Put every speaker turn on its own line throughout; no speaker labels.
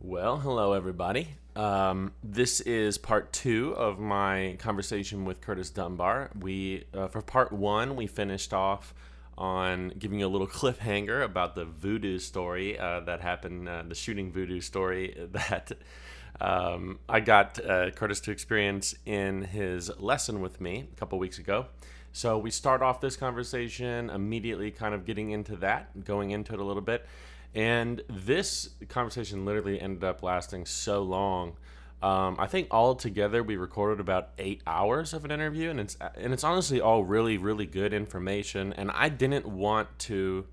Well, hello everybody. This is part two of my conversation with Curtis Dunbar. For part one, we finished off on giving you a little cliffhanger about the voodoo story that happened, the shooting voodoo story that I got Curtis to experience in his lesson with me a couple weeks ago. So we start off this conversation immediately kind of getting into that, going into it a little bit. And this conversation literally ended up lasting so long. I think all together we recorded about 8 hours of an interview, and it's honestly all really really good information. And I didn't want to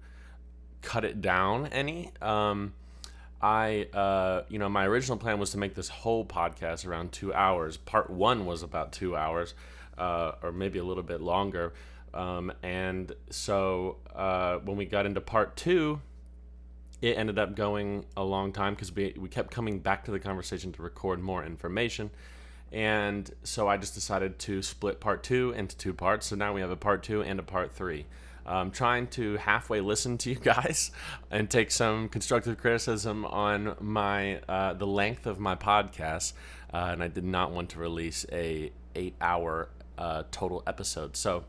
cut it down any. My original plan was to make this whole podcast around 2 hours. Part one was about 2 hours, or maybe a little bit longer. And so when we got into part two, it ended up going a long time because we kept coming back to the conversation to record more information. And so I just decided to split part two into two parts. So now we have a part two and a part three. Trying to halfway listen to you guys and take some constructive criticism on the length of my podcast. And I did not want to release a 8 hour total episode. So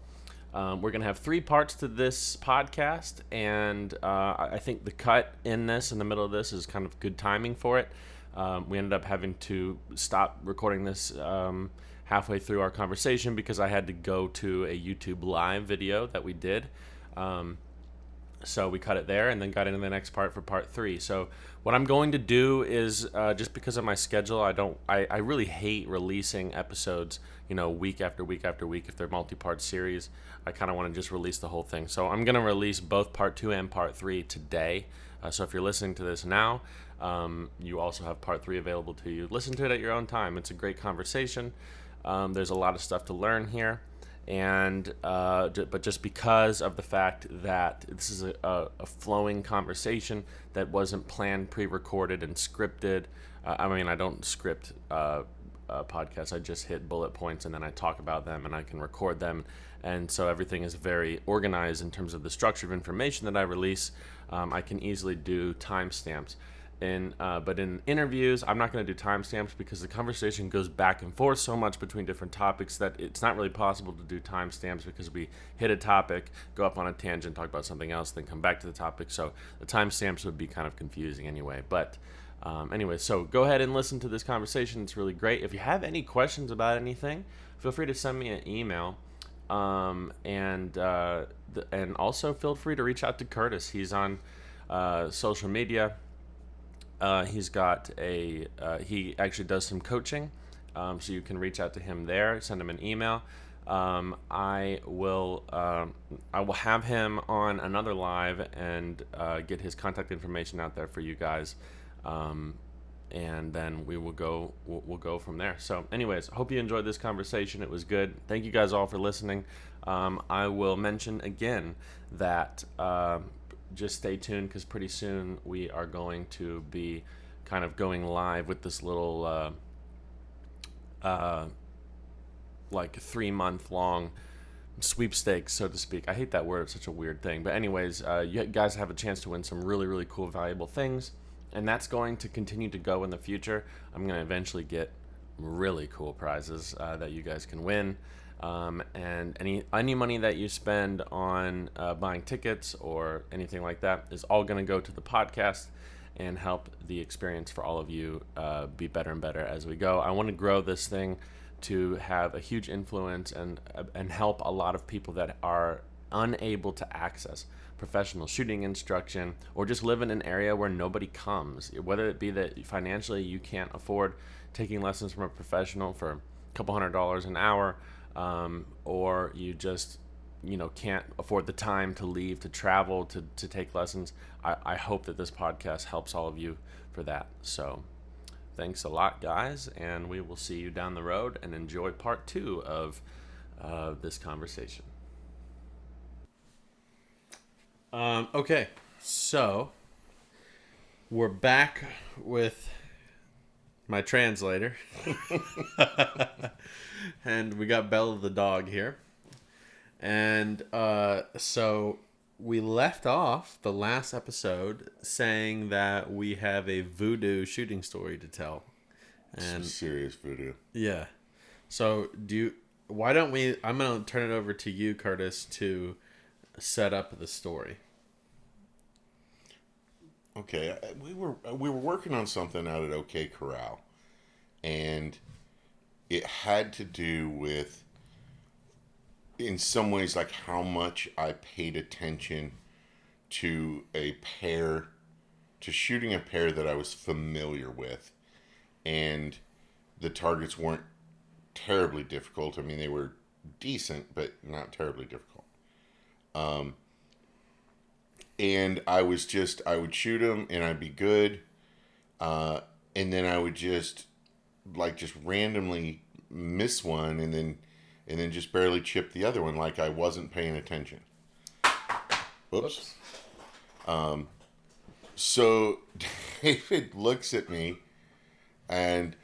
we're going to have three parts to this podcast, and I think the cut in the middle of this is kind of good timing for it. We ended up having to stop recording this halfway through our conversation because I had to go to a YouTube live video that we did. So we cut it there and then got into the next part for part three. So what I'm going to do is, just because of my schedule, I really hate releasing episodes, week after week after week if they're multi-part series. I kind of want to just release the whole thing. So I'm going to release both part two and part three today. So if you're listening to this now, you also have part three available to you. Listen to it at your own time. It's a great conversation. There's a lot of stuff to learn here. But just because of the fact that this is a flowing conversation that wasn't planned, pre-recorded, and scripted. I don't script podcasts. I just hit bullet points and then I talk about them and I can record them. And so everything is very organized in terms of the structure of information that I release. I can easily do timestamps. But in interviews, I'm not going to do timestamps because the conversation goes back and forth so much between different topics that it's not really possible to do timestamps because we hit a topic, go up on a tangent, talk about something else, then come back to the topic. So the timestamps would be kind of confusing anyway. But anyway, so go ahead and listen to this conversation. It's really great. If you have any questions about anything, feel free to send me an email. And also feel free to reach out to Curtis. He's on social media. He's got he actually does some coaching, so you can reach out to him there, send him an email. I will have him on another live and get his contact information out there for you guys, and then we'll go from there. So anyways, hope you enjoyed this conversation. It was good. Thank you guys all for listening. I will mention again that just stay tuned because pretty soon we are going to be kind of going live with this little 3-month long sweepstakes, so to speak. I hate that word. It's such a weird thing. But anyways, you guys have a chance to win some really, really cool, valuable things. And that's going to continue to go in the future. I'm going to eventually get really cool prizes that you guys can win. And any money that you spend on buying tickets or anything like that is all going to go to the podcast and help the experience for all of you be better and better as we go. I want to grow this thing to have a huge influence and help a lot of people that are unable to access professional shooting instruction or just live in an area where nobody comes, whether it be that financially you can't afford taking lessons from a professional for a couple $100 an hour, or you just can't afford the time to leave to travel to take lessons. I hope that this podcast helps all of you for that. So thanks a lot, guys, and we will see you down the road, and enjoy part two of this conversation. Okay, so we're back with my translator. And we got Bella the dog here. And so we left off the last episode saying that we have a voodoo shooting story to tell. And
some serious voodoo.
Yeah. So why don't we, I'm going to turn it over to you, Curtis, to set up the story.
Okay, we were working on something out at OK Corral, and it had to do with, in some ways, like how much I paid attention to shooting a pair that I was familiar with, and the targets weren't terribly difficult. I mean, they were decent, but not terribly difficult. And I would shoot them and I'd be good. And then I would just randomly miss one and then just barely chip the other one like I wasn't paying attention. Whoops. So David looks at me and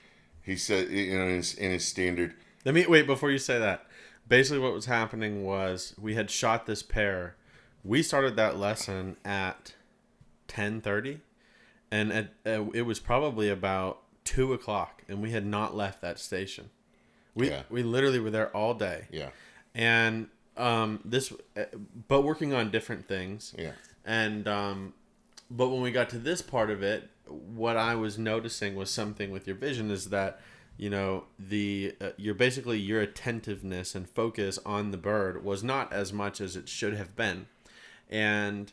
he said, in his standard.
Let me wait before you say that. Basically what was happening was we had shot this pair. We started that lesson at 10:30, and it was probably about 2 o'clock, and we had not left that station. We literally were there all day.
Yeah.
And but working on different things.
Yeah.
And but when we got to this part of it, what I was noticing was something with your vision is that, you know, your attentiveness and focus on the bird was not as much as it should have been. And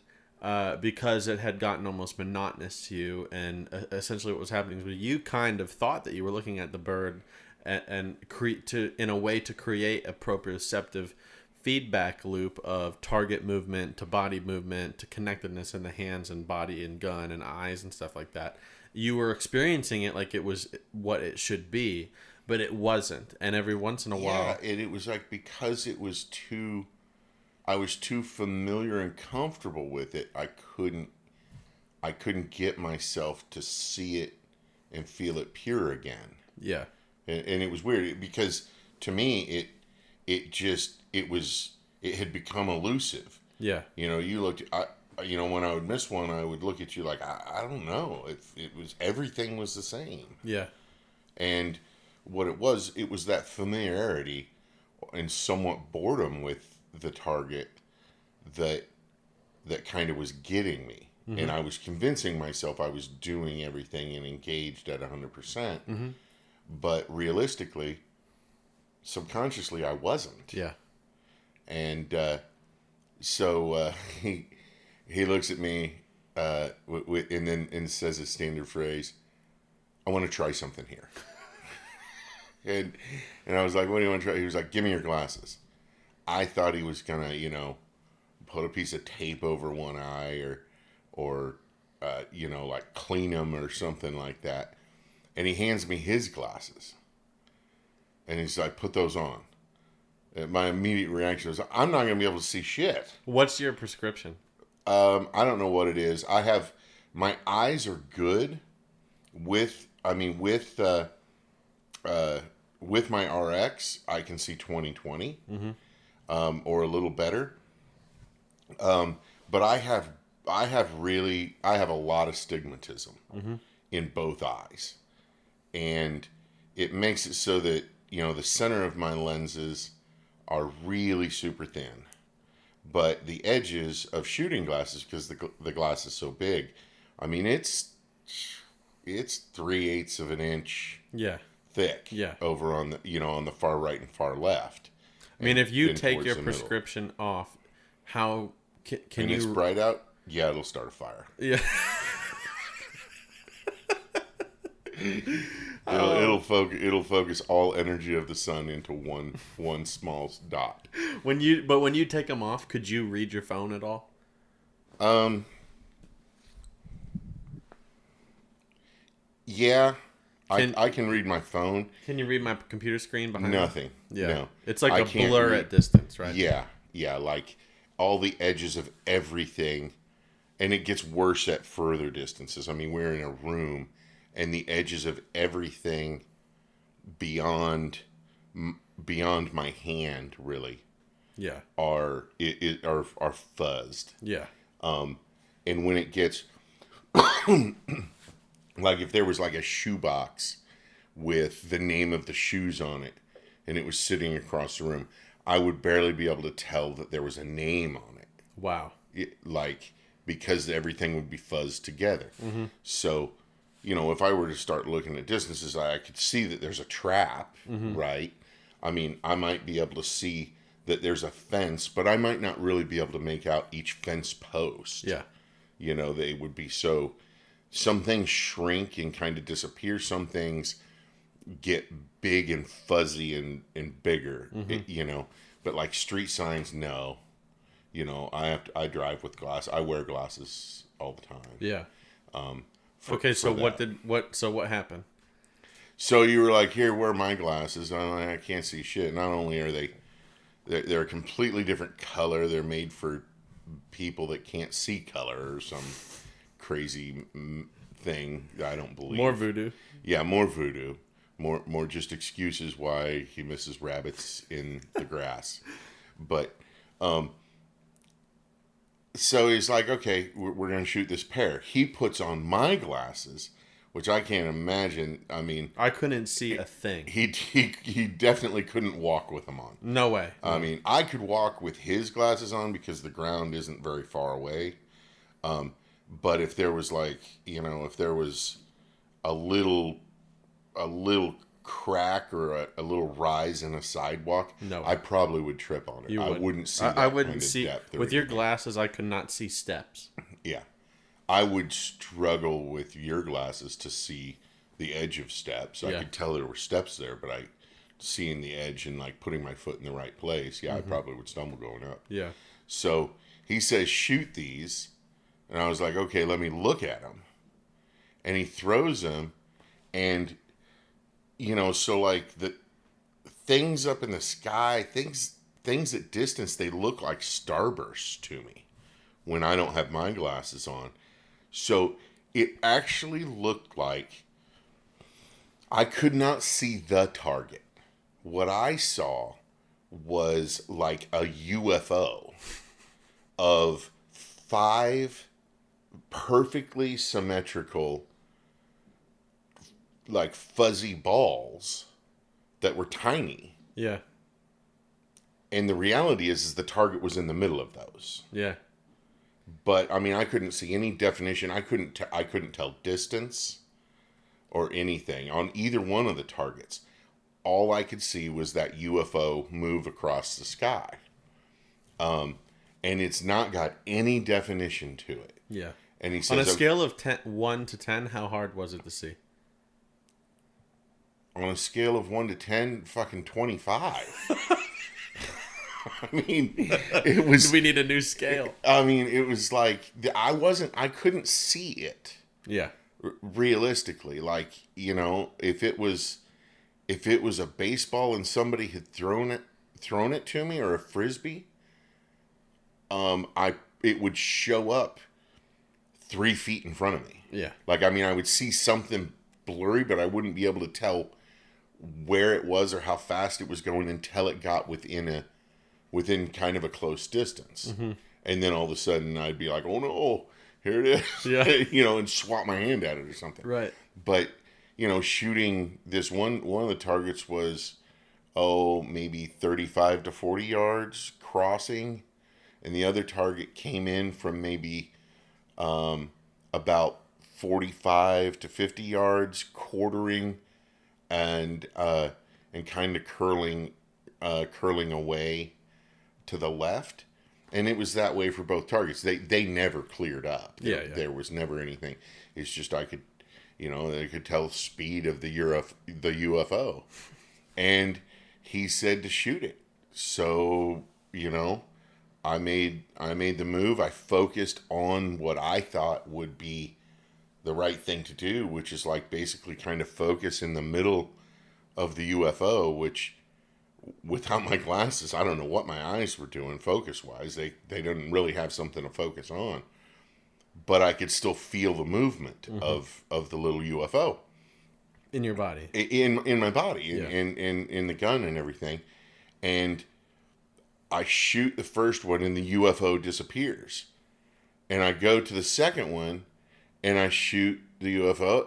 because it had gotten almost monotonous to you, and essentially what was happening was you kind of thought that you were looking at the bird and in a way to create a proprioceptive feedback loop of target movement to body movement to connectedness in the hands and body and gun and eyes and stuff like that. You were experiencing it like it was what it should be, but it wasn't. And every once in a while,
and it was like because I was too familiar and comfortable with it. I couldn't get myself to see it and feel it pure again.
Yeah.
And it was weird because to me it had become elusive.
Yeah.
You know, when I would miss one, I would look at you like I don't know. Everything was the same.
Yeah.
And what it was that familiarity and somewhat boredom with the target that kind of was getting me. Mm-hmm. And I was convincing myself I was doing everything and engaged at 100%. Mm-hmm. But realistically, subconsciously, I wasn't.
Yeah.
And so he looks at me and says a standard phrase, "I want to try something here." and I was like, "What do you want to try?" He was like, "Give me your glasses." I thought he was gonna, put a piece of tape over one eye or like clean them or something like that. And he hands me his glasses, and he's like, "Put those on." And my immediate reaction was, "I'm not gonna be able to see shit."
What's your prescription?
I don't know what it is. My eyes are good with my RX. I can see 20/20. Mm-hmm. Or a little better. But I have a lot of stigmatism mm-hmm. in both eyes. And it makes it so that, the center of my lenses are really super thin. But the edges of shooting glasses, because the glass is so big, I mean, it's 3/8 of an inch thick over on the far right and far left.
I mean, if you take your prescription off, how can you...
it's bright out? Yeah, it'll start a fire.
Yeah.
It'll focus all energy of the sun into one small dot.
When you take them off, could you read your phone at all?
Yeah. I can read my phone.
Can you read my computer screen behind
Nothing.
Me? Yeah.
No.
It's like a blur at distance, right?
Yeah. Yeah. Like all the edges of everything. And it gets worse at further distances. I mean, we're in a room and the edges of everything beyond my hand, really,
Yeah.
are fuzzed.
Yeah.
And when it gets like if there was like a shoebox with the name of the shoes on it and it was sitting across the room, I would barely be able to tell that there was a name on it.
Wow.
Because everything would be fuzzed together. Mm-hmm. So, if I were to start looking at distances, I could see that there's a trap, mm-hmm. right? I mean, I might be able to see that there's a fence, but I might not really be able to make out each fence post.
Yeah.
They would be so... Some things shrink and kind of disappear. Some things get big and fuzzy and bigger, mm-hmm. But like street signs, no. I drive with glasses. I wear glasses all the time. Yeah.
What happened?
So you were like, here, wear my glasses. I'm like, I can't see shit. Not only are they're a completely different color. They're made for people that can't see color or some crazy thing. I don't believe.
More voodoo.
Yeah, more voodoo. More just excuses why he misses rabbits in the grass. But, so he's like, okay, we're going to shoot this pair. He puts on my glasses, which I can't imagine. I mean,
I couldn't see a thing.
He definitely couldn't walk with them on.
No way.
I mean, I could walk with his glasses on because the ground isn't very far away. But if there was if there was a little crack or a little rise in a sidewalk,
no,
I probably would trip on it. I wouldn't see that
I wouldn't
kind of
see
depth.
With your glasses, I could not see steps.
Yeah. I would struggle with your glasses to see the edge of steps. I could tell there were steps there, but seeing the edge and like putting my foot in the right place, mm-hmm. I probably would stumble going up. Yeah. So he says, shoot these. And I was like, okay, let me look at them. And he throws them, and, so like the things up in the sky, things at distance, they look like starbursts to me when I don't have my glasses on. So it actually looked like I could not see the target. What I saw was like a UFO of 5 perfectly symmetrical, like fuzzy balls that were tiny. Yeah. And the reality is the target was in the middle of those. Yeah. But I mean, I couldn't see any definition. I couldn't tell distance or anything on either one of the targets. All I could see was that UFO move across the sky. And it's not got any definition to it. Yeah. And he says,
on a scale of 1 to 10, how hard was it to see?
On a scale of 1 to 10, fucking 25. I mean, it was...
We need a new scale.
I mean, it was like, I couldn't see it. Yeah. Realistically. Like, if it was a baseball and somebody had thrown it to me, or a Frisbee, it would show up 3 feet in front of me. Yeah. Like, I mean, I would see something blurry, but I wouldn't be able to tell where it was or how fast it was going until it got within kind of a close distance. Mm-hmm. And then all of a sudden I'd be like, oh no, here it is. Yeah. And swat my hand at it or something. Right. But, shooting this one of the targets was, maybe 35 to 40 yards crossing. And the other target came in from maybe about 45 to 50 yards, quartering and kind of curling away to the left. And it was that way for both targets. They never cleared up. There was never anything. It's just I could tell the speed of the UFO. And he said to shoot it. So, I made the move. I focused on what I thought would be the right thing to do, which is like basically kind of focus in the middle of the UFO, which without my glasses, I don't know what my eyes were doing focus-wise. They didn't really have something to focus on. But I could still feel the movement mm-hmm. of the little UFO.
In your body.
In my body, in the gun and everything. And I shoot the first one and the UFO disappears. And I go to the second one and I shoot the UFO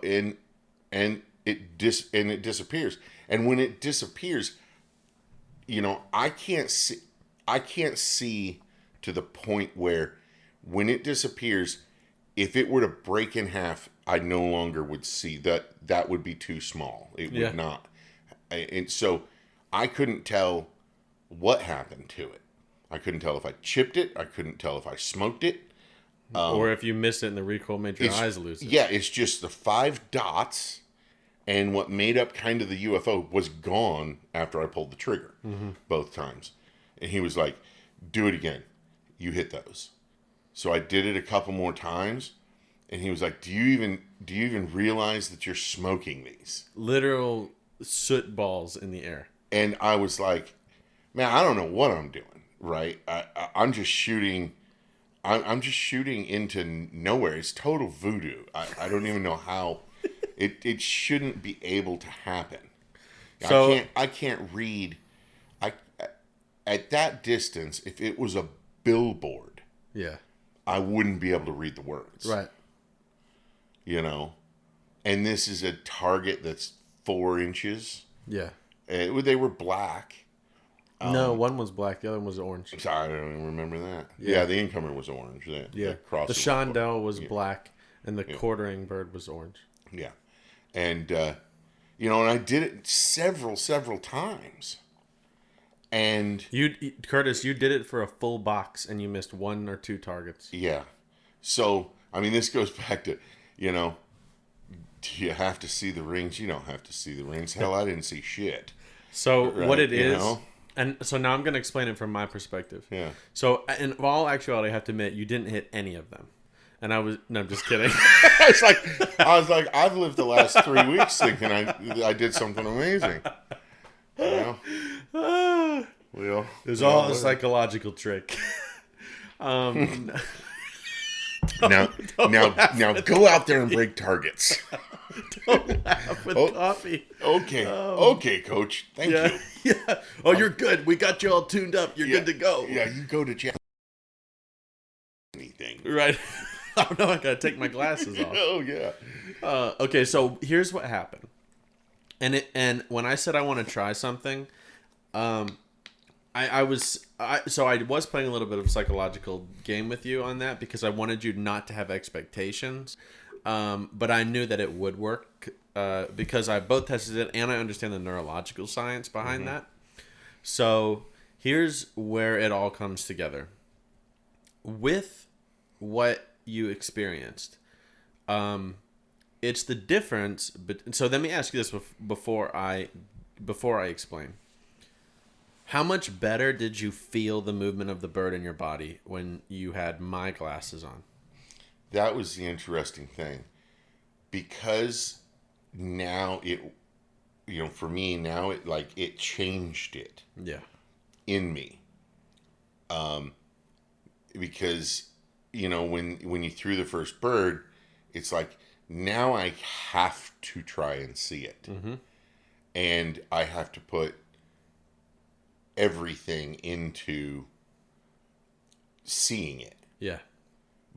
and it disappears. And when it disappears, I can't see to the point where when it disappears, if it were to break in half, I no longer would see that. That would be too small. It would not. And so I couldn't tell what happened to it. I couldn't tell if I chipped it. I couldn't tell if I smoked it.
Or if you missed it and the recoil made your eyes lose it.
Yeah, it's just the 5 dots, and what made up kind of the UFO was gone after I pulled the trigger both times. And he was like, do it again. You hit those. So I did it a couple more times, and he was like, do you even realize that you're smoking these?
Literal soot balls in the air.
And I was like, man, I don't know what I'm doing, right? I'm just shooting. I'm just shooting into nowhere. It's total voodoo. I don't even know how. It shouldn't be able to happen. So I can't read. At that distance, if it was a billboard, I wouldn't be able to read the words.
Right.
And this is a target that's 4 inches.
Yeah.
They were black.
No, one was black. The other one was orange.
I don't even remember that. Yeah, the incomer was orange.
The Chandelle was black, and the quartering bird was orange.
Yeah. And, and I did it several times. And...
Curtis, you did it for a full box, and you missed 1 or 2 targets.
Yeah. So, this goes back to, do you have to see the rings? You don't have to see the rings. Hell, I didn't see shit.
So, what it is... And so now I'm going to explain it from my perspective.
Yeah.
So in all actuality, I have to admit, you didn't hit any of them. And I'm just kidding.
I was like, I've lived the last 3 weeks thinking I did something amazing. It
was all a psychological trick.
Now go out there and break targets.
Don't laugh with coffee.
Okay, coach. Thank you.
Yeah. Oh, you're good. We got you all tuned up. You're good to go.
Yeah, you go to jail. Anything.
Right. Oh, no, I got to take my glasses off.
Oh, yeah.
Okay, so here's what happened. And when I said I want to try something, I was playing a little bit of a psychological game with you on that because I wanted you not to have expectations. But I knew that it would work because I both tested it and I understand the neurological science behind that. So here's where it all comes together. With what you experienced, it's the difference. But so let me ask you this before I explain. How much better did you feel the movement of the bird in your body when you had my glasses on?
That was the interesting thing, because now for me now it changed it.
Yeah.
In me. Because when you threw the first bird, it's like now I have to try and see it, and I have to put everything into seeing it.
Yeah.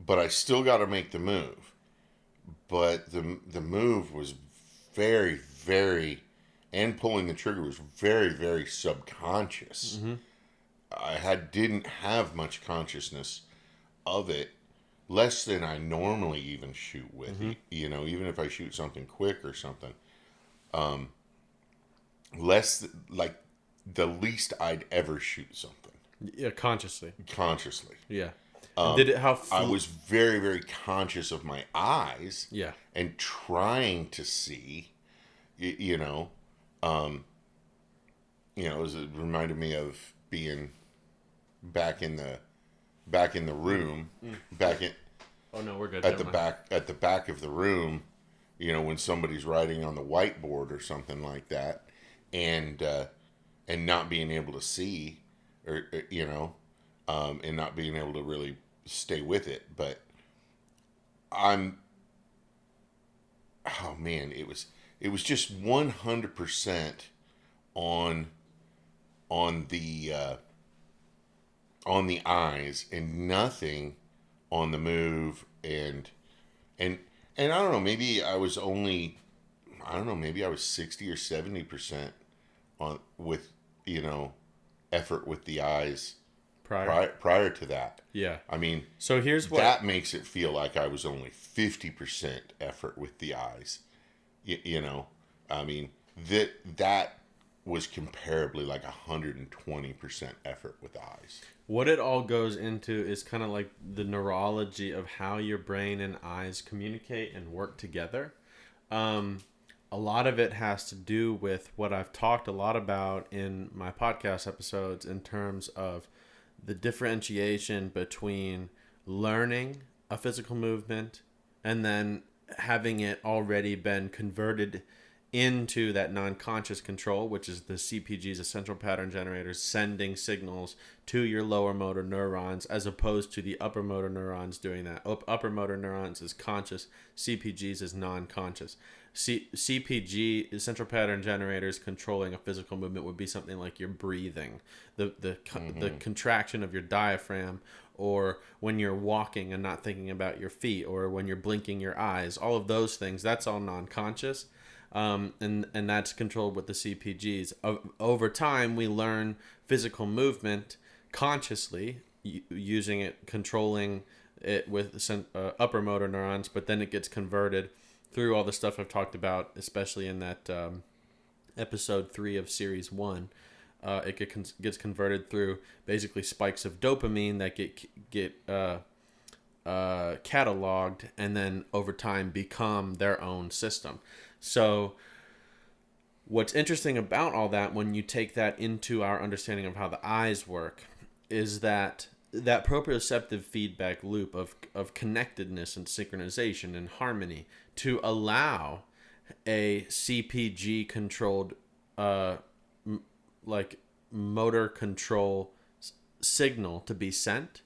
But I still got to make the move. But the move was very, very, and pulling the trigger was very, very subconscious. I didn't have much consciousnness of it, less than I normally even shoot with. Even if I shoot something quick or something, less like the least I'd ever shoot something.
Yeah, consciously. Yeah.
I was very, very conscious of my eyes.
Yeah.
And trying to see, it reminded me of being back in the room,
Oh no, we're good.
at the back of the room, when somebody's writing on the whiteboard or something like that, and not being able to see, or and not being able to really stay with it. But it was just 100% on the on the eyes and nothing on the move, and and I don't know, maybe I was only, I don't know, maybe I was 60 or 70% on with, you know, effort with the eyes prior to that.
Yeah.
I mean,
So here's what
that makes it feel like I was only 50% effort with the eyes. You know, I mean, that was comparably like 120% effort with the eyes.
what it all goes into is kind of like the neurology of how your brain and eyes communicate and work together. A lot of it has to do with what I've talked a lot about in my podcast episodes in terms of the differentiation between learning a physical movement and then having it already been converted into that non-conscious control, which is the CPGs, the central pattern generators, sending signals to your lower motor neurons, as opposed to the upper motor neurons doing that. Upper motor neurons is conscious, CPGs is non-conscious. CPG, central pattern generators, controlling a physical movement would be something like your breathing, the contraction of your diaphragm, or when you're walking and not thinking about your feet, or when you're blinking your eyes. All of those things, that's all non-conscious. And that's controlled with the CPGs. Over time, we learn physical movement consciously, using it, controlling it with upper motor neurons, but then it gets converted through all the stuff I've talked about, especially in that episode 3 of series 1. It gets converted through basically spikes of dopamine that get cataloged and then over time become their own system. So what's interesting about all that, when you take that into our understanding of how the eyes work, is that proprioceptive feedback loop of connectedness and synchronization and harmony to allow a CPG controlled like motor control signal to be sent.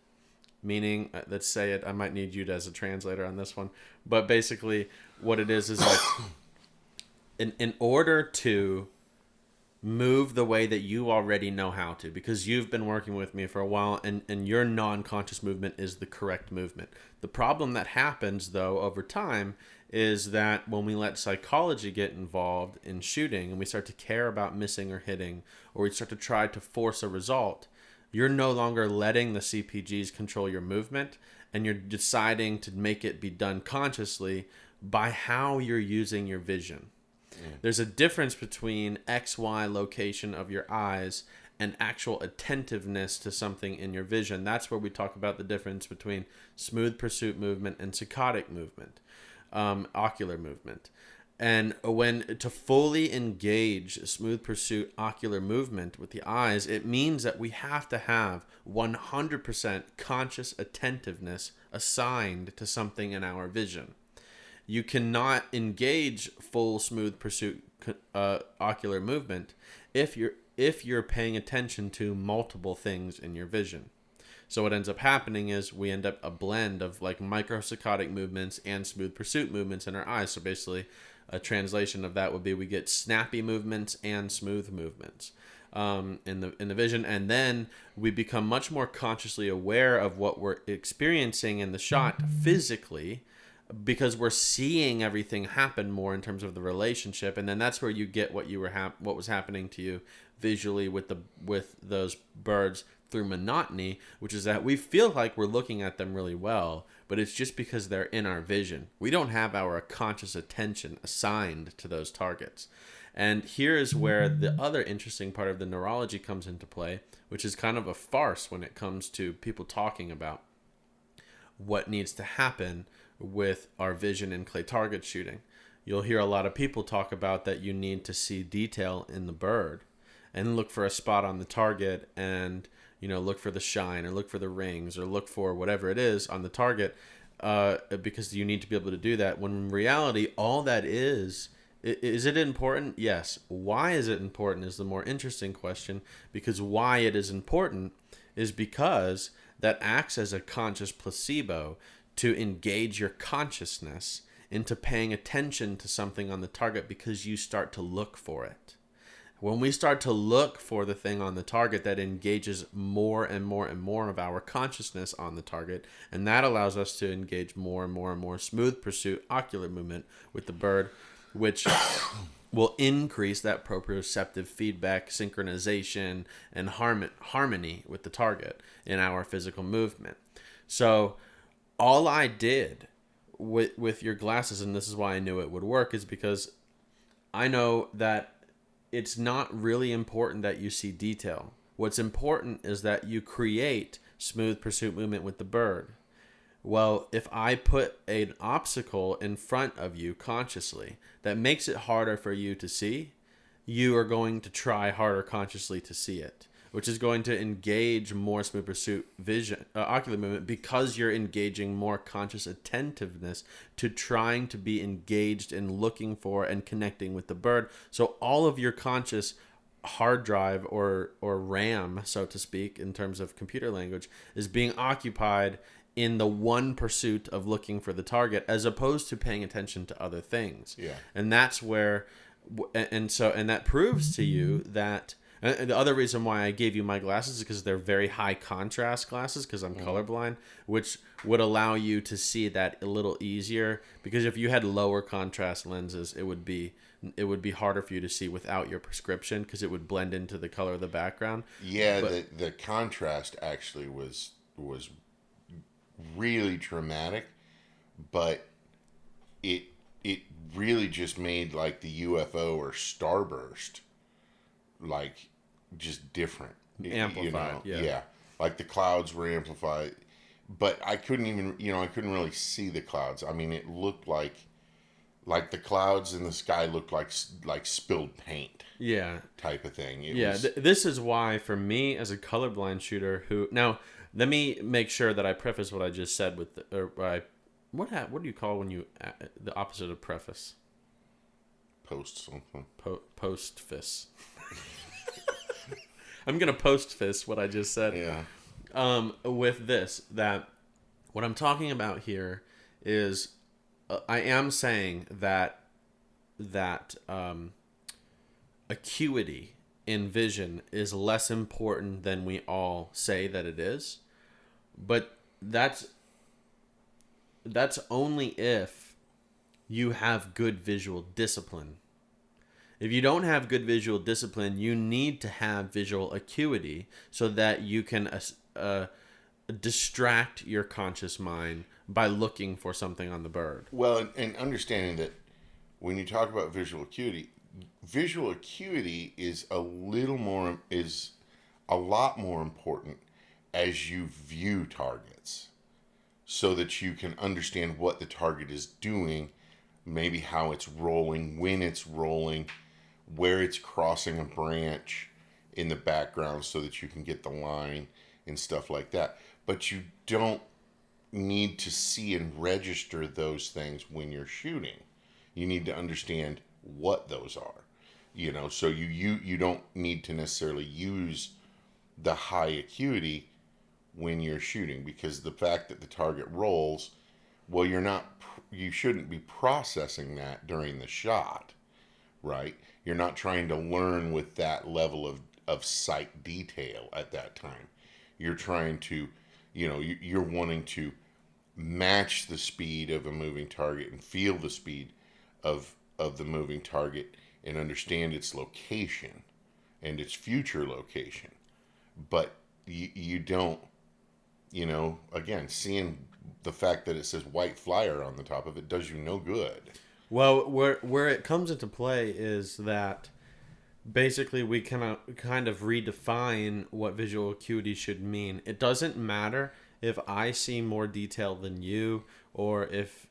Meaning, let's say it, I might need you as a translator on this one, but basically what it is like in order to move the way that you already know how to, because you've been working with me for a while and your non-conscious movement is the correct movement. The problem that happens, though, over time is that when we let psychology get involved in shooting and we start to care about missing or hitting, or we start to try to force a result, you're no longer letting the CPGs control your movement, and you're deciding to make it be done consciously by how you're using your vision. There's a difference between XY location of your eyes and actual attentiveness to something in your vision. That's where we talk about the difference between smooth pursuit movement and saccadic movement, ocular movement. And when to fully engage smooth pursuit ocular movement with the eyes, it means that we have to have 100% conscious attentiveness assigned to something in our vision. You cannot engage full smooth pursuit ocular movement if you're paying attention to multiple things in your vision. So what ends up happening is we end up a blend of like microsaccadic movements and smooth pursuit movements in our eyes. So basically, a translation of that would be we get snappy movements and smooth movements in the vision, and then we become much more consciously aware of what we're experiencing in the shot physically, because we're seeing everything happen more in terms of the relationship, and then that's where you get what what was happening to you visually with those birds through monotony, which is that we feel like we're looking at them really well, but it's just because they're in our vision. We don't have our conscious attention assigned to those targets. And here is where the other interesting part of the neurology comes into play, which is kind of a farce when it comes to people talking about what needs to happen with our vision in clay target shooting. You'll hear a lot of people talk about that you need to see detail in the bird and look for a spot on the target, and look for the shine or look for the rings or look for whatever it is on the target, because you need to be able to do that, when in reality all that is it important? Yes. Why is it important is the more interesting question, because why it is important is because that acts as a conscious placebo to engage your consciousness into paying attention to something on the target, because you start to look for it.
When we start to look for the thing on the target, that engages more and more and more of our consciousness on the target, and that allows us to engage more and more and more smooth pursuit ocular movement with the bird, which will increase that proprioceptive feedback, synchronization, and harmony with the target in our physical movement. So all I did with your glasses, and this is why I knew it would work, is because I know that it's not really important that you see detail. What's important is that you create smooth pursuit movement with the bird. Well, if I put an obstacle in front of you consciously that makes it harder for you to see, you are going to try harder consciously to see it, which is going to engage more smooth pursuit vision, ocular movement, because you're engaging more conscious attentiveness to trying to be engaged in looking for and connecting with the bird. So all of your conscious hard drive or RAM, so to speak, in terms of computer language, is being occupied in the one pursuit of looking for the target, as opposed to paying attention to other things.
Yeah.
And that's where, and that proves to you that. And the other reason why I gave you my glasses is because they're very high contrast glasses, because I'm colorblind, which would allow you to see that a little easier. Because if you had lower contrast lenses, it would be harder for you to see without your prescription, because it would blend into the color of the background.
Yeah, the contrast actually was really dramatic, but it really just made like the UFO or starburst like just different,
Amplified.
Yeah, like the clouds were amplified, but I couldn't even I couldn't really see the clouds. I mean, it looked like the clouds in the sky looked like spilled paint, type of thing.
This is why, for me as a colorblind shooter, now let me make sure that I preface what I just said with what do you call when you the opposite of preface?
Post something.
Postface. I'm gonna postface what I just said.
Yeah.
With this, that what I'm talking about here is, I am saying that acuity in vision is less important than we all say that it is, but that's only if you have good visual discipline. If you don't have good visual discipline, you need to have visual acuity so that you can distract your conscious mind by looking for something on the bird.
Well, and understanding that when you talk about visual acuity is a lot more important as you view targets, so that you can understand what the target is doing, maybe how it's rolling, when it's rolling, where it's crossing a branch in the background, so that you can get the line and stuff like that. But you don't need to see and register those things when you're shooting. You need to understand what those are. So you don't need to necessarily use the high acuity when you're shooting, because the fact that the target rolls, well, you shouldn't be processing that during the shot, right? You're not trying to learn with that level of sight detail at that time. You're trying to, you're wanting to match the speed of a moving target and feel the speed of the moving target and understand its location and its future location. But you don't, again, seeing the fact that it says white flyer on the top of it does you no good.
Well, where it comes into play is that basically we kind of redefine what visual acuity should mean. It doesn't matter if I see more detail than you, or if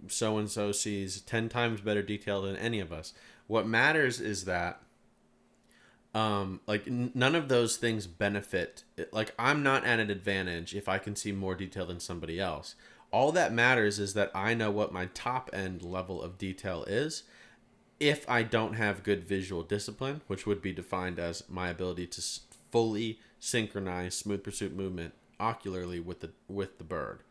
so and so sees 10 times better detail than any of us. What matters is that none of those things benefit. Like, I'm not at an advantage if I can see more detail than somebody else. All that matters is that I know what my top end level of detail is. If I don't have good visual discipline, which would be defined as my ability to fully synchronize smooth pursuit movement ocularly with the bird.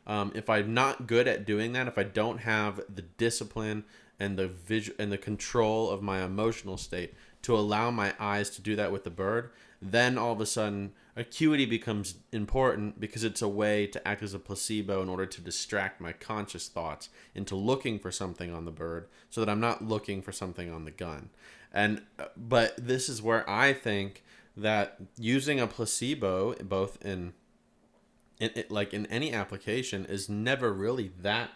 If I'm not good at doing that, if I don't have the discipline and the and the control of my emotional state to allow my eyes to do that with the bird, then all of a sudden acuity becomes important because it's a way to act as a placebo in order to distract my conscious thoughts into looking for something on the bird so that I'm not looking for something on the gun. And but this is where I think that using a placebo both in like in any application is never really that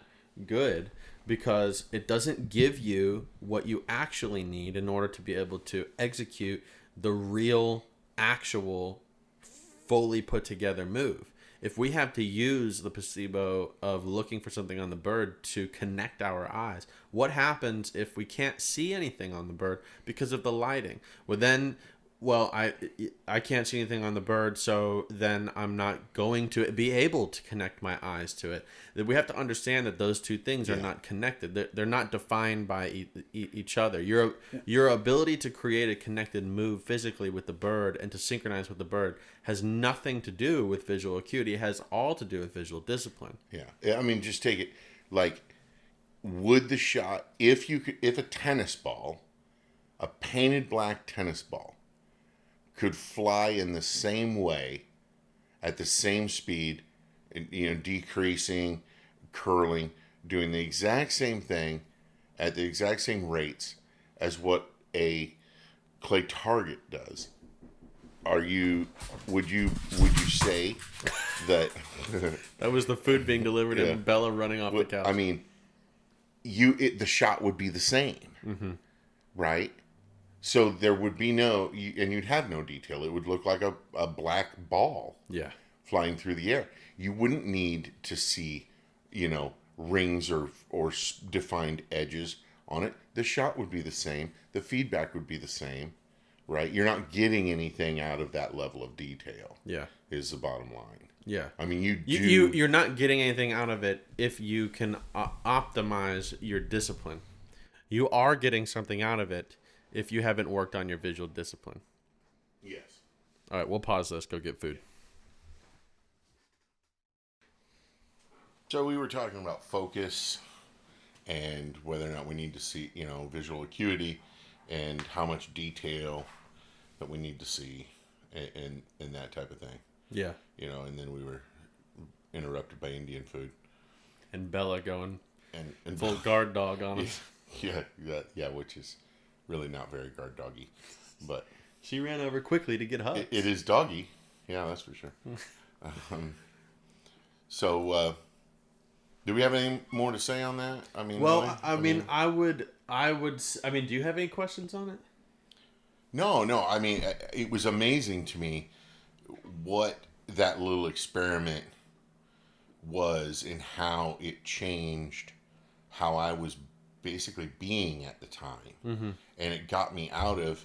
good, because it doesn't give you what you actually need in order to be able to execute the real, actual, fully put together move. If we have to use the placebo of looking for something on the bird to connect our eyes, what happens if we can't see anything on the bird because of the lighting? Well, I can't see anything on the bird, so then I'm not going to be able to connect my eyes to it. That we have to understand that those two things are not connected. They're not defined by each other. Your ability to create a connected move physically with the bird and to synchronize with the bird has nothing to do with visual acuity. It has all to do with visual discipline.
Yeah. I mean, just take it like, would the shot, if a tennis ball, a painted black tennis ball, could fly in the same way, at the same speed, decreasing, curling, doing the exact same thing at the exact same rates as what a clay target does, would you say that
that was the food being delivered and Bella running off the couch?
I mean, the shot would be the same, right? So there would be and you'd have no detail. It would look like a black ball flying through the air. You wouldn't need to see, rings or defined edges on it. The shot would be the same. The feedback would be the same, right? You're not getting anything out of that level of detail. Yeah, is the bottom line. Yeah, I mean,
you're not getting anything out of it if you can optimize your discipline. You are getting something out of it if you haven't worked on your visual discipline. Yes. All right, we'll pause this. Go get food.
So we were talking about focus and whether or not we need to see, visual acuity and how much detail that we need to see and that type of thing. Yeah. And then we were interrupted by Indian food.
And Bella going and full guard dog on us.
Yeah, which is really not very guard doggy, but
she ran over quickly to get hugs.
It is doggy, yeah, that's for sure. So, do we have any more to say on that? I mean,
well, really? I mean, I would. Do you have any questions on it?
No. I mean, it was amazing to me what that little experiment was and how it changed how I was basically being at the time. Mm-hmm. And it got me out of,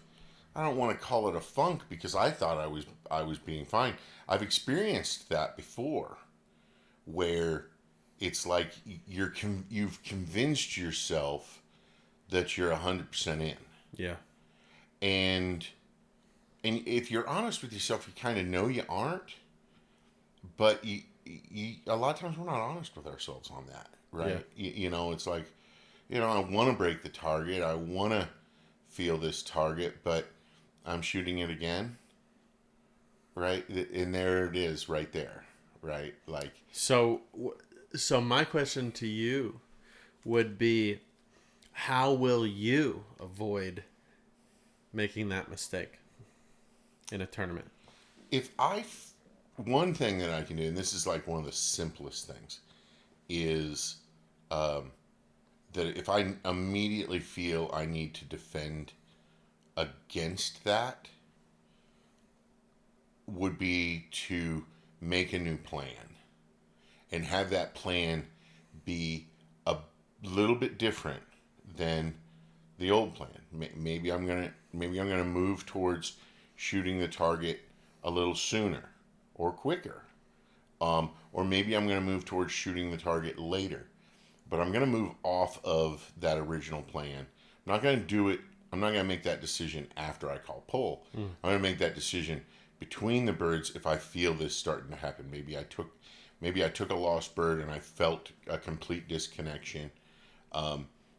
I don't want to call it a funk because I thought I was being fine. I've experienced that before where it's like you've convinced yourself that you're 100% in. Yeah. And if you're honest with yourself, you kind of know you aren't, but you a lot of times we're not honest with ourselves on that, right? Yeah. It's like, I want to break the target. I want to feel this target, but I'm shooting it again. Right? And there it is right there. Right? Like,
so my question to you would be, how will you avoid making that mistake in a tournament?
One thing that I can do, and this is like one of the simplest things, is, that if I immediately feel I need to defend against that, would be to make a new plan and have that plan be a little bit different than the old plan. Maybe I'm gonna move towards shooting the target a little sooner or quicker, or maybe I'm gonna move towards shooting the target later. But I'm going to move off of that original plan. I'm not going to do it. I'm not going to make that decision after I call pull. I'm going to make that decision between the birds if I feel this starting to happen. Maybe I took a lost bird and I felt a complete disconnection.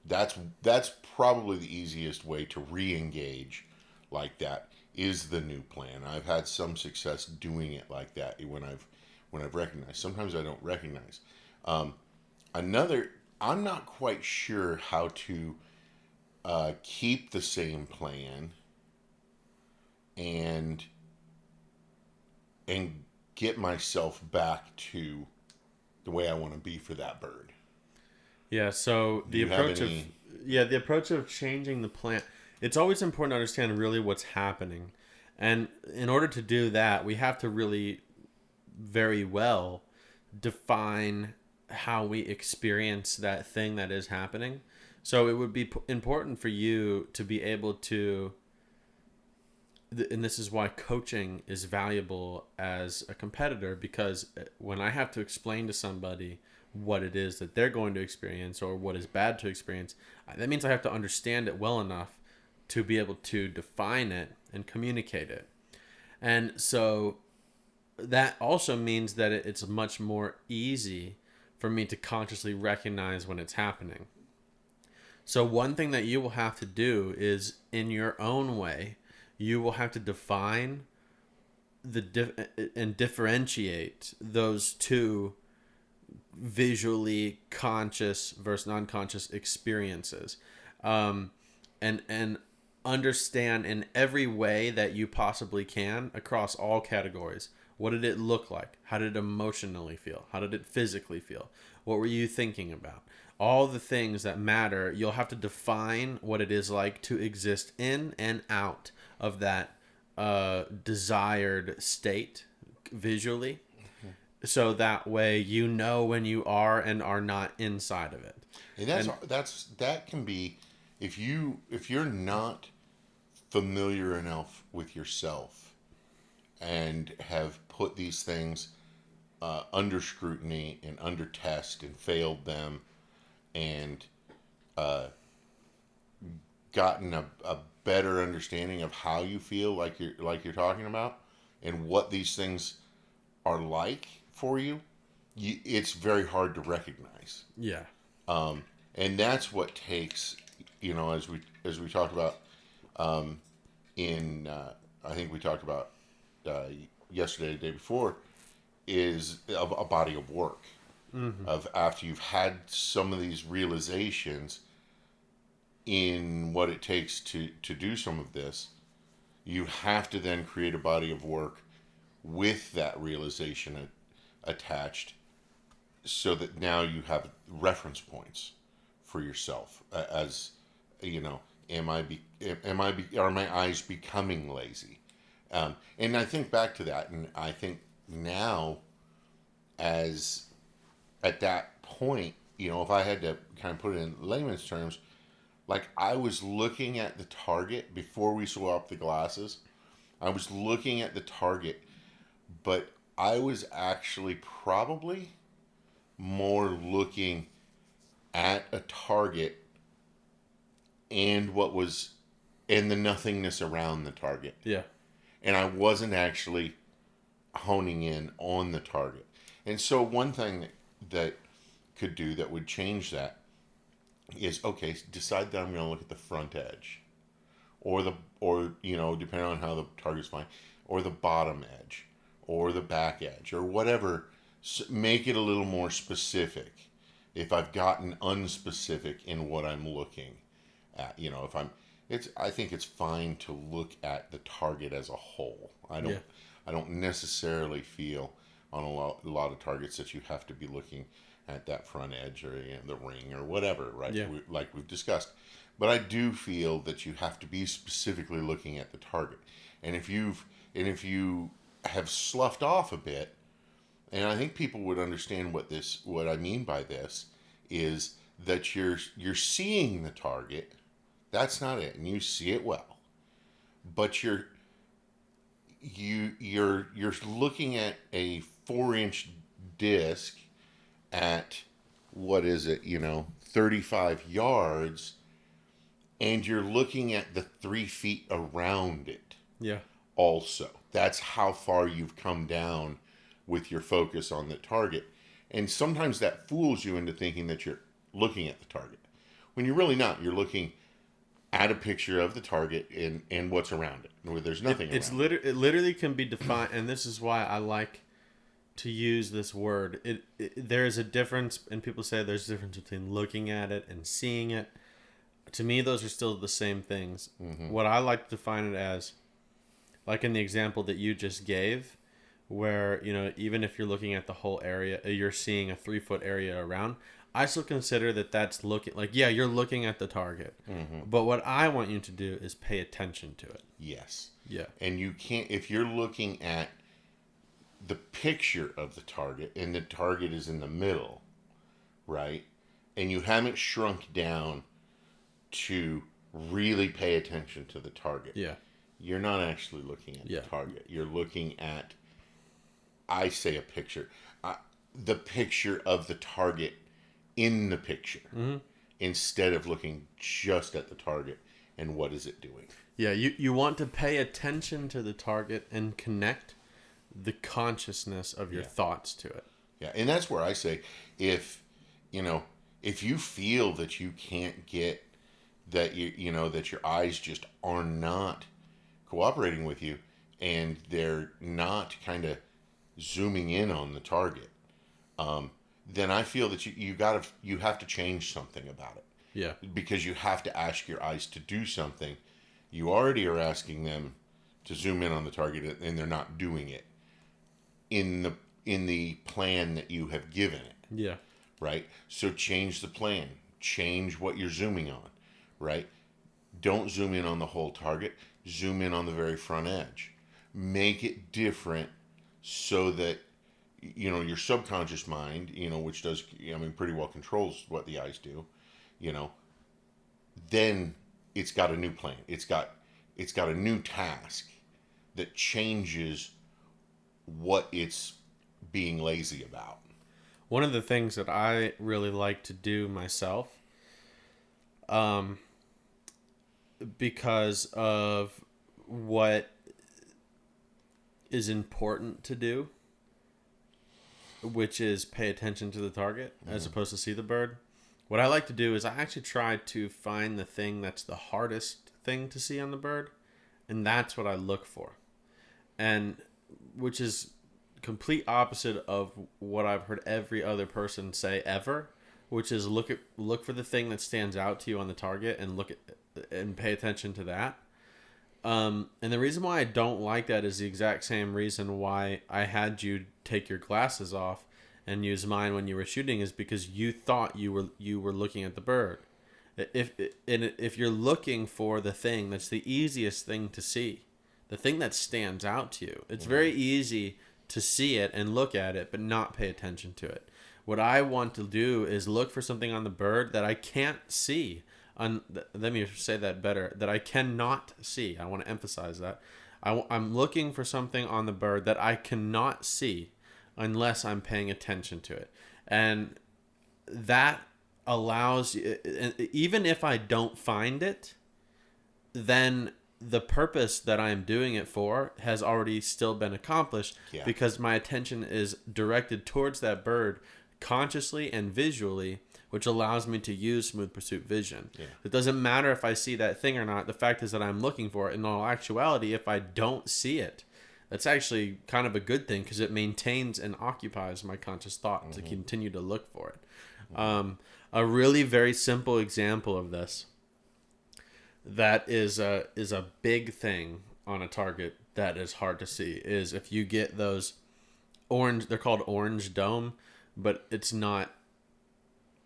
that's probably the easiest way to re-engage like that is the new plan. I've had some success doing it like that when I've recognized. Sometimes I don't recognize. Another, I'm not quite sure how to keep the same plan and get myself back to the way I want to be for that bird.
Yeah, so
Do you have any?
the approach of changing the plant, it's always important to understand really what's happening. And in order to do that, we have to really very well define how we experience that thing that is happening. So it would be important for you to be able to, and this is why coaching is valuable as a competitor, because when I have to explain to somebody what it is that they're going to experience or what is bad to experience, that means I have to understand it well enough to be able to define it and communicate it. And so that also means that it's much more easy for me to consciously recognize when it's happening. So one thing that you will have to do is, in your own way, you will have to define and differentiate those two visually conscious versus non-conscious experiences, and understand in every way that you possibly can across all categories. What did it look like? How did it emotionally feel? How did it physically feel? What were you thinking about? All the things that matter, you'll have to define what it is like to exist in and out of that desired state visually. So that way you know when you are and are not inside of it.
And that can be, if you're not familiar enough with yourself and have put these things under scrutiny and under test and failed them and gotten a better understanding of how you feel, like you're talking about, and what these things are like for you, it's very hard to recognize.
Yeah.
And that's what takes, as we talked about I think we talked about yesterday, the day before, is a body of work. Mm-hmm. Of after you've had some of these realizations in what it takes to do some of this, you have to then create a body of work with that realization attached, so that now you have reference points for yourself. As are my eyes becoming lazy? And I think back to that, and I think now, as at that point, if I had to kind of put it in layman's terms, like I was looking at the target before we swapped the glasses. I was looking at the target, but I was actually probably more looking at a target and the nothingness around the target.
Yeah.
And I wasn't actually honing in on the target. And so one thing that would change that is, okay, decide that I'm going to look at the front edge, or depending on how the target's flying, or the bottom edge, or the back edge, or whatever. Make it a little more specific if I've gotten unspecific in what I'm looking at. I think it's fine to look at the target as a whole. I don't necessarily feel on a lot of targets that you have to be looking at that front edge or the ring or whatever, right?
Yeah.
Like we've discussed. But I do feel that you have to be specifically looking at the target. And if you have sloughed off a bit, and I think people would understand what I mean by this, is that you're seeing the target. That's not it, and you see it well. But you're looking at a 4-inch disc at, what is it, 35 yards, and you're looking at the 3 feet around it.
Yeah.
Also, that's how far you've come down with your focus on the target. And sometimes that fools you into thinking that you're looking at the target, when you're really not. You're looking at a picture of the target and what's around it, where there's nothing around it.
It literally can be defined, and this is why I like to use this word. There's a difference, and people say there's a difference between looking at it and seeing it. To me, those are still the same things. Mm-hmm. What I like to define it as, like in the example that you just gave, where, you know, even if you're looking at the whole area, you're seeing a 3-foot area around. I still consider that that's looking, like, yeah, you're looking at the target. Mm-hmm. But what I want you to do is pay attention to it.
Yes.
Yeah.
And you can't, if you're looking at the picture of the target and the target is in the middle, right? And you haven't shrunk down to really pay attention to the target.
Yeah.
You're not actually looking at the target. You're looking at, I say a picture, the picture of the target in the picture, mm-hmm. instead of looking just at the target and what is it doing.
Yeah, you want to pay attention to the target and connect the consciousness of your thoughts to it.
Yeah, and that's where I say, if you feel that you can't get, that that your eyes just are not cooperating with you and they're not kind of zooming in on the target, then I feel that you have to change something about it.
Yeah. Because
you have to ask your eyes to do something. You already are asking them to zoom in on the target, and they're not doing it in the plan that you have given it.
Yeah.
Right? So change the plan. Change what you're zooming on. Right? Don't zoom in on the whole target. Zoom in on the very front edge. Make it different so that your subconscious mind, which does, pretty well controls what the eyes do, then it's got a new plan. It's got a new task that changes what it's being lazy about.
One of the things that I really like to do myself, because of what is important to do, which is pay attention to the target as opposed to see the bird. What I like to do is I actually try to find the thing that's the hardest thing to see on the bird, and that's what I look for. And which is complete opposite of what I've heard every other person say ever, which is look for the thing that stands out to you on the target and pay attention to that. And the reason why I don't like that is the exact same reason why I had you take your glasses off and use mine when you were shooting, is because you thought you were looking at the bird. If you're looking for the thing that's the easiest thing to see, the thing that stands out to you, it's very easy to see it and look at it but not pay attention to it. What I want to do is look for something on the bird that I can't see. Let me say that better, that I cannot see. I want to emphasize that. I'm looking for something on the bird that I cannot see unless I'm paying attention to it. And that allows, even if I don't find it, then the purpose that I'm doing it for has already still been accomplished, because my attention is directed towards that bird consciously and visually, which allows me to use smooth pursuit vision. Yeah. It doesn't matter if I see that thing or not. The fact is that I'm looking for it. In all actuality, if I don't see it, that's actually kind of a good thing, because it maintains and occupies my conscious thought to continue to look for it. A really very simple example of this that is a big thing on a target that is hard to see is if you get those orange, they're called orange dome, but it's not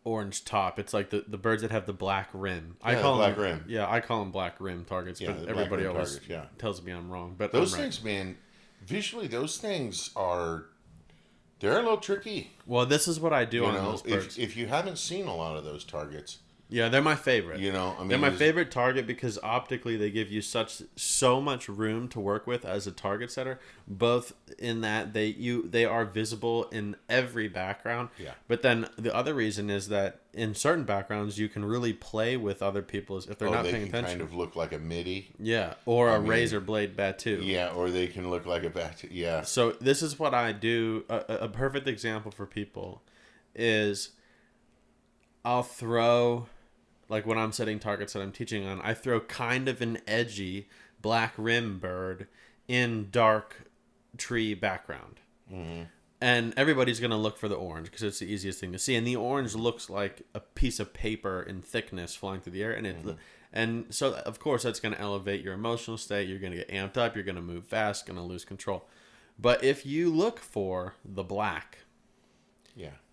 orange top. It's like the birds that have the black rim.
I call them black rim.
Yeah, I call them black rim targets, but everybody always tells me I'm wrong. But
those things, man, visually, those things they're a little tricky.
Well, this is what I do on those birds.
If you haven't seen a lot of those targets,
yeah, they're my favorite.
They're
my favorite target because optically they give you so much room to work with as a target setter. Both in that they are visible in every background.
Yeah.
But then the other reason is that in certain backgrounds you can really play with other people's if they're not paying attention.
They can kind of look like a MIDI.
Yeah, or a razor blade batu.
Yeah, or they can look like a batu. Yeah.
So this is what I do. A perfect example for people is I'll throw like when I'm setting targets that I'm teaching on, I throw kind of an edgy black rim bird in dark tree background.
Mm-hmm.
And everybody's going to look for the orange because it's the easiest thing to see. And the orange looks like a piece of paper in thickness flying through the air. And so, of course, that's going to elevate your emotional state. You're going to get amped up. You're going to move fast. Going to lose control. But if you look for the black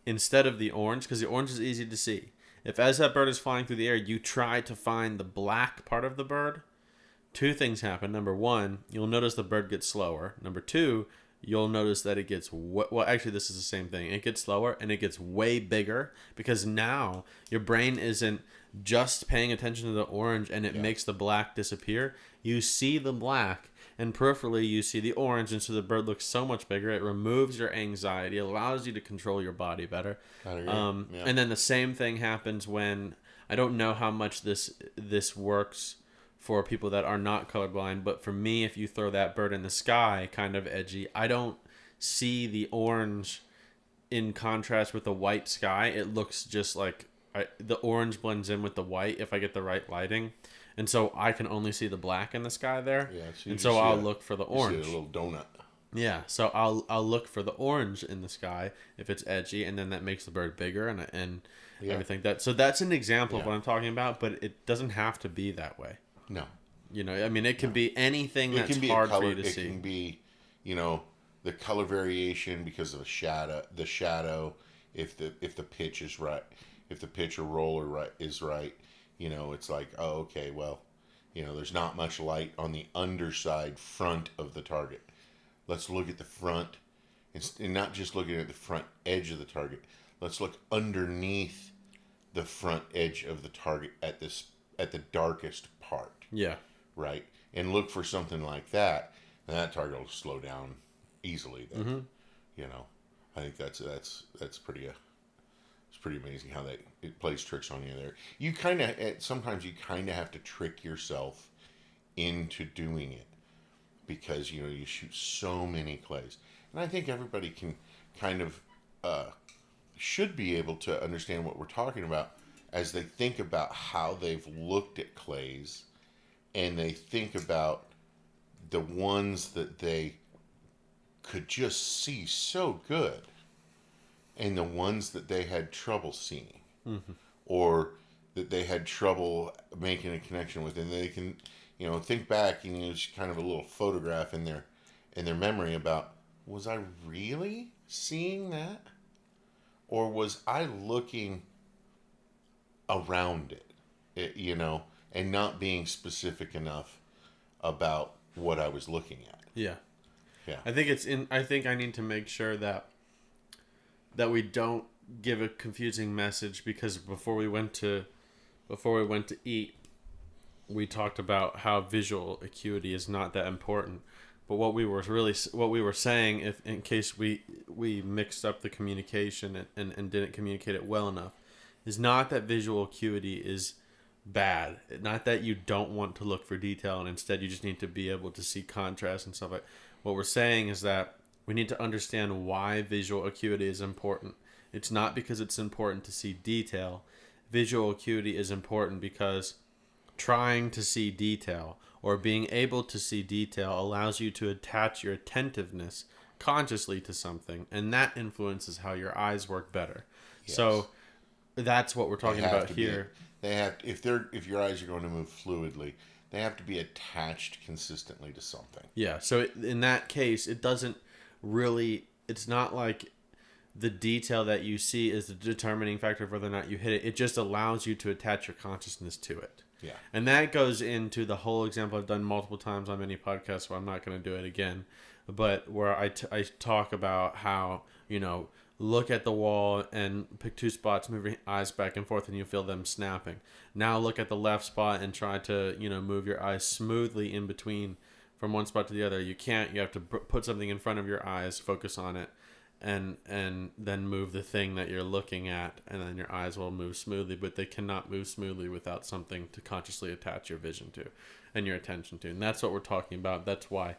instead of the orange, because the orange is easy to see. If as that bird is flying through the air, you try to find the black part of the bird, two things happen. Number one, you'll notice the bird gets slower. Number two, you'll notice that it gets well, actually this is the same thing. It gets slower and it gets way bigger because now your brain isn't just paying attention to the orange and it makes the black disappear. You see the black and peripherally you see the orange, and so the bird looks so much bigger. It removes your anxiety, allows you to control your body better. And then the same thing happens when, I don't know how much this works for people that are not colorblind, but for me, if you throw that bird in the sky, kind of edgy, I don't see the orange in contrast with the white sky. It looks just like the orange blends in with the white if I get the right lighting, and so I can only see the black in the sky there. And so I'll look for the orange.
See a little donut.
Yeah, so I'll look for the orange in the sky if it's edgy, and then that makes the bird bigger and everything. So that's an example of what I'm talking about, but it doesn't have to be that way.
No.
You know, I mean, it can be anything that's hard for you to see.
It can be, you know, the color variation because of the shadow, if the pitch is right, if the pitch or roll is right, you know, it's like, oh, okay, well, you know, there's not much light on the underside front of the target. Let's look at the front, and not just looking at the front edge of the target. Let's look underneath the front edge of the target at the darkest part.
Yeah.
Right? And look for something like that, and that target will slow down easily then. Mm-hmm. You know, I think that's pretty it's pretty amazing how it plays tricks on you there. You kind of sometimes you kind of have to trick yourself into doing it because, you know, you shoot so many clays. And I think everybody can kind of should be able to understand what we're talking about as they think about how they've looked at clays, and they think about the ones that they could just see so good and the ones that they had trouble seeing, or that they had trouble making a connection with. And they can, you know, think back and use kind of a little photograph in their memory about, was I really seeing that? Or was I looking around it, you know, and not being specific enough about what I was looking at? Yeah.
I think I need to make sure that we don't give a confusing message, because before we went to eat, we talked about how visual acuity is not that important. But what we were saying, if in case we mixed up the communication and didn't communicate it well enough, is not that visual acuity is bad. Not that you don't want to look for detail, and instead you just need to be able to see contrast and stuff like. What we're saying is that we need to understand why visual acuity is important. It's not because it's important to see detail. Visual acuity is important because trying to see detail or being able to see detail allows you to attach your attentiveness consciously to something, and that influences how your eyes work better. Yes. So that's what we're talking about here.
If your eyes are going to move fluidly, they have to be attached consistently to something.
Yeah, so in that case, it's not like the detail that you see is the determining factor of whether or not you hit it. It just allows you to attach your consciousness to it.
Yeah.
And that goes into the whole example I've done multiple times on many podcasts, where I'm not going to do it again, but where I talk about how, you know, look at the wall and pick two spots, move your eyes back and forth, and you feel them snapping. Now look at the left spot and try to, you know, move your eyes smoothly in between from one spot to the other. You can't. You have to put something in front of your eyes, focus on it, and then move the thing that you're looking at, and then your eyes will move smoothly. But they cannot move smoothly without something to consciously attach your vision to and your attention to. And that's what we're talking about. That's why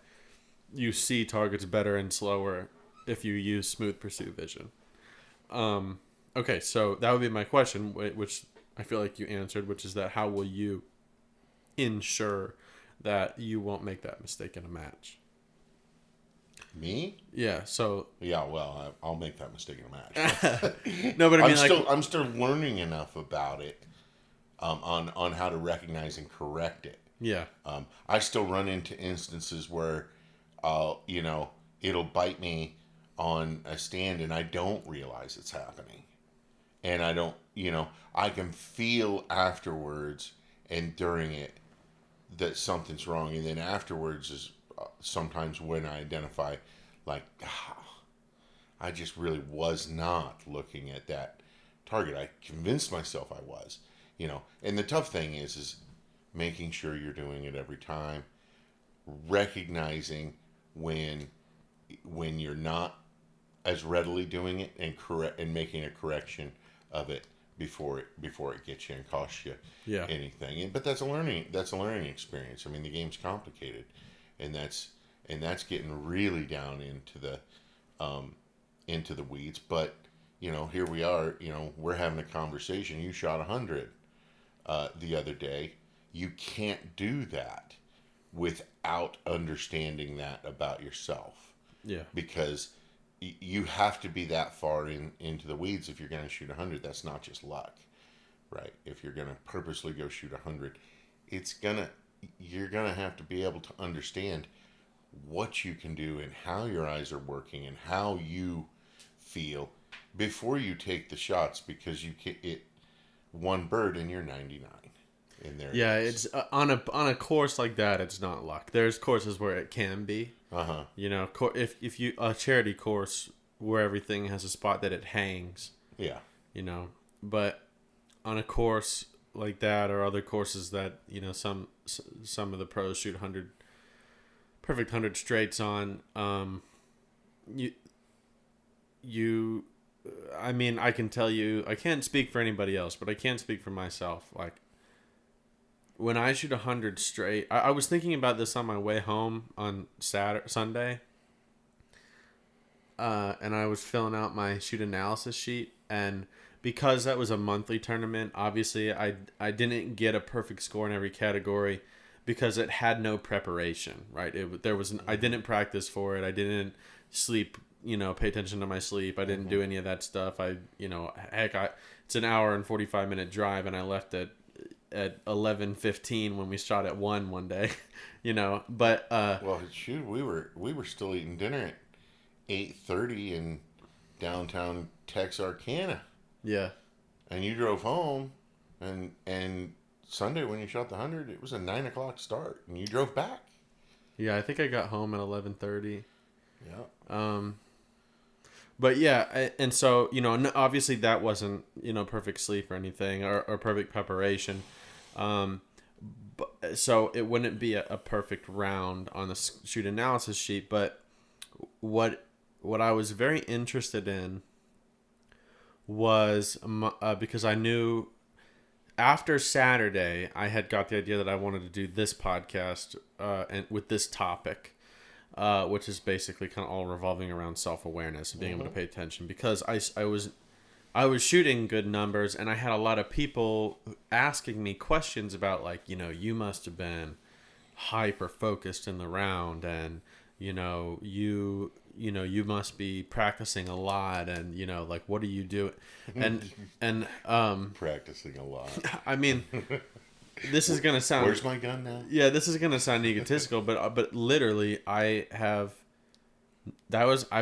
you see targets better and slower if you use smooth pursuit vision. Okay, so that would be my question, which I feel like you answered, which is that how will you ensure that you won't make that mistake in a match?
Me?
Yeah. So
Yeah. Well, I'll make that mistake in a match.
no, but I mean,
I'm still learning enough about it, on how to recognize and correct it.
yeah,
I still run into instances where, it'll bite me on a stand and I don't realize it's happening. And I don't, I can feel afterwards and during it that something's wrong. And then afterwards is sometimes when I identify, like, I just really was not looking at that target. I convinced myself I was, And the tough thing is making sure you're doing it every time, recognizing when you're not as readily doing it and making a correction of it before it gets you and costs you anything. But that's a learning experience. I mean, the game's complicated, and that's getting really down into the weeds. But here we are. We're having a conversation. You shot 100 the other day. You can't do that without understanding that about yourself.
Yeah.
Because you have to be that far into the weeds if you're going to shoot 100. That's not just luck, right? If you're going to purposely go shoot 100, you're going to have to be able to understand what you can do and how your eyes are working and how you feel before you take the shots, because one bird and you're 99. And there
it's on a course like that, it's not luck. There's courses where it can be. If you a charity course where everything has a spot that it hangs.
Yeah.
But on a course like that or other courses that some of the pros shoot perfect 100 straights on, I mean, I can tell you, I can't speak for anybody else, but I can speak for myself. Like, when I shoot 100 straight, I was thinking about this on my way home on Sunday, and I was filling out my shoot analysis sheet, and because that was a monthly tournament, obviously I didn't get a perfect score in every category because it had no preparation, right? I didn't practice for it. I didn't sleep, pay attention to my sleep. I didn't do any of that stuff. It's an hour and 45-minute drive, and I left at 11:15 when we shot at 1 one day, but
well, shoot, we were still eating dinner at 8:30 in downtown Texarkana.
Yeah.
And you drove home, and Sunday when you shot the 100, it was a 9:00 start, and you drove back.
Yeah, I think I got home at 11:30.
Yeah.
But yeah, and so obviously that wasn't perfect sleep or anything or perfect preparation, but so it wouldn't be a perfect round on the shoot analysis sheet. But what I was very interested in was because I knew after Saturday I had got the idea that I wanted to do this podcast and with this topic. Which is basically kind of all revolving around self-awareness and being able to pay attention, because I was shooting good numbers, and I had a lot of people asking me questions about, like, you must have been hyper focused in the round, and you must be practicing a lot, and like, what do you do? And
practicing a lot.
I mean, this is gonna sound.
Where's my gun now?
Yeah, this is gonna sound egotistical, but literally, I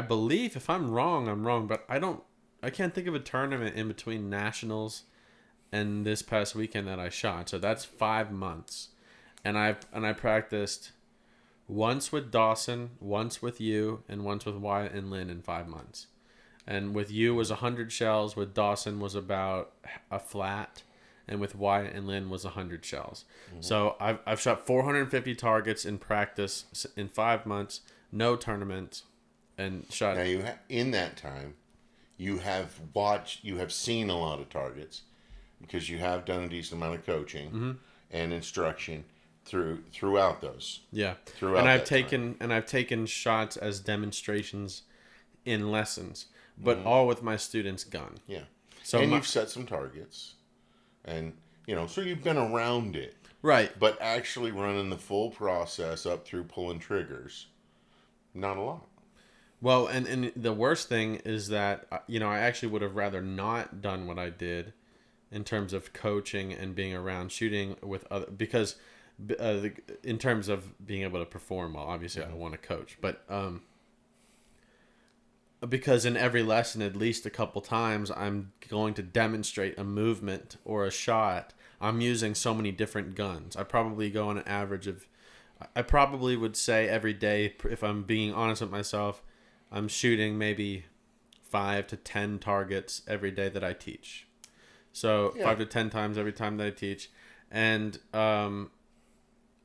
believe, if I'm wrong, I'm wrong, but I can't think of a tournament in between nationals and this past weekend that I shot. So that's 5 months, and I practiced once with Dawson, once with you, and once with Wyatt and Lynn in 5 months. And with you was 100 shells. With Dawson was about a flat. And with Wyatt and Lynn was 100 shells. Mm-hmm. So I've shot 450 targets in practice in 5 months, no tournaments, and shot.
Now in that time, you have seen a lot of targets, because you have done a decent amount of coaching and instruction throughout those.
Yeah,
throughout.
And I've taken shots as demonstrations in lessons, but all with my students' gun.
Yeah.
So
you've set some targets. And, so you've been around it.
Right.
But actually running the full process up through pulling triggers, not a lot.
Well, and the worst thing is that, I actually would have rather not done what I did in terms of coaching and being around shooting with other, because in terms of being able to perform well, obviously I don't want to coach, but because in every lesson, at least a couple times, I'm going to demonstrate a movement or a shot. I'm using so many different guns. I probably go on an average of, I probably would say every day, if I'm being honest with myself, I'm shooting maybe 5 to 10 targets every day that I teach. So 5 to 10 times every time that I teach. And,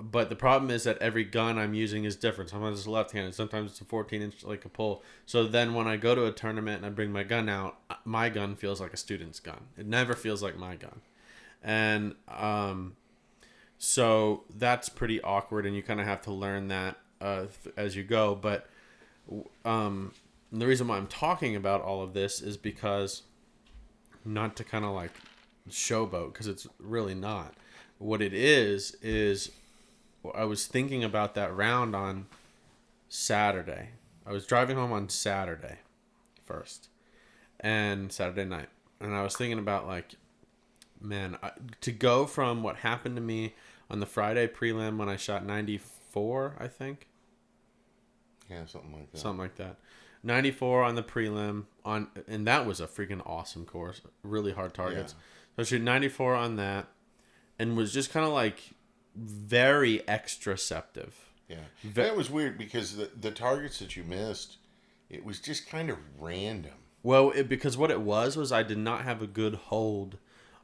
but the problem is that every gun I'm using is different. Sometimes it's left-handed. Sometimes it's a 14-inch, like a pull. So then when I go to a tournament and I bring my gun out, my gun feels like a student's gun. It never feels like my gun. And so that's pretty awkward, and you kind of have to learn that as you go. But the reason why I'm talking about all of this is because, not to kind of like showboat, because it's really not. What it is I was thinking about that round on Saturday. I was driving home on Saturday first, and Saturday night, and I was thinking about, like, man, to go from what happened to me on the Friday prelim when I shot 94, I think.
Yeah, something like that.
Something like that. 94 on the prelim, and that was a freaking awesome course. Really hard targets. Yeah. So I shoot 94 on that, and was just kind of like very extraceptive.
Yeah. That was weird because the targets that you missed, it was just kind of random.
Well, because what it was I did not have a good hold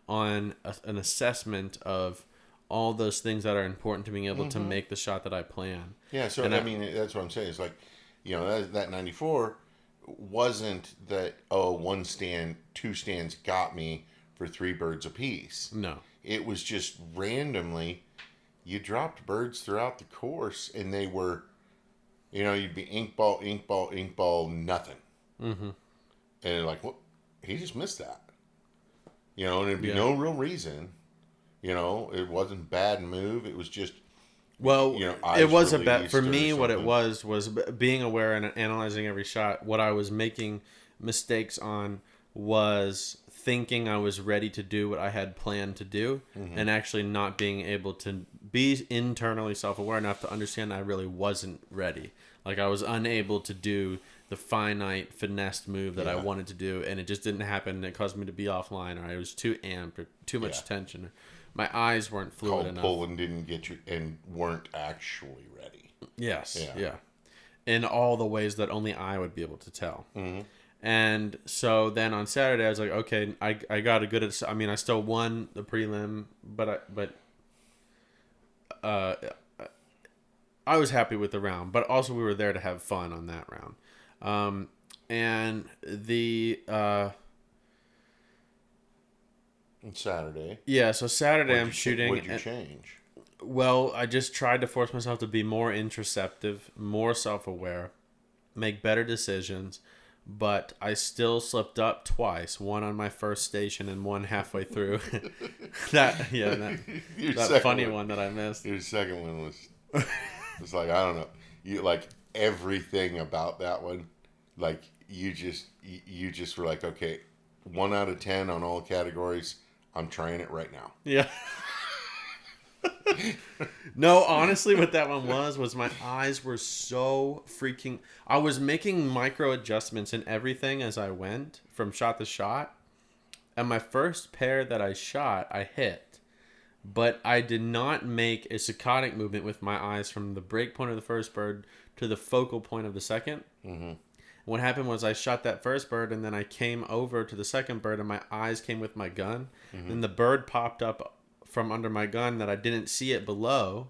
on an assessment of all those things that are important to being able to make the shot that I plan.
Yeah, so I mean, that's what I'm saying. It's like, that 94 wasn't that, one stand, two stands got me for 3 birds apiece. No. It was just randomly, you dropped birds throughout the course, and they were, you'd be ink ball, nothing. Mm-hmm. And like, well, he just missed that. And it'd be no real reason. It wasn't bad move. It was just,
it was a bet for me. What it was being aware and analyzing every shot. What I was making mistakes on was thinking I was ready to do what I had planned to do, and actually not being able to be internally self-aware enough to understand I really wasn't ready. Like, I was unable to do the finite finessed move that I wanted to do, and it just didn't happen, and it caused me to be offline, or I was too amped, or too much tension. My eyes weren't fluid enough.
Pulling didn't get you, and weren't actually ready.
Yes, yeah. In all the ways that only I would be able to tell. Mm-hmm. And so then on Saturday, I was like, okay, I got a good. I mean, I still won the prelim, but I was happy with the round. But also, we were there to have fun on that round. And the
Saturday.
Yeah, so Saturday I'm shooting.
What'd you change?
Well, I just tried to force myself to be more introspective, more self-aware, make better decisions. But I still slipped up twice. One on my first station and one halfway through. that funny one that I missed.
Your second one was like, I don't know. You like everything about that one. Like you just were like, okay, 1 out of 10 on all categories. I'm trying it right now.
Yeah. No, honestly, what that one was my eyes were so freaking... I was making micro adjustments in everything as I went from shot to shot. And my first pair that I shot, I hit. But I did not make a saccadic movement with my eyes from the break point of the first bird to the focal point of the second. Mm-hmm. What happened was I shot that first bird, and then I came over to the second bird, and my eyes came with my gun. Mm-hmm. And the bird popped up from under my gun that I didn't see it below,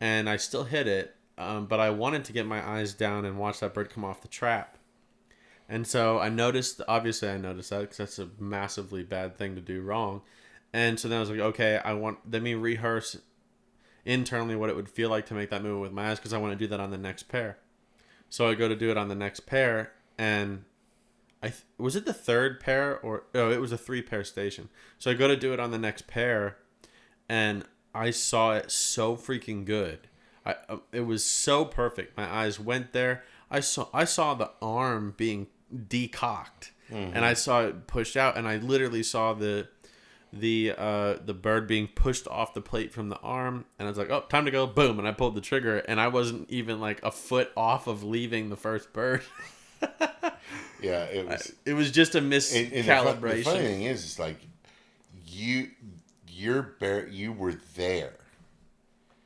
and I still hit it, but I wanted to get my eyes down and watch that bird come off the trap. And so obviously I noticed that, because that's a massively bad thing to do wrong. And so then I was like, okay, let me rehearse internally what it would feel like to make that move with my eyes, because I want to do that on the next pair. So I go to do it on the next pair, and Was it the third pair or no? It was a 3-pair station. So I go to do it on the next pair, and I saw it so freaking good. It was so perfect. My eyes went there. I saw the arm being decocked, and I saw it pushed out, and I literally saw the bird being pushed off the plate from the arm, and I was like, oh, time to go. Boom. And I pulled the trigger, and I wasn't even like a foot off of leaving the first bird.
Yeah, it was.
It was just a miscalibration.
The funny thing is, it's like you were there.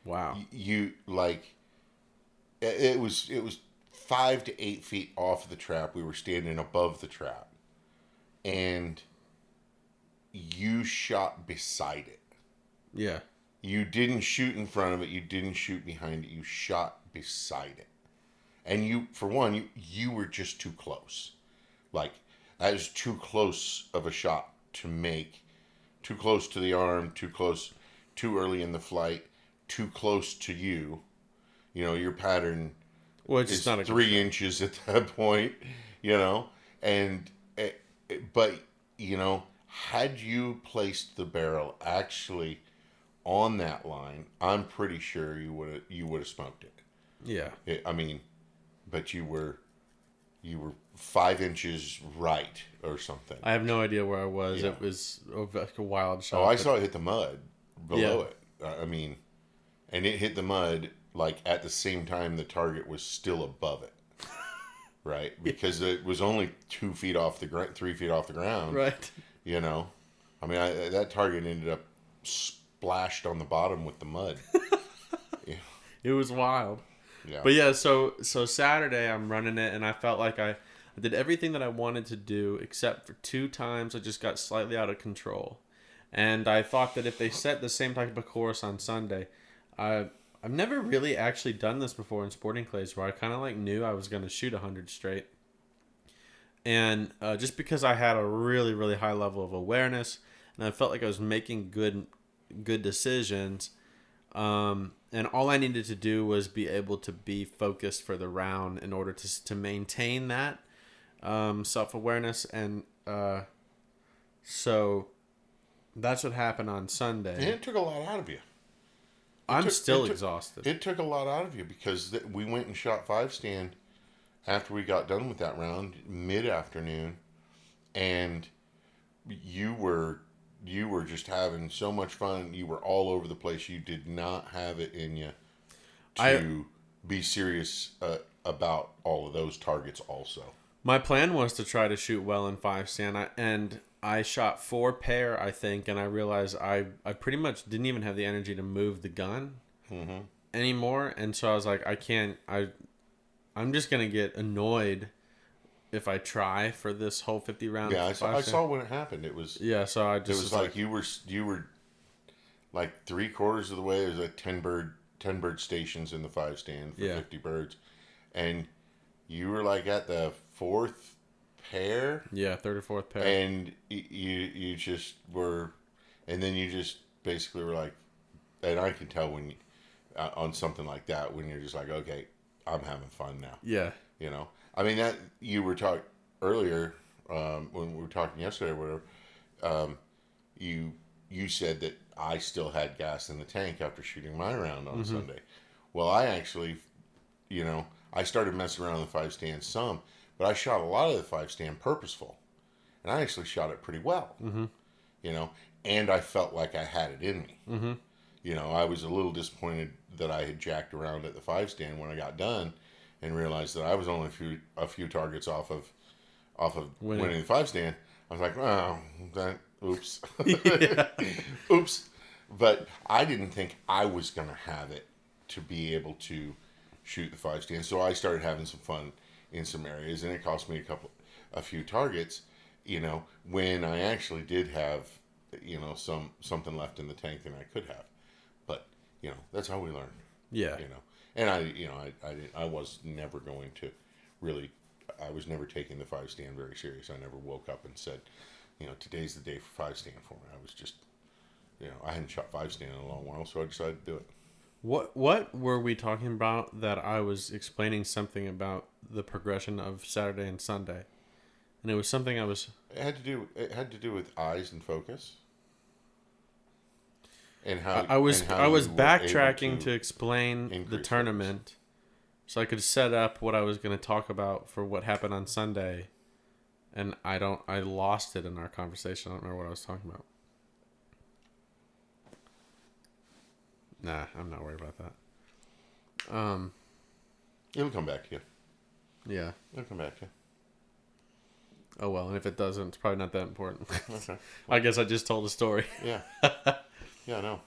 Wow.
You like it was 5 to 8 feet off the trap. We were standing above the trap, and you shot beside it.
Yeah.
You didn't shoot in front of it. You didn't shoot behind it. You shot beside it. And you were just too close. Like, that is too close of a shot to make. Too close to the arm, too close, too early in the flight, too close to you. You know, your pattern is not 3 inches at that point, you know. And, but, you know, had you placed the barrel actually on that line, I'm pretty sure you would have smoked it.
Yeah.
But you were 5 inches right or something.
I have no idea where I was. Yeah. It was like a wild shot.
Oh, I saw it hit the mud below it. And it hit the mud like at the same time the target was still above it. Right? Because it was only 2 feet off the ground, 3 feet off the ground.
Right.
You know? That target ended up splashed on the bottom with the mud. Yeah.
It was wild.
Yeah.
But yeah, so Saturday I'm running it, and I felt like I did everything that I wanted to do, except for 2 times I just got slightly out of control. And I thought that if they set the same type of course on Sunday, I've never really actually done this before in sporting clays, where I kind of like knew I was going to shoot 100 straight. And just because I had a really, really high level of awareness, and I felt like I was making good decisions, and all I needed to do was be able to be focused for the round in order to maintain that self-awareness. And so that's what happened on Sunday.
And it took a lot out of you.
I'm still exhausted.
It took a lot out of you because we went and shot 5-stand after we got done with that round mid-afternoon, and you were just having so much fun. You were all over the place. You did not have it in you to be serious about all of those targets also.
My plan was to try to shoot well in 5-stand, and I shot 4 pair, I think, and I realized I pretty much didn't even have the energy to move the gun anymore. And so I was like, I'm just going to get annoyed if I try for this whole 50 rounds.
Yeah, I saw when it happened. It was it was like you were like 3/4 of the way. There's like 10 bird stations in the 5-stand for 50 birds, and you were like at the 4th pair.
Yeah, 3rd or 4th pair.
And you just were, and then you just basically were like, and I can tell when on something like that when you're just like, okay, I'm having fun now.
Yeah.
You know. That you were talking earlier when we were talking yesterday, or whatever. You said that I still had gas in the tank after shooting my round on Sunday. Well, I actually, I started messing around with the 5-stand some, but I shot a lot of the 5-stand purposeful, and I actually shot it pretty well. And I felt like I had it in me. I was a little disappointed that I had jacked around at the 5-stand when I got done, and realized that I was only a few targets off of winning the 5-stand. I was like, oh, oops. Oops. But I didn't think I was going to have it to be able to shoot the 5-stand. So I started having some fun in some areas, and it cost me a few targets, when I actually did have, something left in the tank than I could have. But, that's how we learn.
Yeah.
And I was never going to really, I was never taking the 5-stand very serious. I never woke up and said, today's the day for 5-stand for me. I was just, I hadn't shot 5-stand in a long while, so I decided to do it.
What were we talking about that I was explaining something about the progression of Saturday and Sunday? And it was something I was...
It had to do with eyes and focus. And how
I was
and how
I was
you were able
backtracking to explain the
increase
tournament, so I could set up what I was going to talk about for what happened on Sunday, and I lost it in our conversation. I don't remember what I was talking about. Nah, I'm not worried about that.
It'll come back to you.
Yeah.
It'll come back to you.
Oh well, and if it doesn't, it's probably not that important.
Okay.
I guess I just told a story.
Yeah. Yeah, I know.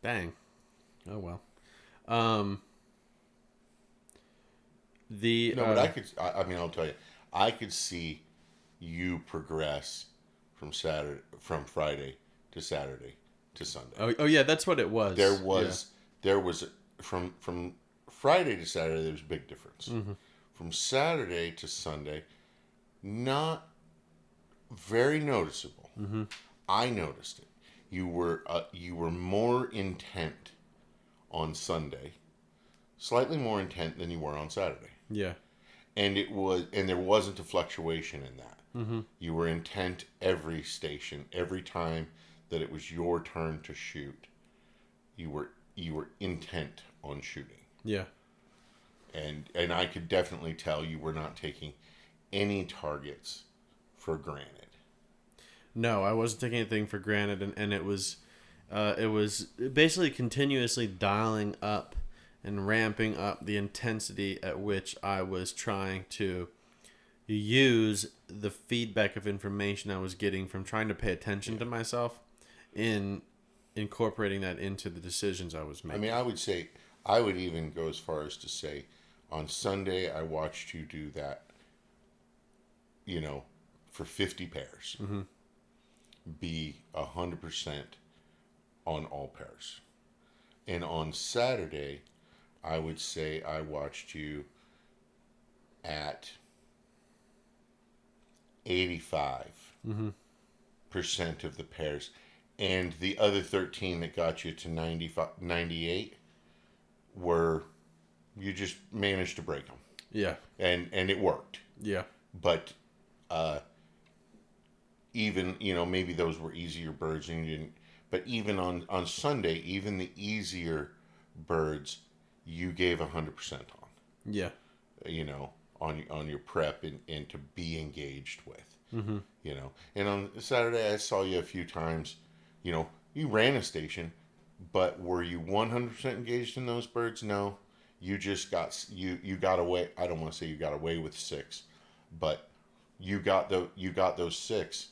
Dang. Oh well.
But I could. I mean, I'll tell you. I could see you progress from Friday to Saturday to Sunday.
Oh yeah, that's what it was.
There was from Friday to Saturday. There's a big difference.
Mm-hmm.
From Saturday to Sunday, not very noticeable.
Mm-hmm.
I noticed it. You were more intent on Sunday, slightly more intent than you were on Saturday.
Yeah.
And there wasn't a fluctuation in that.
Mm-hmm.
You were intent every station, every time that it was your turn to shoot. You were intent on shooting.
Yeah.
And I could definitely tell you were not taking any targets for granted.
No, I wasn't taking anything for granted, and it was basically continuously dialing up and ramping up the intensity at which I was trying to use the feedback of information I was getting from trying to pay attention to myself in incorporating that into the decisions I was making.
I mean, I would even go as far as to say, on Sunday, I watched you do that, for 50 pairs.
Mm-hmm.
Be 100% on all pairs. And on Saturday, I would say I watched you at 85% of the pairs. And the other 13 that got you to 98 were, you just managed to break them.
Yeah.
And it worked.
Yeah.
But even, maybe those were easier birds and you didn't. But even on Sunday, even the easier birds, you gave 100% on.
Yeah.
On your prep and to be engaged with.
Mm-hmm.
And on Saturday, I saw you a few times. You ran a station, but were you 100% engaged in those birds? No. You just you got away. I don't want to say you got away with 6, but you got those 6,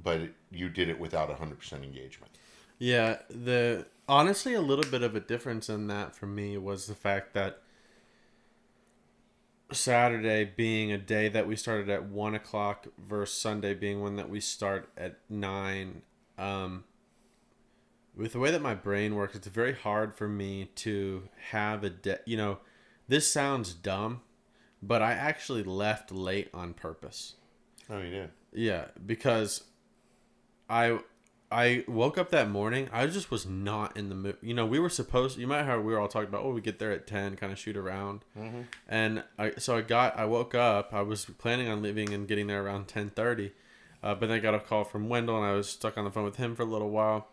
but you did it without 100% engagement.
Yeah, honestly a little bit of a difference in that for me was the fact that Saturday being a day that we started at 1:00 versus Sunday being one that we start at 9. With the way that my brain works, it's very hard for me to have a day. This sounds dumb, but I actually left late on purpose.
Oh, you did?
Yeah, because I woke up that morning. I just was not in the mood. We were supposed. You might have heard we were all talking about. We get there at 10, kind of shoot around. Mm-hmm. And I woke up. I was planning on leaving and getting there around 10:30, but then I got a call from Wendell, and I was stuck on the phone with him for a little while.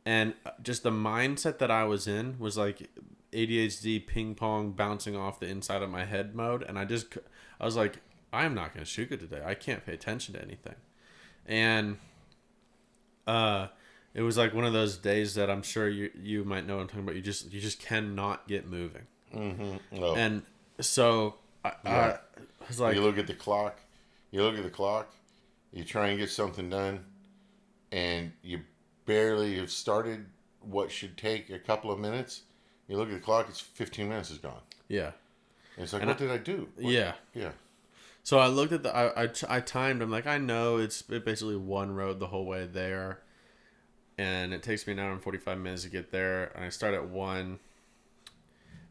And just the mindset that I was in was like ADHD ping pong bouncing off the inside of my head mode. And I was like, I'm not going to shoot good today. I can't pay attention to anything. And it was like one of those days that I'm sure you might know what I'm talking about. You just cannot get moving.
Mm-hmm. Oh.
And so I was like,
you look at the clock, you try and get something done, and you barely have started what should take a couple of minutes. You look at the clock, it's 15 minutes is gone.
Yeah.
And it's like, what did I do?
Yeah.
Yeah.
So I looked at I timed. I'm like, I know it's basically one road the whole way there, and it takes me an hour and 45 minutes to get there. And I start at 1,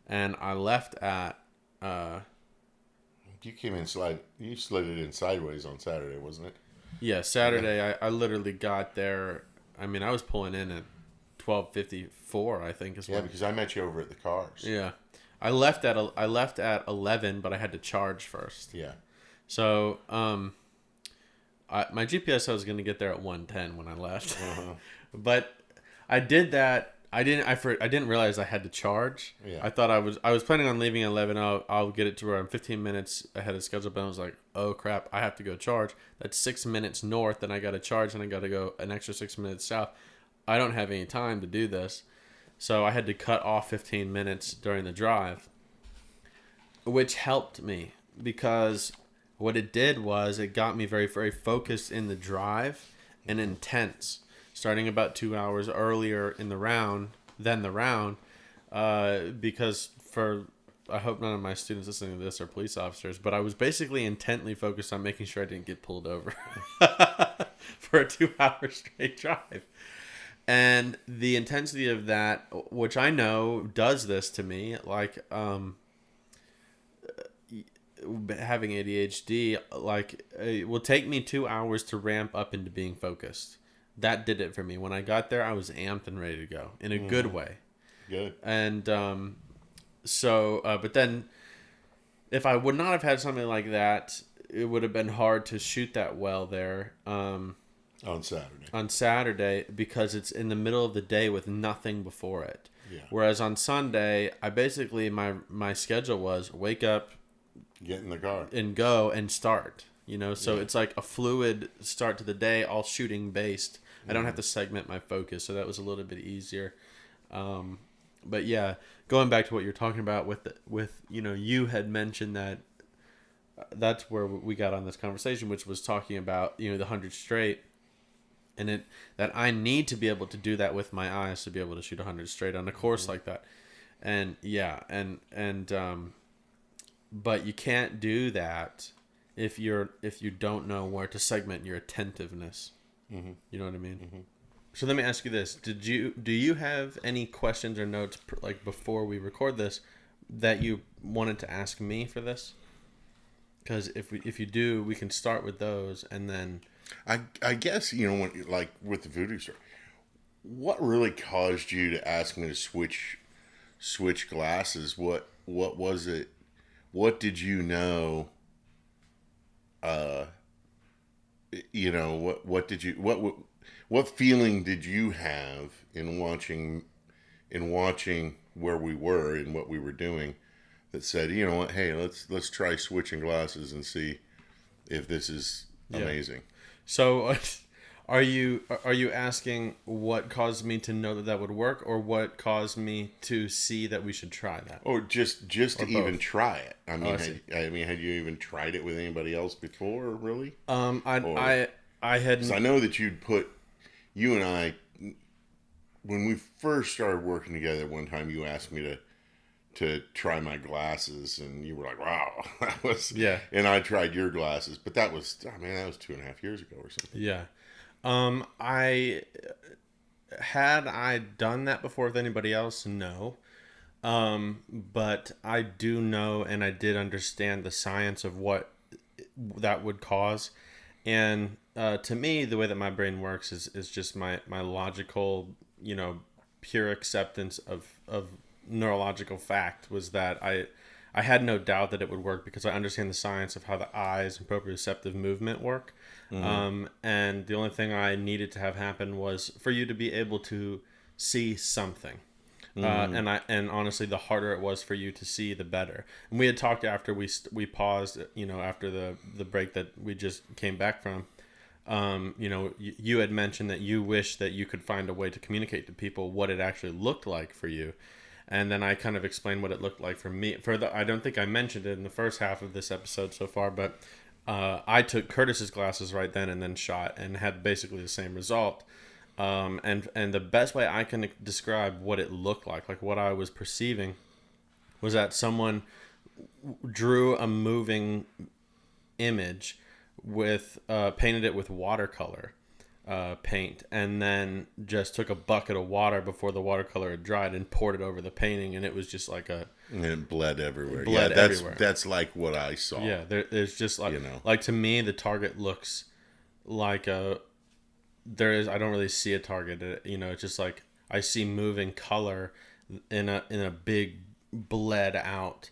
and I left at.
You came in You slid it in sideways on Saturday, wasn't it?
Yeah, Saturday. Yeah. I literally got there. I mean, I was pulling in at 12:54. I think is.
Yeah, because I met you over at the cars.
Yeah, I left at 11, but I had to charge first.
Yeah.
So, my GPS, I was going to get there at 1:10 when I left, but I did that. I didn't realize I had to charge.
Yeah.
I thought I was planning on leaving at 11. I'll get it to where I'm 15 minutes ahead of schedule. But I was like, oh crap, I have to go charge. That's 6 minutes north, and I got to charge, and I got to go an extra 6 minutes south. I don't have any time to do this, so I had to cut off 15 minutes during the drive, which helped me because what it did was it got me very, very focused in the drive and intense. Starting about 2 hours earlier in the round than the round, because I hope none of my students listening to this are police officers, but I was basically intently focused on making sure I didn't get pulled over for a 2 hour straight drive. And the intensity of that, which I know does this to me, like having ADHD, like it will take me 2 hours to ramp up into being focused. That did it for me. When I got there, I was amped and ready to go in a good way.
Good.
And but then if I would not have had something like that, it would have been hard to shoot that well there
On Saturday.
on Saturday because it's in the middle of the day with nothing before it.
Yeah.
Whereas on Sunday, I basically, my schedule was wake up,
Get in the car.
and go and start. So
Yeah.
it's like a fluid start to the day, all shooting based. I don't have to segment my focus, so that was a little bit easier. But yeah, going back to what you're talking about with you had mentioned that that's where we got on this conversation, which was talking about the 100 straight, and that I need to be able to do that with my eyes to be able to shoot 100 straight on a course like that. And yeah, and but you can't do that if you don't know where to segment your attentiveness.
Mm-hmm.
You know what I mean?
Mm-hmm.
So let me ask you this: do you have any questions or notes like before we record this that you wanted to ask me for this? Because if you do, we can start with those, and then
I guess when like with the voodoo story, what really caused you to ask me to switch glasses? What was it? What did you know? What feeling did you have in watching where we were and what we were doing that said, you know what, hey, let's try switching glasses and see if this is amazing.
So are you asking what caused me to know that would work, or what caused me to see that we should try that?
Or just to even try it. I mean, had you even tried it with anybody else before, really?
I had.
'Cause I know that you and I, when we first started working together, one time you asked me to try my glasses, and you were like, "Wow, that was."
Yeah.
And I tried your glasses, but that was 2.5 years ago or something.
Yeah. I done that before with anybody else? No. But I do know, and I did understand the science of what that would cause. And to me, the way that my brain works is just my logical, pure acceptance of neurological fact was that I had no doubt that it would work because I understand the science of how the eyes and proprioceptive movement work. Mm-hmm. And the only thing I needed to have happen was for you to be able to see something. Mm-hmm. And honestly, the harder it was for you to see, the better. And we had talked after we paused, after the break that we just came back from. You had mentioned that you wish that you could find a way to communicate to people what it actually looked like for you. And then I kind of explained what it looked like for me. I don't think I mentioned it in the first half of this episode so far, but I took Curtis's glasses right then and then shot and had basically the same result. And the best way I can describe what it looked like what I was perceiving, was that someone drew a moving image with painted it with watercolor paint, and then just took a bucket of water before the watercolor had dried and poured it over the painting, and it was just like and
it bled everywhere.
Everywhere.
That's like what I saw.
Yeah, there's just like like to me the target looks like I don't really see a target. It's just like I see moving color in a big bled out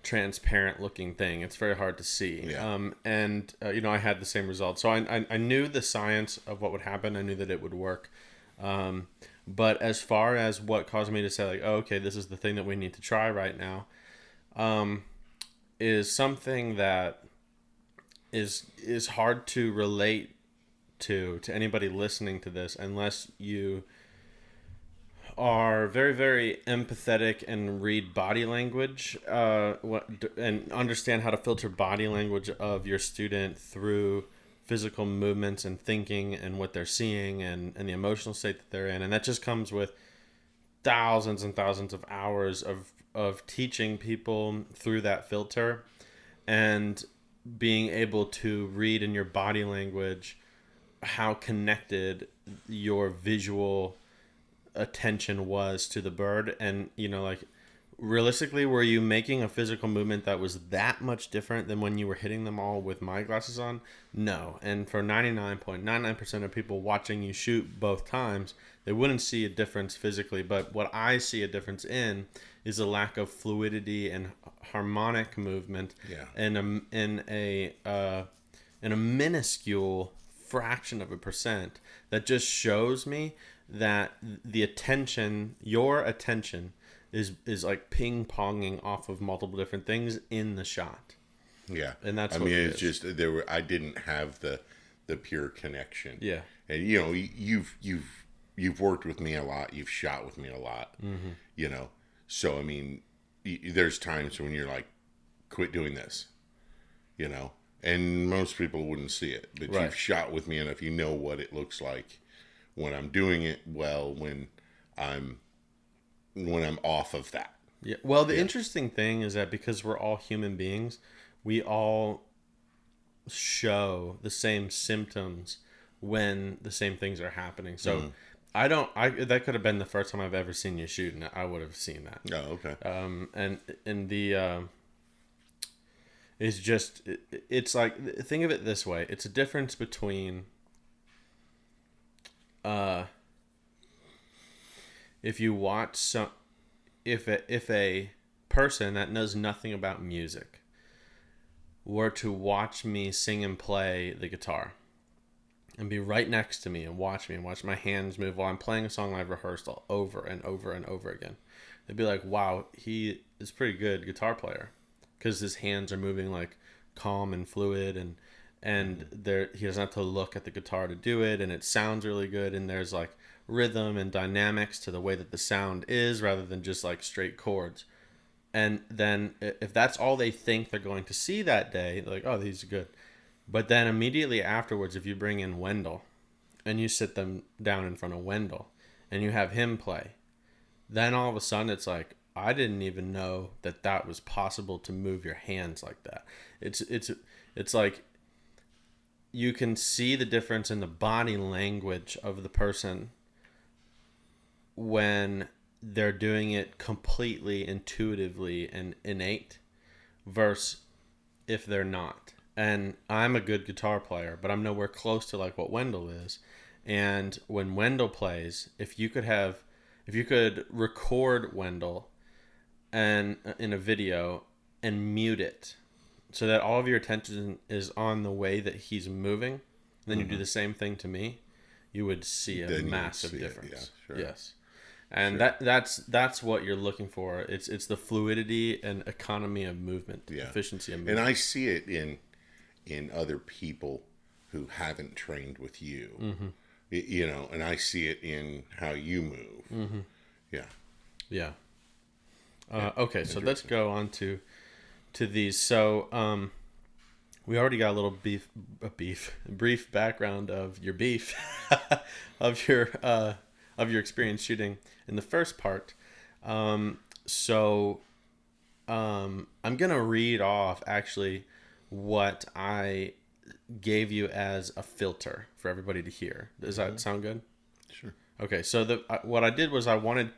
transparent looking thing. It's very hard to see.
Yeah.
And I had the same result. So I knew the science of what would happen. I knew that it would work. But as far as what caused me to say like, oh, okay, this is the thing that we need to try right now, is something that is hard to relate to anybody listening to this unless you are very, very empathetic and read body language, and understand how to filter body language of your student through physical movements and thinking and what they're seeing and the emotional state that they're in. And that just comes with thousands and thousands of hours of teaching people through that filter and being able to read in your body language how connected your visual attention was to the bird. And like, realistically, were you making a physical movement that was that much different than when you were hitting them all with my glasses on? No. And for 99.99% of people watching you shoot both times, they wouldn't see a difference physically. But what I see a difference in is a lack of fluidity and harmonic movement.
Yeah.
in a minuscule fraction of a percent that just shows me that your attention is like ping-ponging off of multiple different things in the shot.
Yeah.
And that's
I
what
mean,
it
it's
is.
just I didn't have the pure connection.
Yeah.
And you've worked with me a lot, you've shot with me a lot. Mm-hmm. So I mean, there's times when you're like, quit doing this. And most people wouldn't see it, but
Right.
You've shot with me enough, you know what it looks like when I'm doing it well, when I'm off of that.
Yeah. Well, the interesting thing is that because we're all human beings, we all show the same symptoms when the same things are happening. So that could have been the first time I've ever seen you shoot, and I would have seen that.
Oh, okay.
And the it's just it's like, think of it this way: it's a difference between if you watch if a person that knows nothing about music were to watch me sing and play the guitar and be right next to me and watch my hands move while I'm playing a song I've rehearsed over and over and over again, they'd be like, wow, he is a pretty good guitar player, because his hands are moving like calm and fluid, and he doesn't have to look at the guitar to do it, and it sounds really good, and there's like rhythm and dynamics to the way that the sound is rather than just like straight chords. And then if that's all they think they're going to see that day, they're like, oh, these are good. But then immediately afterwards, if you bring in Wendell and you sit them down in front of Wendell and you have him play, then all of a sudden it's like, I didn't even know that was possible to move your hands like that. It's like you can see the difference in the body language of the person when they're doing it completely intuitively and innate versus if they're not. And I'm a good guitar player, but I'm nowhere close to like what Wendell is. And when Wendell plays, if you could record Wendell and in a video and mute it so that all of your attention is on the way that he's moving, and then you do the same thing to me, you would see a massive difference.
Yeah, sure.
Yes. And that's what you're looking for. It's the fluidity and economy of movement, efficiency of movement.
And I see it in other people who haven't trained with you. Mm-hmm. And I see it in how you move. Mm-hmm. Yeah.
Yeah. Okay, so let's go on to these. So we already got a little brief background of your beef, of your experience shooting in the first part. So I'm gonna read off actually what I gave you as a filter for everybody to hear. Does that sound good?
Sure.
Okay, so what I did was I wanted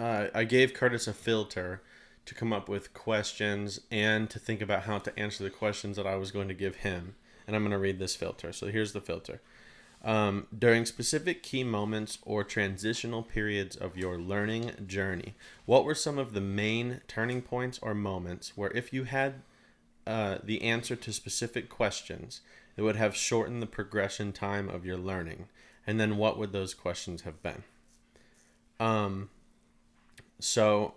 I gave Curtis a filter to come up with questions and to think about how to answer the questions that I was going to give him. And I'm going to read this filter. So here's the filter.
During specific key moments or transitional periods of your learning journey, what were some of the main turning points or moments where if you had the answer to specific questions, it would have shortened the progression time of your learning? And then what would those questions have been? So,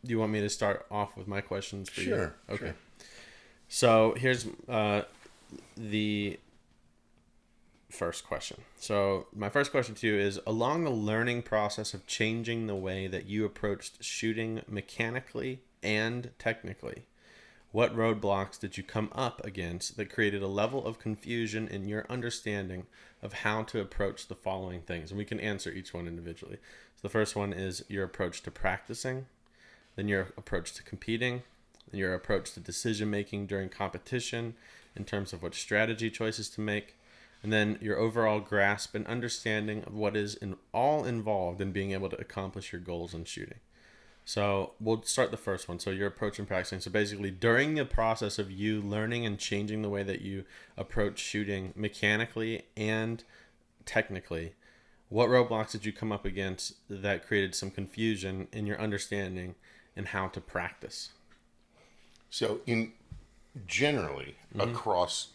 do you want me to start off with my questions for you?
Sure.
Okay.
Sure.
So, here's the first question. So, my first question to you is, along the learning process of changing the way that you approached shooting mechanically and technically, what roadblocks did you come up against that created a level of confusion in your understanding of how to approach the following things? And we can answer each one individually. So the first one is your approach to practicing, then your approach to competing, then your approach to decision making during competition in terms of what strategy choices to make, and then your overall grasp and understanding of what is all involved in being able to accomplish your goals in shooting. So we'll start the first one. So your approach and practicing. So basically, during the process of you learning and changing the way that you approach shooting mechanically and technically, what roadblocks did you come up against that created some confusion in your understanding and how to practice?
So in generally across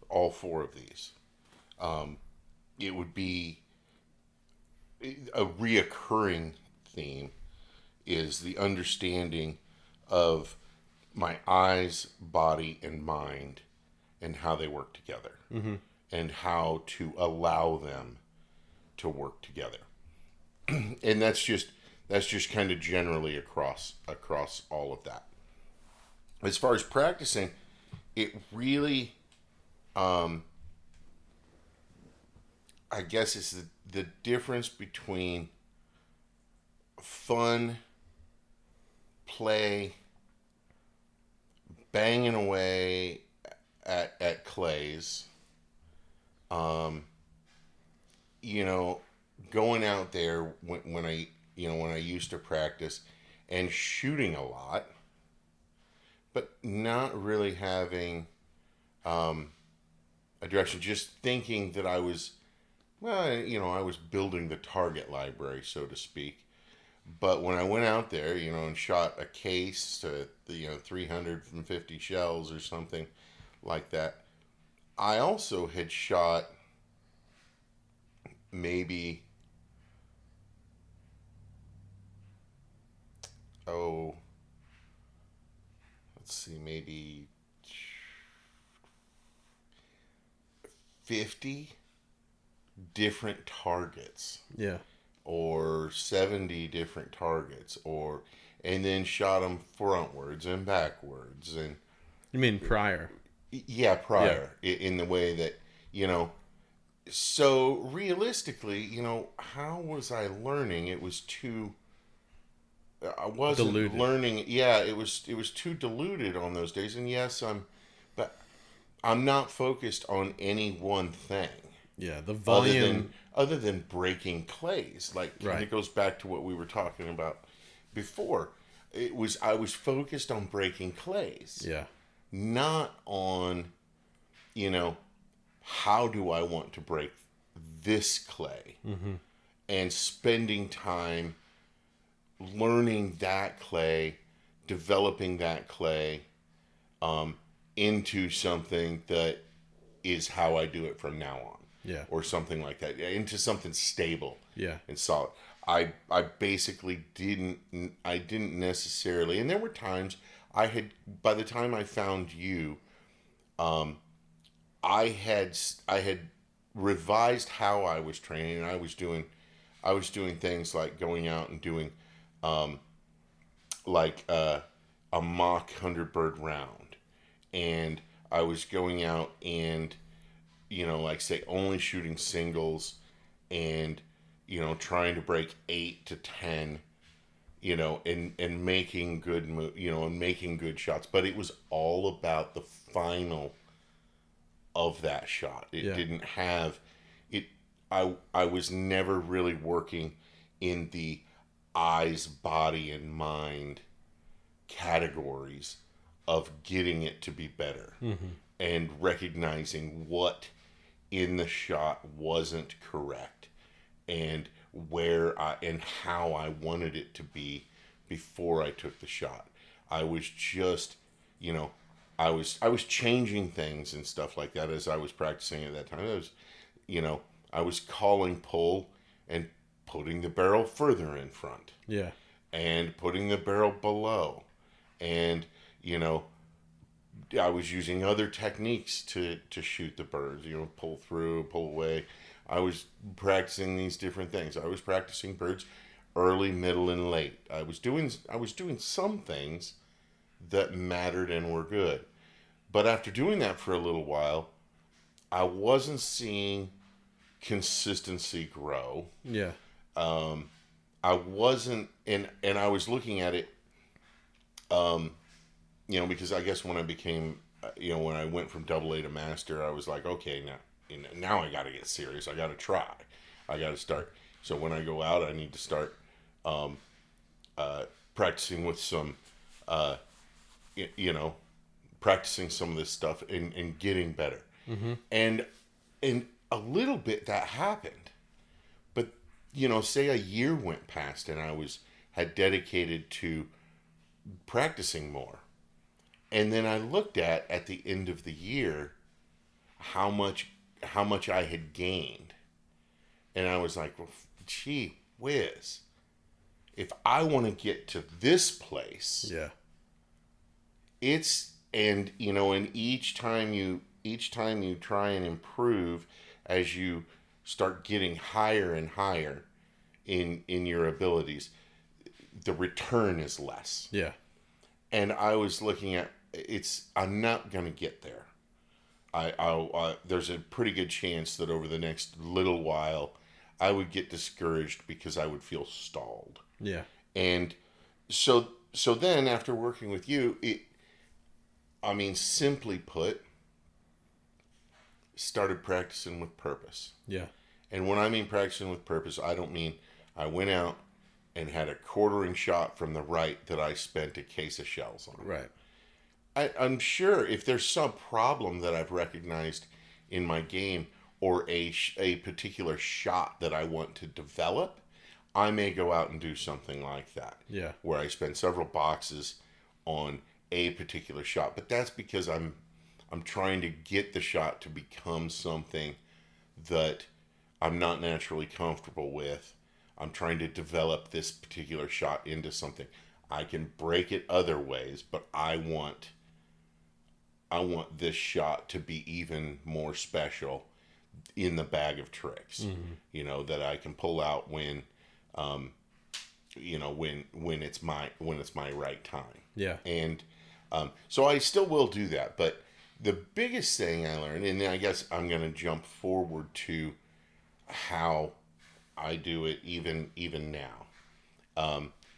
all four of these, it would be a reoccurring theme is the understanding of my eyes, body, and mind and how they work together and how to allow them to work together. And that's just kind of generally across all of that. As far as practicing, it really, I guess it's the difference between fun, play, banging away at clays, going out there when I used to practice and shooting a lot, but not really having a direction, just thinking that I was building the target library, so to speak. But when I went out there, and shot a case to 350 shells or something like that, I also had shot maybe maybe 50 different targets.
Yeah.
Or 70 different targets, and then shot them frontwards and backwards. And
You mean prior?
Yeah, prior. Yeah. In the way that, so realistically, how was I learning? It was too, I wasn't
diluted.
Learning. Yeah, it was too diluted on those days. And yes, but I'm not focused on any one thing.
Yeah, the volume.
Other than breaking clays, right. It goes back to what we were talking about before. I was focused on breaking clays.
Yeah.
Not on, how do I want to break this clay? Mm-hmm. And spending time learning that clay, developing that clay into something that is how I do it from now on.
Yeah.
Or something like that. Into something stable.
Yeah.
And solid. I basically didn't necessarily, and there were times by the time I found you, I had revised how I was training, and I was doing things like going out and doing a mock 100-bird round, and I was going out and say only shooting singles and, trying to break 8 to 10, and making good, and making good shots. But it was all about the final of that shot. It didn't have it. I was never really working in the eyes, body, and mind categories of getting it to be better and recognizing what in the shot wasn't correct, and where I and how I wanted it to be before I took the shot. I was just, you know, I was changing things and stuff like that as I was practicing at that time. I was calling pull and putting the barrel further in front.
Yeah.
And putting the barrel below. And, I was using other techniques to shoot the birds, pull through, pull away. I was practicing these different things. I was practicing birds early, middle, and late. I was doing some things that mattered and were good. But after doing that for a little while, I wasn't seeing consistency grow.
Yeah.
I wasn't, and I was looking at it, because I guess when I became, when I went from double A to master, I was like, okay, now I got to get serious. I got to try. I got to start. So when I go out, I need to start practicing with some, practicing some of this stuff and getting better.
Mm-hmm.
And a little bit that happened. But, say a year went past and I had dedicated to practicing more. And then I looked at the end of the year how much I had gained. And I was like, well, gee whiz. If I want to get to this place,
yeah,
and each time you try and improve, as you start getting higher and higher in your abilities, the return is less.
Yeah.
And I was looking at I'm not going to get there. There's a pretty good chance that over the next little while I would get discouraged because I would feel stalled.
Yeah.
And so then after working with you, simply put, started practicing with purpose.
Yeah.
And when I mean practicing with purpose, I don't mean I went out and had a quartering shot from the right that I spent a case of shells on.
Right.
I'm sure if there's some problem that I've recognized in my game or a particular shot that I want to develop, I may go out and do something like that.
Yeah.
Where I spend several boxes on a particular shot. But that's because I'm trying to get the shot to become something that I'm not naturally comfortable with. I'm trying to develop this particular shot into something. I can break it other ways, but I want this shot to be even more special in the bag of tricks. Mm-hmm. That I can pull out when it's my right time.
Yeah.
And so I still will do that, but the biggest thing I learned, and I guess I'm going to jump forward to how I do it even now.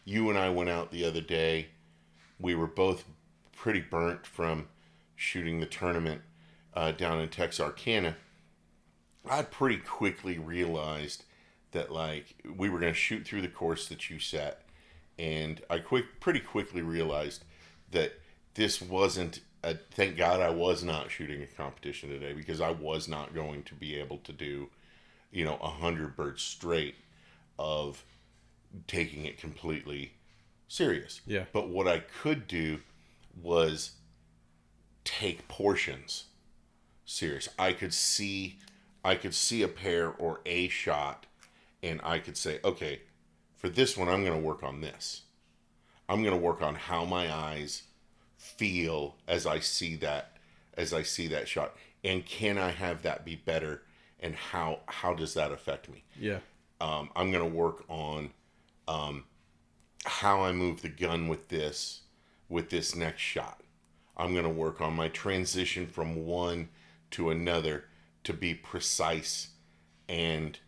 You and I went out the other day. We were both pretty burnt from shooting the tournament down in Texarkana. I pretty quickly realized that we were going to shoot through the course that you set, and I pretty quickly realized that this wasn't thank God I was not shooting a competition today, because I was not going to be able to do 100 birds straight of taking it completely serious.
Yeah.
But what I could do was take portions serious. I could see a pair or a shot, and I could say, okay, for this one I'm going to work on this. I'm going to work on how my eyes feel as I see that shot, and can I have that be better, and how does that affect me?
Yeah.
I'm going to work on how I move the gun with this next shot. I'm going to work on my transition from one to another to be precise, and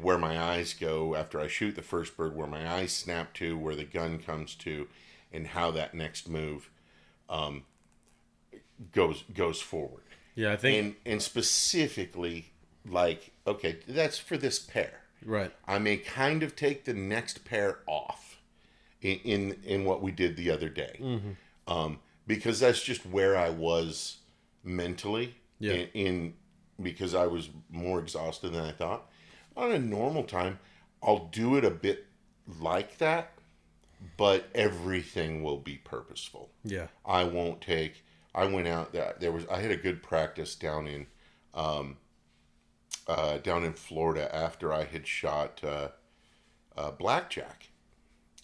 where my eyes go after I shoot the first bird, where my eyes snap to, where the gun comes to, and how that next move goes forward.
Yeah, I think,
and specifically, okay, that's for this pair.
Right.
I may kind of take the next pair off in what we did the other day. Mm-hmm. Because that's just where I was mentally in because I was more exhausted than I thought. On a normal time, I'll do it a bit like that, but everything will be purposeful.
Yeah.
I won't take. I went out I had a good practice down in Florida after I had shot blackjack,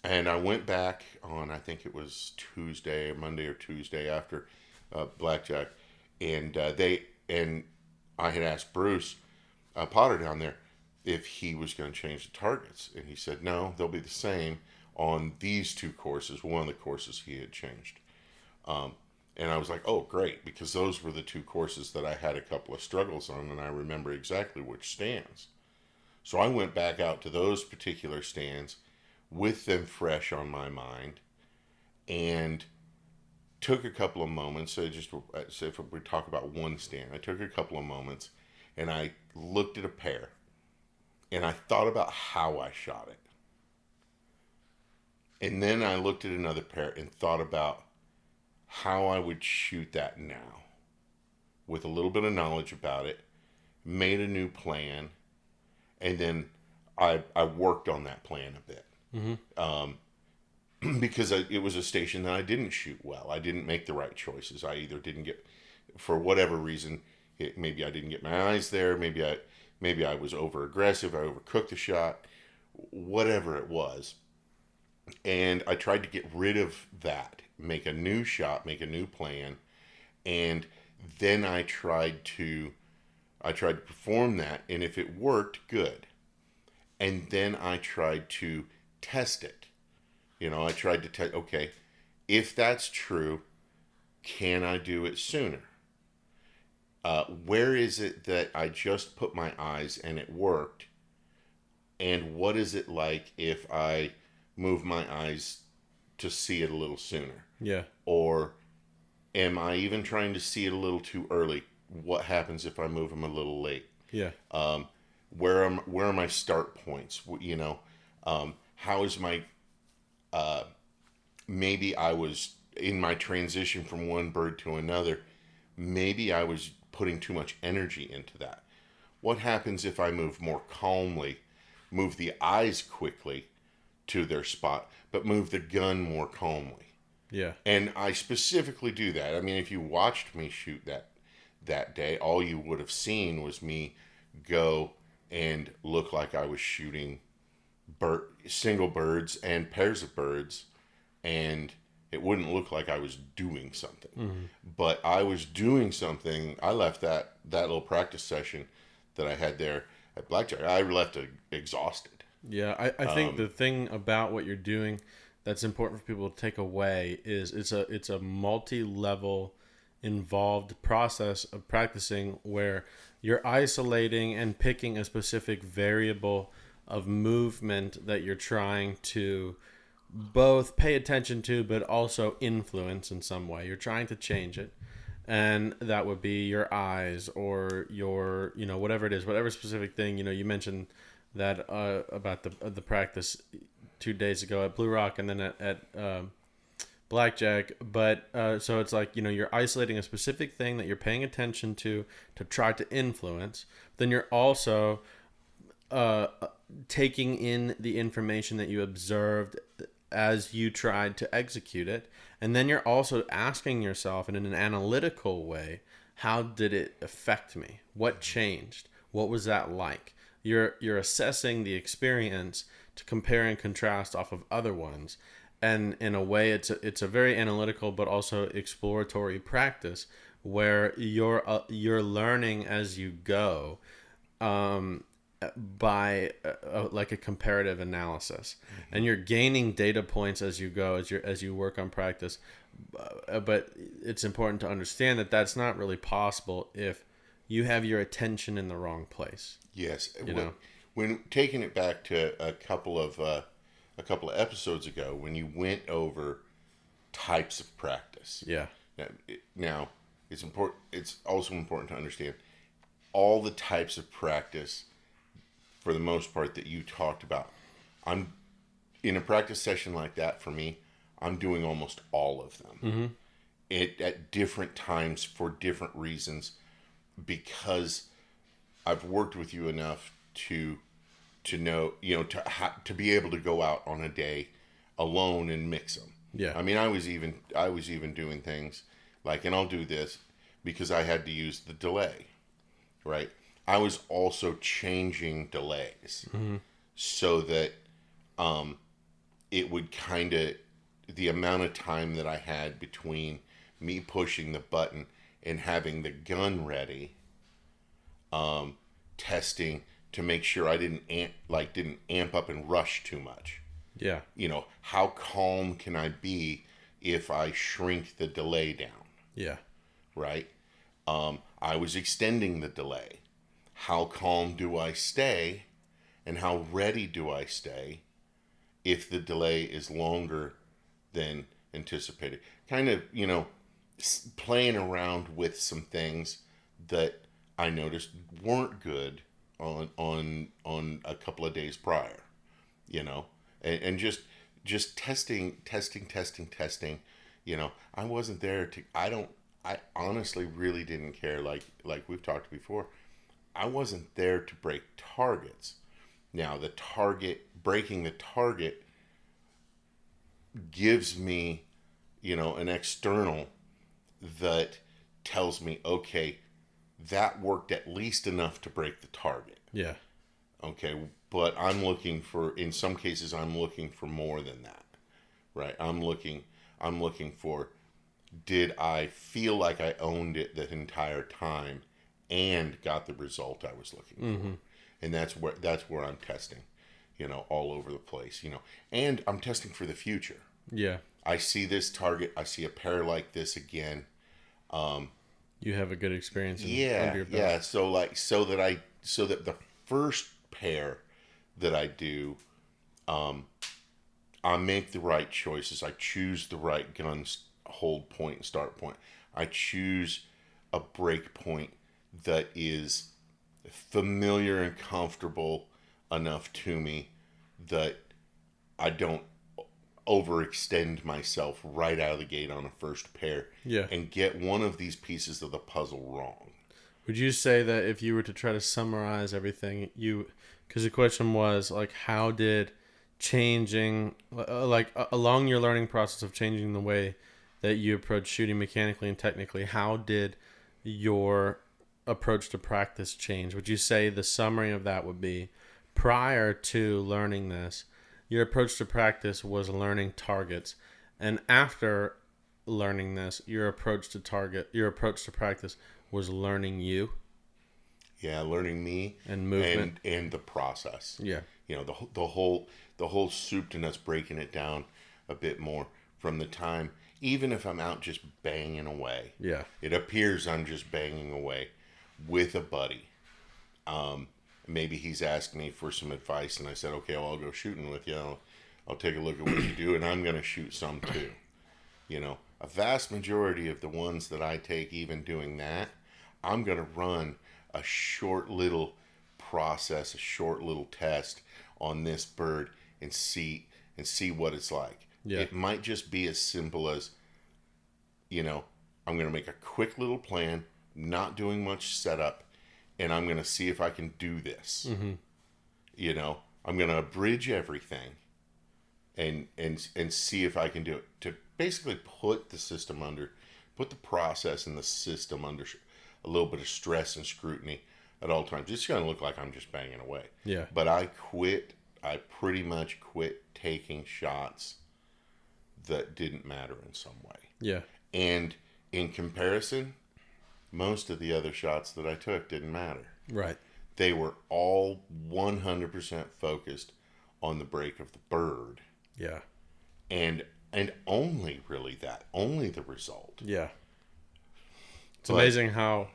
and I went back on, I think it was Monday or Tuesday after blackjack, and I had asked Bruce Potter down there if he was going to change the targets, and he said no, they'll be the same on these two courses. One of the courses he had changed. And I was like, oh, great, because those were the two courses that I had a couple of struggles on, and I remember exactly which stands. So I went back out to those particular stands with them fresh on my mind, and took a couple of moments. So if we talk about one stand, I took a couple of moments, and I looked at a pair, and I thought about how I shot it. And then I looked at another pair and thought about how I would shoot that now, with a little bit of knowledge about it, made a new plan, and then I worked on that plan a bit. Mm-hmm. Because it was a station that I didn't shoot well. I didn't make the right choices. I either didn't get, for whatever reason, maybe I didn't get my eyes there, maybe I was over aggressive, I overcooked the shot, whatever it was. And I tried to get rid of that, make a new shot, make a new plan, and then I tried to perform that, and if it worked, good. And then I tried to test it. I tried to test, okay, if that's true, can I do it sooner? Where is it that I just put my eyes and it worked? And what is it like if I move my eyes to see it a little sooner?
Yeah.
Or am I even trying to see it a little too early? What happens if I move them a little late?
Yeah.
Where are my start points? How is my maybe I was in my transition from one bird to another. Maybe I was putting too much energy into that. What happens if I move more calmly, move the eyes quickly to their spot, but move the gun more calmly?
Yeah.
And I specifically do that. I mean, if you watched me shoot that day, all you would have seen was me go and look like I was shooting single birds and pairs of birds, and it wouldn't look like I was doing something. Mm-hmm. But I was doing something. I left that little practice session that I had there at Blackjack, I left exhausted.
Yeah, I think the thing about what you're doing that's important for people to take away is it's a multi-level involved process of practicing where you're isolating and picking a specific variable of movement that you're trying to both pay attention to but also influence in some way. You're trying to change it, and that would be your eyes or your whatever it is, whatever specific thing. You mentioned that about the practice 2 days ago at Blue Rock and then at Blackjack, but so it's like you're isolating a specific thing that you're paying attention to try to influence. Then you're also taking in the information that you observed as you tried to execute it, and then you're also asking yourself in an analytical way, how did it affect me? What changed? What was that like? You're assessing the experience to compare and contrast off of other ones. And in a way, it's a very analytical but also exploratory practice where you're learning as you go, by like a comparative analysis, mm-hmm. and you're gaining data points as you go as you work on practice. But it's important to understand that that's not really possible if you have your attention in the wrong place.
Yes, when taking it back to a couple of episodes ago, when you went over types of practice.
Yeah.
Now it's important. It's also important to understand all the types of practice, for the most part, that you talked about. I'm in a practice session like that. For me, I'm doing almost all of them. Mm-hmm. At different times for different reasons, because I've worked with you enough to know, to be able to go out on a day alone and mix them.
Yeah.
I mean, I was even doing things like, and I'll do this because I had to use the delay, right? I was also changing delays so that it would kind of, the amount of time that I had between me pushing the button and having the gun ready, testing to make sure I didn't amp up and rush too much.
Yeah.
How calm can I be if I shrink the delay down?
Yeah.
Right? I was extending the delay. How calm do I stay, and how ready do I stay if the delay is longer than anticipated? Kind of, playing around with some things that I noticed weren't good on a couple of days prior, and just testing. I wasn't there to. I honestly really didn't care. Like we've talked before, I wasn't there to break targets. Now breaking the target gives me, an external that tells me, okay, that worked at least enough to break the target.
Yeah.
Okay, but in some cases, I'm looking for more than that, right? I'm looking for, did I feel like I owned it the entire time and got the result I was looking for? And that's where I'm testing, all over the place, and I'm testing for the future.
Yeah.
I see this target. I see a pair like this again.
You have a good experience under your belt.
Yeah. So that the first pair that I do, I make the right choices. I choose the right gun hold point and start point. I choose a break point that is familiar and comfortable enough to me that I don't overextend myself right out of the gate on a first pair and get one of these pieces of the puzzle wrong.
Would you say that if you were to try to summarize everything, because the question was like, how did changing, along your learning process of changing the way that you approach shooting mechanically and technically, how did your approach to practice change? Would you say the summary of that would be, prior to learning this, your approach to practice was learning targets, and after learning this, your approach to practice was learning you?
Yeah, learning me
and movement
and the process.
Yeah.
The whole soup to nuts, breaking it down a bit more from the time, even if I'm out just banging away.
Yeah.
It appears I'm just banging away with a buddy. Maybe he's asked me for some advice, and I said, okay, well, I'll go shooting with you. I'll take a look at what you do, and I'm going to shoot some too. A vast majority of the ones that I take, even doing that, I'm going to run a short little process, a short little test on this bird and see what it's like.
Yeah.
It might just be as simple as, I'm going to make a quick little plan, not doing much setup, and I'm going to see if I can do this. Mm-hmm. I'm going to abridge everything and see if I can do it, to basically put the process and the system under a little bit of stress and scrutiny at all times. It's going to look like I'm just banging away.
Yeah.
But I pretty much quit taking shots that didn't matter in some way.
Yeah.
And in comparison, most of the other shots that I took didn't matter.
Right.
They were all 100% focused on the break of the bird.
Yeah.
And only really that, only the result.
Yeah. It's amazing how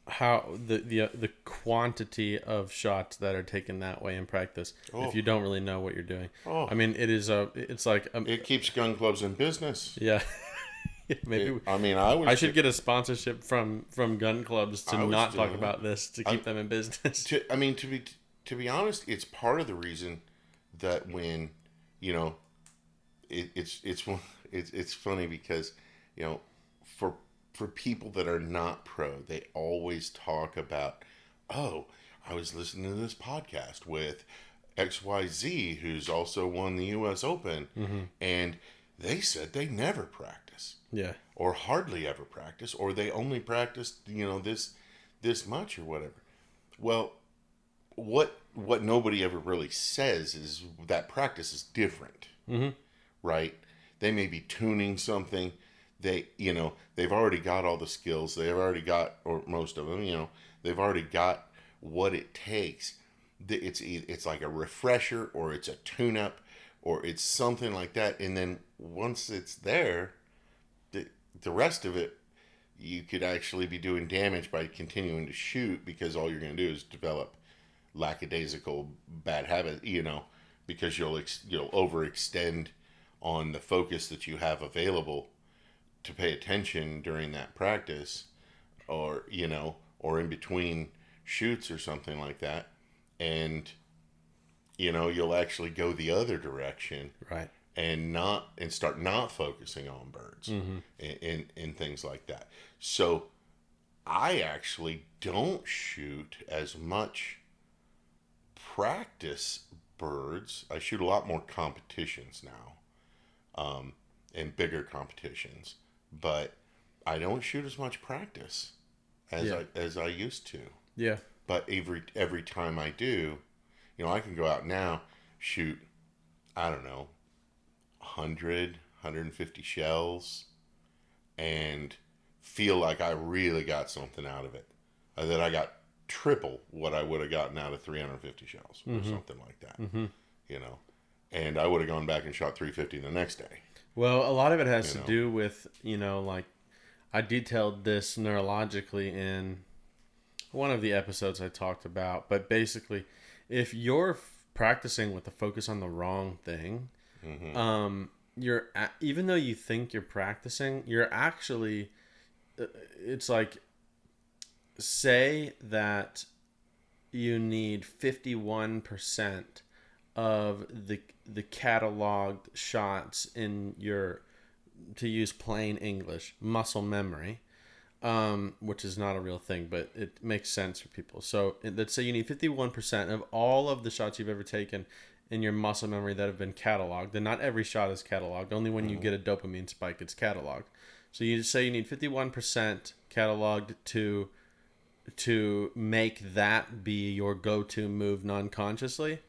the quantity of shots that are taken that way in practice, if you don't really know what you're doing. I mean, it's like
it keeps gun clubs in business.
Yeah. Maybe I should get a sponsorship from gun clubs to not talk about this, to keep them in business.
To be honest, it's part of the reason that when it's funny because for people that are not pro, they always talk about, oh, I was listening to this podcast with XYZ, who's also won the U.S. Open, and they said they never practice.
Yeah.
Or hardly ever practice, or they only practice, this much or whatever. Well, what nobody ever really says is that practice is different, right? They may be tuning something. They've already got all the skills. They've already got, or most of them, they've already got what it takes. It's like a refresher, or it's a tune-up, or it's something like that. And then once it's there, the rest of it, you could actually be doing damage by continuing to shoot, because all you're going to do is develop lackadaisical bad habit, because you'll overextend on the focus that you have available to pay attention during that practice, or in between shoots or something like that, and you'll actually go the other direction,
right,
and start not focusing on birds, and things like that. So I actually don't shoot as much practice birds. I shoot a lot more competitions now, and bigger competitions, but I don't shoot as much practice as I used to.
Yeah.
But every time I do, I can go out now, shoot, I don't know, 100, 150 shells, and feel like I really got something out of it. That I got triple what I would have gotten out of 350 shells, or something like that. And I would have gone back and shot 350 the next day.
Well, a lot of it has to do with, like I detailed this neurologically in one of the episodes I talked about. But basically, if you're practicing with the focus on the wrong thing, you're even though you think you're practicing, you're actually, it's like, say that you need 51% of the cataloged shots in your, to use plain English, muscle memory, which is not a real thing, but it makes sense for people. So let's say you need 51% of all of the shots you've ever taken in your muscle memory that have been cataloged. And not every shot is cataloged. Only when you get a dopamine spike, it's cataloged. So you say you need 51% cataloged to make that be your go-to move non-consciously.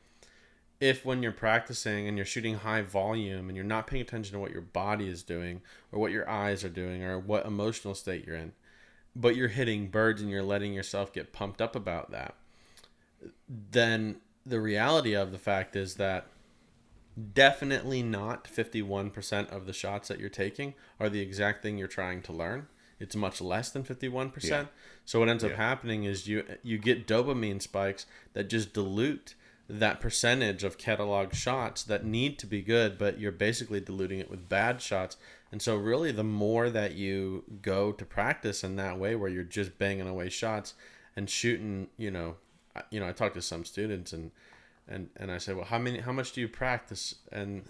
If when you're practicing and you're shooting high volume and you're not paying attention to what your body is doing or what your eyes are doing or what emotional state you're in, but you're hitting birds and you're letting yourself get pumped up about that, then the reality of the fact is that definitely not 51% of the shots that you're taking are the exact thing you're trying to learn. It's much less than 51%. Yeah. So what ends up happening is you get dopamine spikes that just dilute that percentage of catalog shots that need to be good, but you're basically diluting it with bad shots. And so really the more that you go to practice in that way where you're just banging away shots and shooting, I talked to some students and I said, well, how much do you practice? And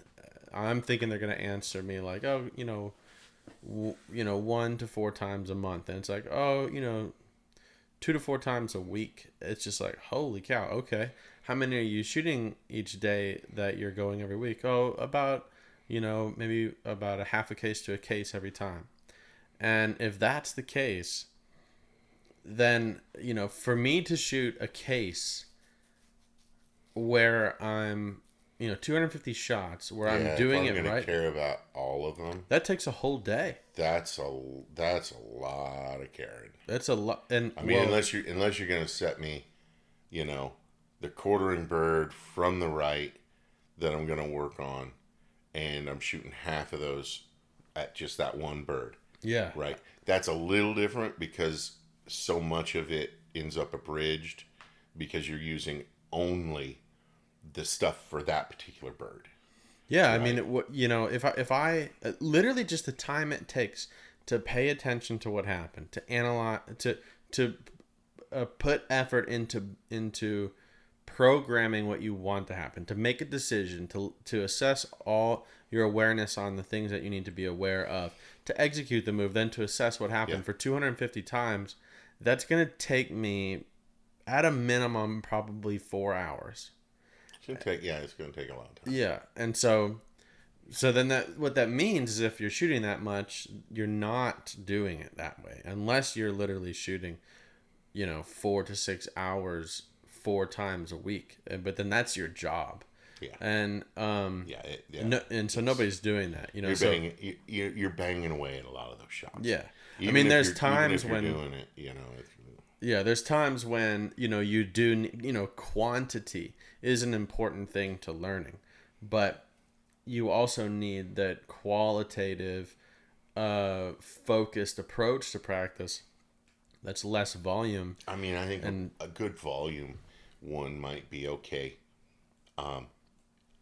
I'm thinking they're going to answer me like, 1 to 4 times a month. And it's like, 2 to 4 times a week. It's just like, holy cow. Okay. How many are you shooting each day that you're going every week? About, maybe about a half a case to a case every time. And if that's the case, then, for me to shoot a case where I'm, 250 shots where I'm doing it right.
I'm going to care about all of them.
That takes a whole day.
That's a lot of caring.
That's a lot. And
I mean, unless you're going to set me, the quartering bird from the right that I'm going to work on, and I'm shooting half of those at just that one bird.
Yeah.
Right. That's a little different because so much of it ends up abridged because you're using only the stuff for that particular bird.
Yeah. Right? I mean, if I literally just the time it takes to pay attention to what happened, to analyze, to put effort into programming what you want to happen, to make a decision, to assess all your awareness on the things that you need to be aware of, to execute the move, then to assess what happened for 250 times, that's going to take me at a minimum, probably 4 hours.
It's going to take a long time.
Yeah. And so then what that means is if you're shooting that much, you're not doing it that way. Unless you're literally shooting, 4 to 6 hours 4 times a week. But then that's your job.
Yeah.
And so nobody's doing that.
You're banging away at a lot of those shots.
Yeah.
Even
there's times
when
when
doing it,
there's times when you do quantity is an important thing to learning, but you also need that qualitative, focused approach to practice. That's less volume.
I think a good volume one might be okay.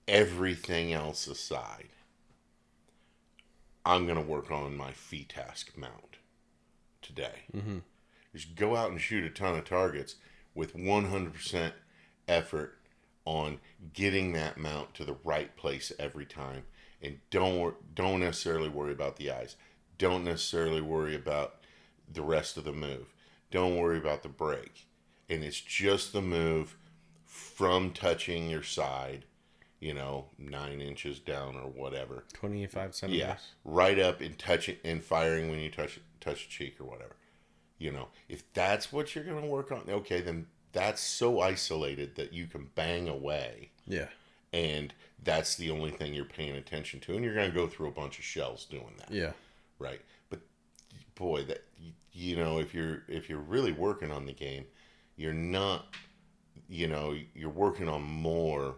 Everything else aside, I'm going to work on my FETASC mount today. Mm-hmm. Just go out and shoot a ton of targets with 100% effort on getting that mount to the right place every time. And don't necessarily worry about the eyes. Don't necessarily worry about the rest of the move. Don't worry about the break. And it's just the move from touching your side, 9 inches down or whatever.
25 centimeters.
Yeah, right up and touching and firing when you touch a cheek or whatever. If that's what you're going to work on, okay, then that's so isolated that you can bang away. Yeah. And that's the only thing you're paying attention to. And you're going to go through a bunch of shells doing that. Yeah. Right. But boy, that if you're really working on the game, you're not, you're working on more,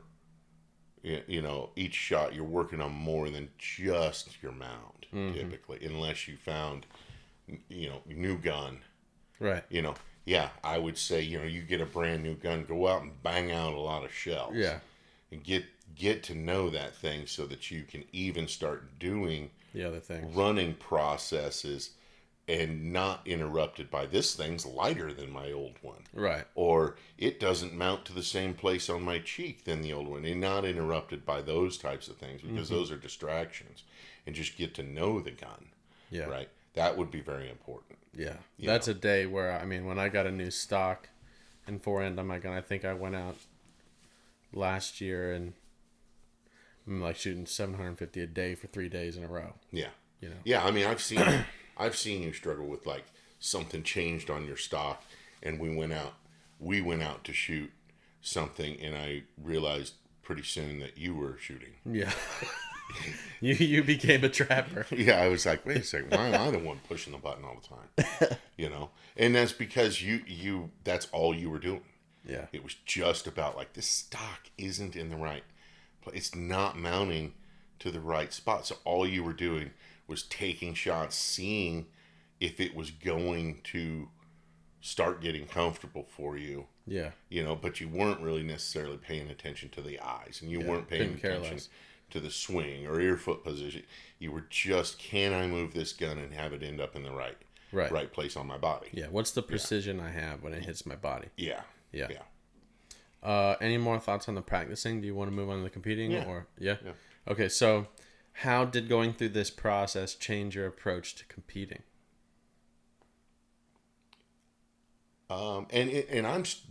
each shot you're working on more than just your mount, typically, unless you found, new gun. Right. Yeah, I would say, you get a brand new gun, go out and bang out a lot of shells. Yeah. And get to know that thing so that you can even start doing the other things, running processes, and not interrupted by this thing's lighter than my old one. Right. Or it doesn't mount to the same place on my cheek than the old one. And not interrupted by those types of things, because those are distractions. And just get to know the gun. Yeah. Right. That would be very important. Yeah. That's a day where, when I got a new stock in forend on my gun, I think I went out last year and I'm like shooting 750 a day for 3 days in a row. Yeah. Yeah, I've seen you struggle with like something changed on your stock, and we went out to shoot something, and I realized pretty soon that you were shooting. Yeah. You became a trapper. Yeah, I was like, wait a second, why am I the one pushing the button all the time? And that's because you that's all you were doing. Yeah. It was just about like, this stock isn't in the right place. It's not mounting to the right spot. So all you were doing was taking shots, seeing if it was going to start getting comfortable for you. Yeah. But you weren't really necessarily paying attention to the eyes, and you weren't paying attention to the swing or your foot position. You were just, can I move this gun and have it end up in the right place on my body? Yeah. What's the precision I have when it hits my body? Yeah. Yeah. Yeah. Any more thoughts on the practicing? Do you want to move on to the competing? Yeah. Yeah. Okay. So how did going through this process change your approach to competing?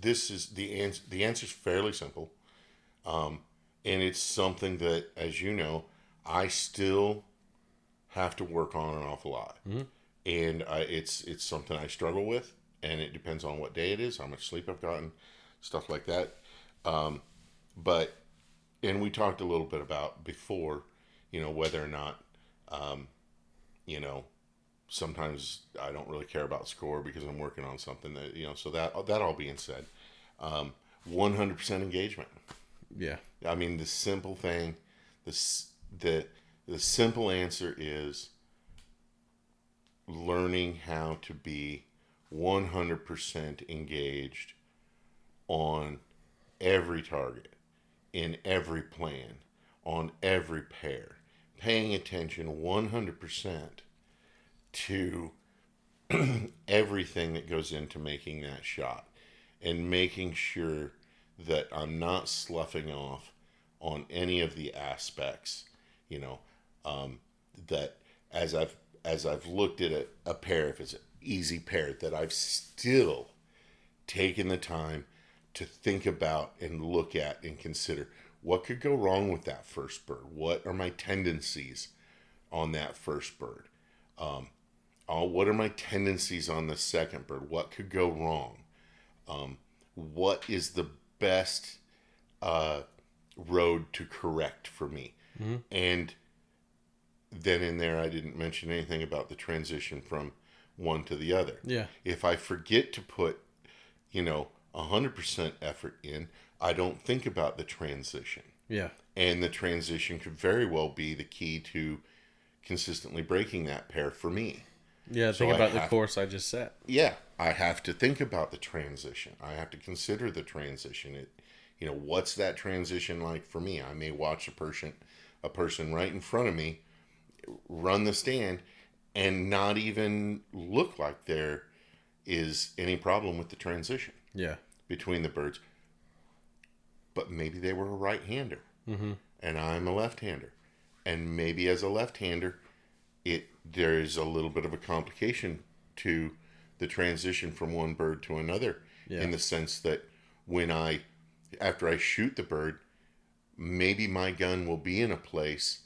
This is the answer. The answer is fairly simple. And it's something that, as you know, I still have to work on an awful lot. Mm-hmm. And it's something I struggle with, and it depends on what day it is, how much sleep I've gotten, stuff like that. And we talked a little bit about before, whether or not, sometimes I don't really care about score because I'm working on something that, so that all being said, 100% engagement. Yeah. The simple thing, the simple answer is learning how to be 100% engaged on every target, in every plan, on every pair, paying attention 100% to everything that goes into making that shot, and making sure that I'm not sloughing off on any of the aspects, that as I've looked at a pair, if it's an easy pair, that I've still taken the time to think about and look at and consider what could go wrong with that first bird. What are my tendencies on that first bird? What are my tendencies on the second bird? What could go wrong? What is the best road to correct for me?
Mm-hmm.
And then in there, I didn't mention anything about the transition from one to the other.
Yeah.
If I forget to put, 100% effort in, I don't think about the transition.
Yeah.
And the transition could very well be the key to consistently breaking that pair for me.
Yeah,
So
think
I
about the
have-
course I just set.
Yeah, I have to think about the transition. I have to consider the transition. What's that transition like for me? I may watch a person right in front of me run the stand and not even look like there is any problem with the transition
Yeah.
between the birds. But maybe they were a right-hander,
Mm-hmm.
and I'm a left-hander. And maybe as a left-hander, there is a little bit of a complication to the transition from one bird to another,
Yeah.
in the sense that after I shoot the bird, maybe my gun will be in a place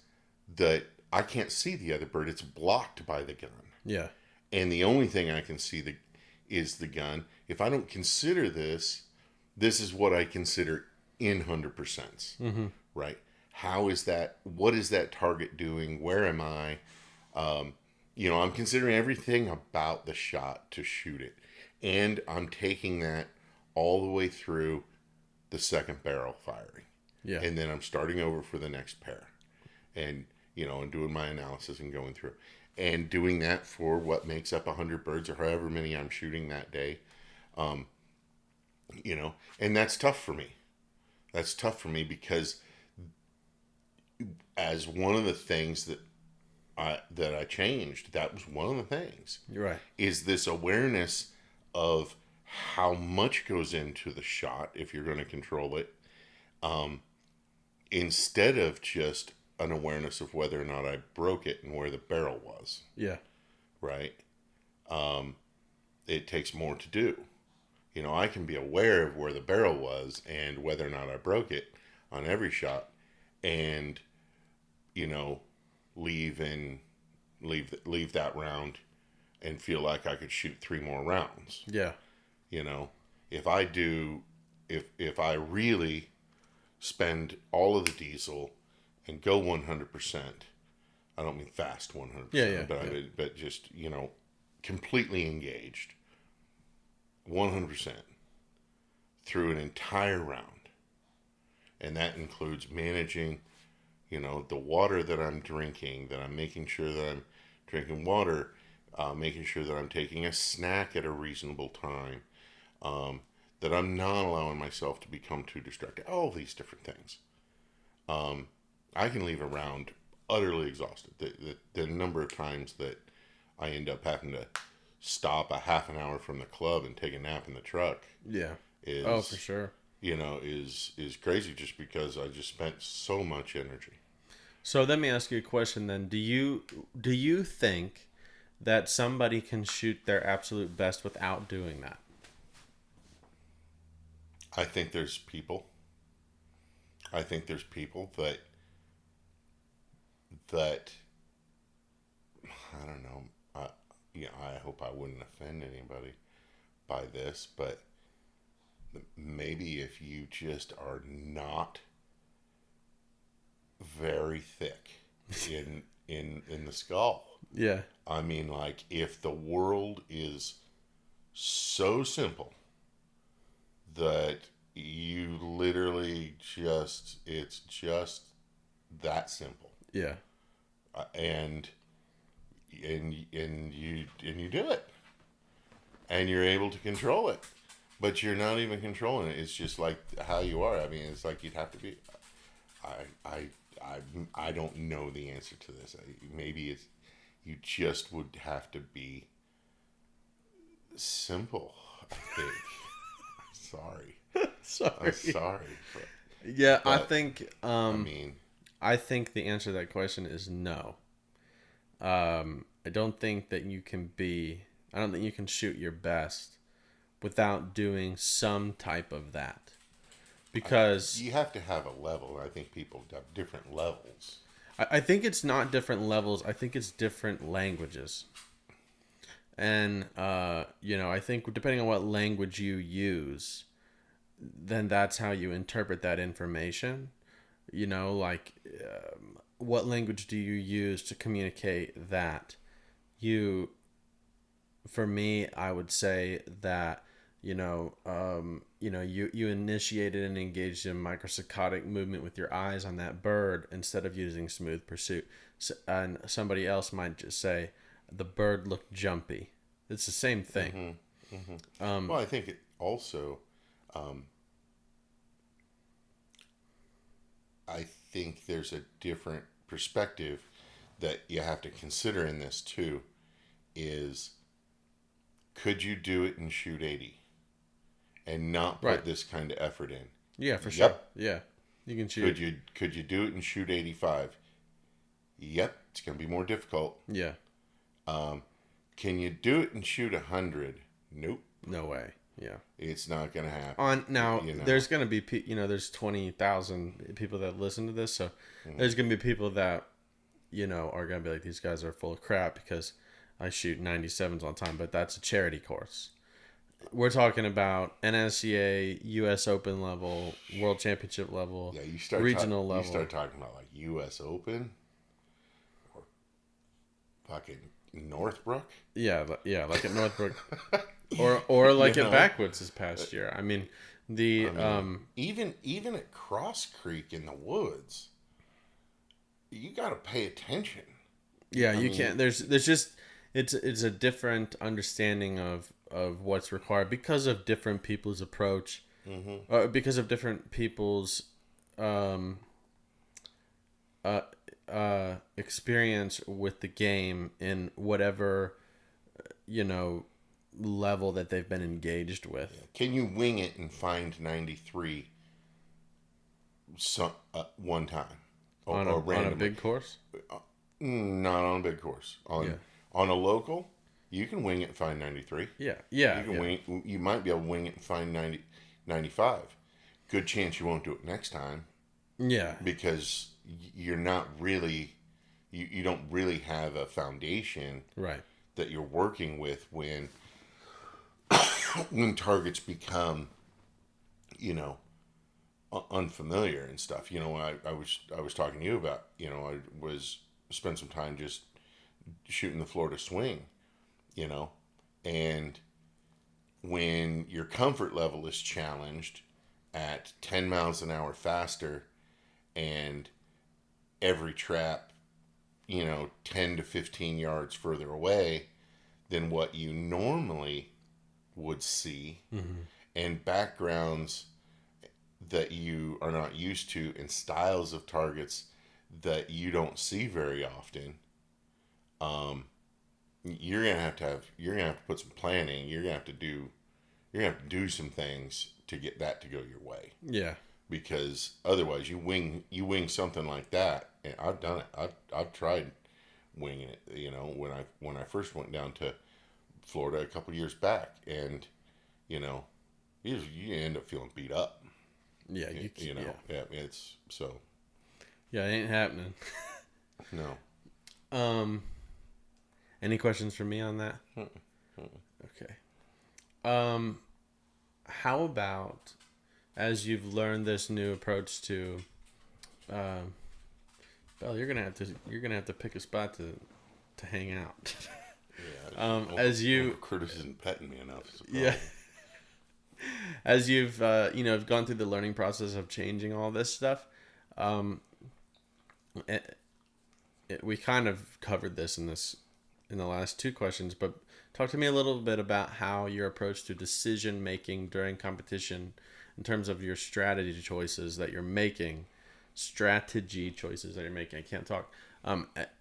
that I can't see the other bird. It's blocked by the gun.
Yeah.
And the only thing I can see is the gun. If I don't consider this is what I consider in 100%.
Mm-hmm.
Right? How is that? What is that target doing? Where am I? I'm considering everything about the shot to shoot it. And I'm taking that all the way through the second barrel firing.
Yeah.
And then I'm starting over for the next pair. And, and doing my analysis and going through. And doing that for what makes up 100 birds or however many I'm shooting that day. And that's tough for me. That's tough for me because as one of the things that I changed, that was one of the things.
You're right.
Is this awareness of how much goes into the shot if you're going to control it, instead of just an awareness of whether or not I broke it and where the barrel was.
Yeah.
Right? It takes more to do. I can be aware of where the barrel was and whether or not I broke it on every shot, and leave that round and feel like I could shoot 3 more rounds.
Yeah.
If I really spend all of the diesel and go 100%, I don't mean fast 100%,
Yeah.
but just, completely engaged 100% through an entire round. And that includes managing, the water that I'm drinking, that I'm making sure that I'm drinking water, making sure that I'm taking a snack at a reasonable time, that I'm not allowing myself to become too distracted. All these different things. I can leave a round utterly exhausted. The number of times that I end up having to stop a half an hour from the club and take a nap in the truck.
Yeah.
Is,
for sure.
Is crazy, just because I just spent so much energy.
So let me ask you a question then. Do you think that somebody can shoot their absolute best without doing that?
I think there's people that I don't know. I hope I wouldn't offend anybody by this, but maybe if you just are not very thick in the skull.
Yeah.
I mean, like, if the world is so simple that you literally it's just that simple.
Yeah.
And you do it, and you're able to control it, but you're not even controlling it. It's just like how you are. I mean, it's like you'd have to be. I don't know the answer to this. Maybe you just would have to be simple, I think. Sorry. I'm sorry.
Yeah,
but,
I think.
I mean,
I think the answer to that question is no. I don't think that you can shoot your best without doing some type of that. Because
You have to have a level. I think people have different levels.
I think it's not different levels. I think it's different languages. And, I think depending on what language you use, then that's how you interpret that information. What language do you use to communicate that? For me, I would say that, you initiated and engaged in microsaccadic movement with your eyes on that bird instead of using smooth pursuit. And somebody else might just say, the bird looked jumpy. It's the same thing.
Well, I think it also, I think there's a different perspective that you have to consider in this too, is could you do it and shoot 80 and not put this kind of effort in?
Yeah, for sure. Yeah. You can shoot.
Could you do it and shoot 85? Yep. It's going to be more difficult.
Yeah.
Can you do it and shoot 100? Nope.
No way. Yeah.
It's not going to happen.
There's going to be, there's 20,000 people that listen to this. So there's going to be people that, are going to be like, these guys are full of crap because I shoot 97s on time, but that's a charity course. We're talking about NSCA, U.S. Open level, World Championship level, regional level.
You start talking about like U.S. Open or fucking Northbrook.
Yeah, like at Northbrook, or like at Backwoods this past year. I mean,
even at Cross Creek in the woods, you got to pay attention.
Yeah, you can't. There's just it's a different understanding of what's required because of different people's approach, because of different people's experience with the game in whatever level that they've been engaged with.
Can you wing it and find 93 one time
on a big course?
Not on a big course. On a local, you can wing it and find 93.
Yeah.
You can wing. You might be able to wing it and find 95. Good chance you won't do it next time.
Yeah.
Because you're not really, you don't really have a foundation that you're working with when targets become, unfamiliar and stuff. I was talking to you about, I spent some time just shooting the Florida swing, and when your comfort level is challenged at 10 miles an hour faster and every trap, 10 to 15 yards further away than what you normally would see, and backgrounds that you are not used to and styles of targets that you don't see very often, you're gonna have to put some planning. You're gonna have to do some things to get that to go your way.
Yeah.
Because otherwise, you wing something like that, and I've done it. I've tried winging it. When I first went down to Florida a couple years back, and you end up feeling beat up.
Yeah,
it's so.
Yeah, it ain't happening.
No.
Any questions for me on that? Okay. How about, as you've learned this new approach to, Belle, you're gonna have to pick a spot to hang out.
Yeah.
As you
Curtis isn't petting me enough.
Yeah. As you've gone through the learning process of changing all this stuff, we kind of covered this in the last two questions, but talk to me a little bit about how your approach to decision making during competition, in terms of your strategy choices that you're making. I can't talk.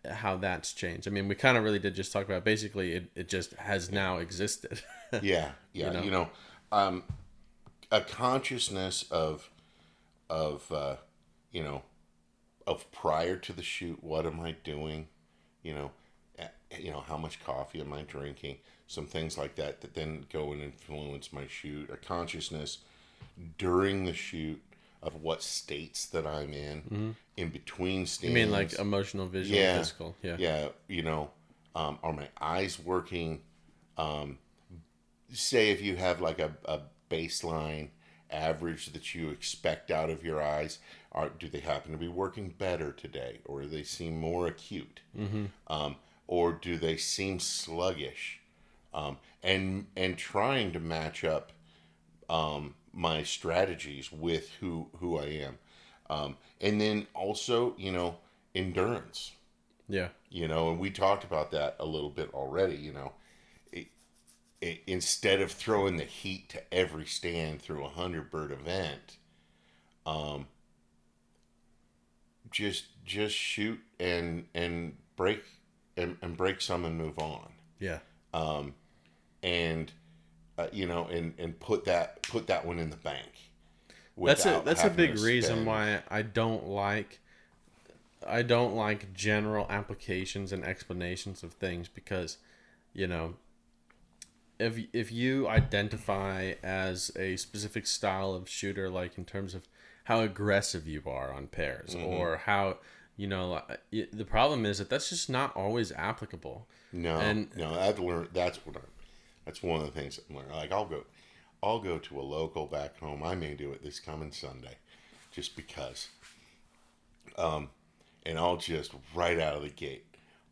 How that's changed. I mean, we kind of really did just talk about, basically it just has now existed.
Yeah. A consciousness of prior to the shoot, what am I doing? how much coffee am I drinking? Some things like that then go and influence my shoot. A consciousness during the shoot of what states that I'm in between stands.
You mean like emotional, visual, physical?
Yeah. Are my eyes working? Say if you have like a baseline average that you expect out of your eyes, do they happen to be working better today, or do they seem more acute, or do they seem sluggish, and trying to match up my strategies with who I am, and then also endurance.
Yeah.
And we talked about that a little bit already. Instead of throwing the heat to every stand through a 100-bird event, just shoot and break and break some and move on.
Yeah.
And put that one in the bank.
That's a big reason why I don't like general applications and explanations of things, because if you identify as a specific style of shooter, like in terms of how aggressive you are on pairs, or how the problem is that's just not always applicable.
No, I've learned that's one of the things I'm learning. Like I'll go to a local back home. I may do it this coming Sunday, just because. And I'll just right out of the gate,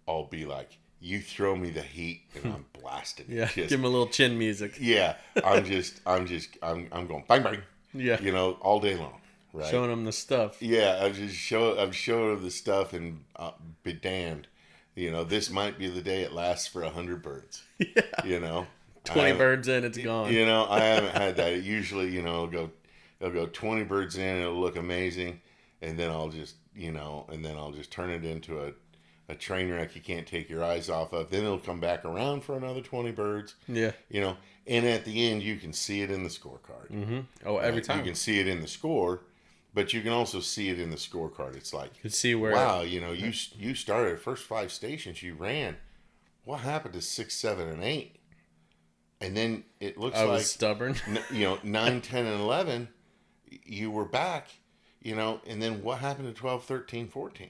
I'll be like, you throw me the heat and I'm blasting it.
Yeah, give him a little chin music.
Yeah, I'm going bang bang.
Yeah,
all day long, right?
Showing him the stuff.
Yeah, I'm showing him the stuff, and be damned, this might be the day it lasts for 100 birds.
Yeah, 20 birds in, it's gone.
I haven't had that. It usually, it'll go 20 birds in, it'll look amazing, and then I'll just turn it into a train wreck you can't take your eyes off of. Then it'll come back around for another 20 birds.
Yeah.
And at the end, you can see it in the scorecard.
Mm-hmm. Oh, every time.
You can see it in the score, but you can also see it in the scorecard. It's like,
you can see where,
wow, you started the first 5 stations you ran. What happened to 6, 7, and 8? And then it looks
I
like
was stubborn.
9, 10, and 11, you were back, and then what happened to 12, 13, 14?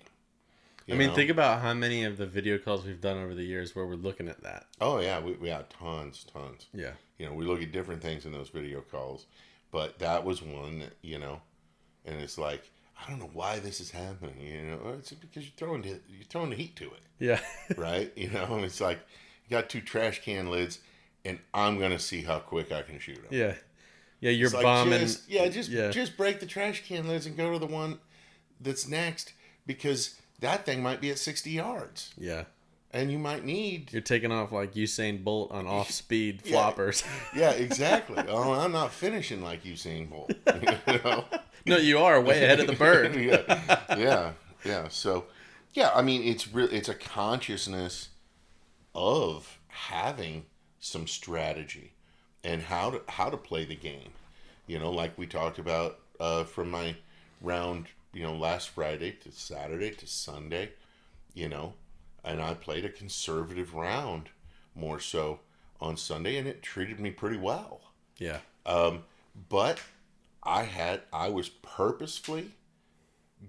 Think about how many of the video calls we've done over the years where we're looking at that.
Oh, yeah. We have tons.
Yeah.
We look at different things in those video calls. But that was one that, and it's like, I don't know why this is happening. It's because you're throwing the heat to it.
Yeah.
Right? It's like, you got 2 trash can lids, and I'm going to see how quick I can shoot them.
Yeah. Yeah, you're
like,
bombing.
Just break the trash can lids and go to the one that's next, because that thing might be at 60 yards.
Yeah.
And you might need...
You're taking off like Usain Bolt on off-speed floppers.
Yeah, exactly. Oh, I'm not finishing like Usain Bolt.
No, you are way ahead of the bird.
Yeah. So, it's a consciousness of having some strategy and how to play the game. Like we talked about from my round, last Friday to Saturday to Sunday, and I played a conservative round more so on Sunday, and it treated me pretty well.
Yeah.
But I was purposefully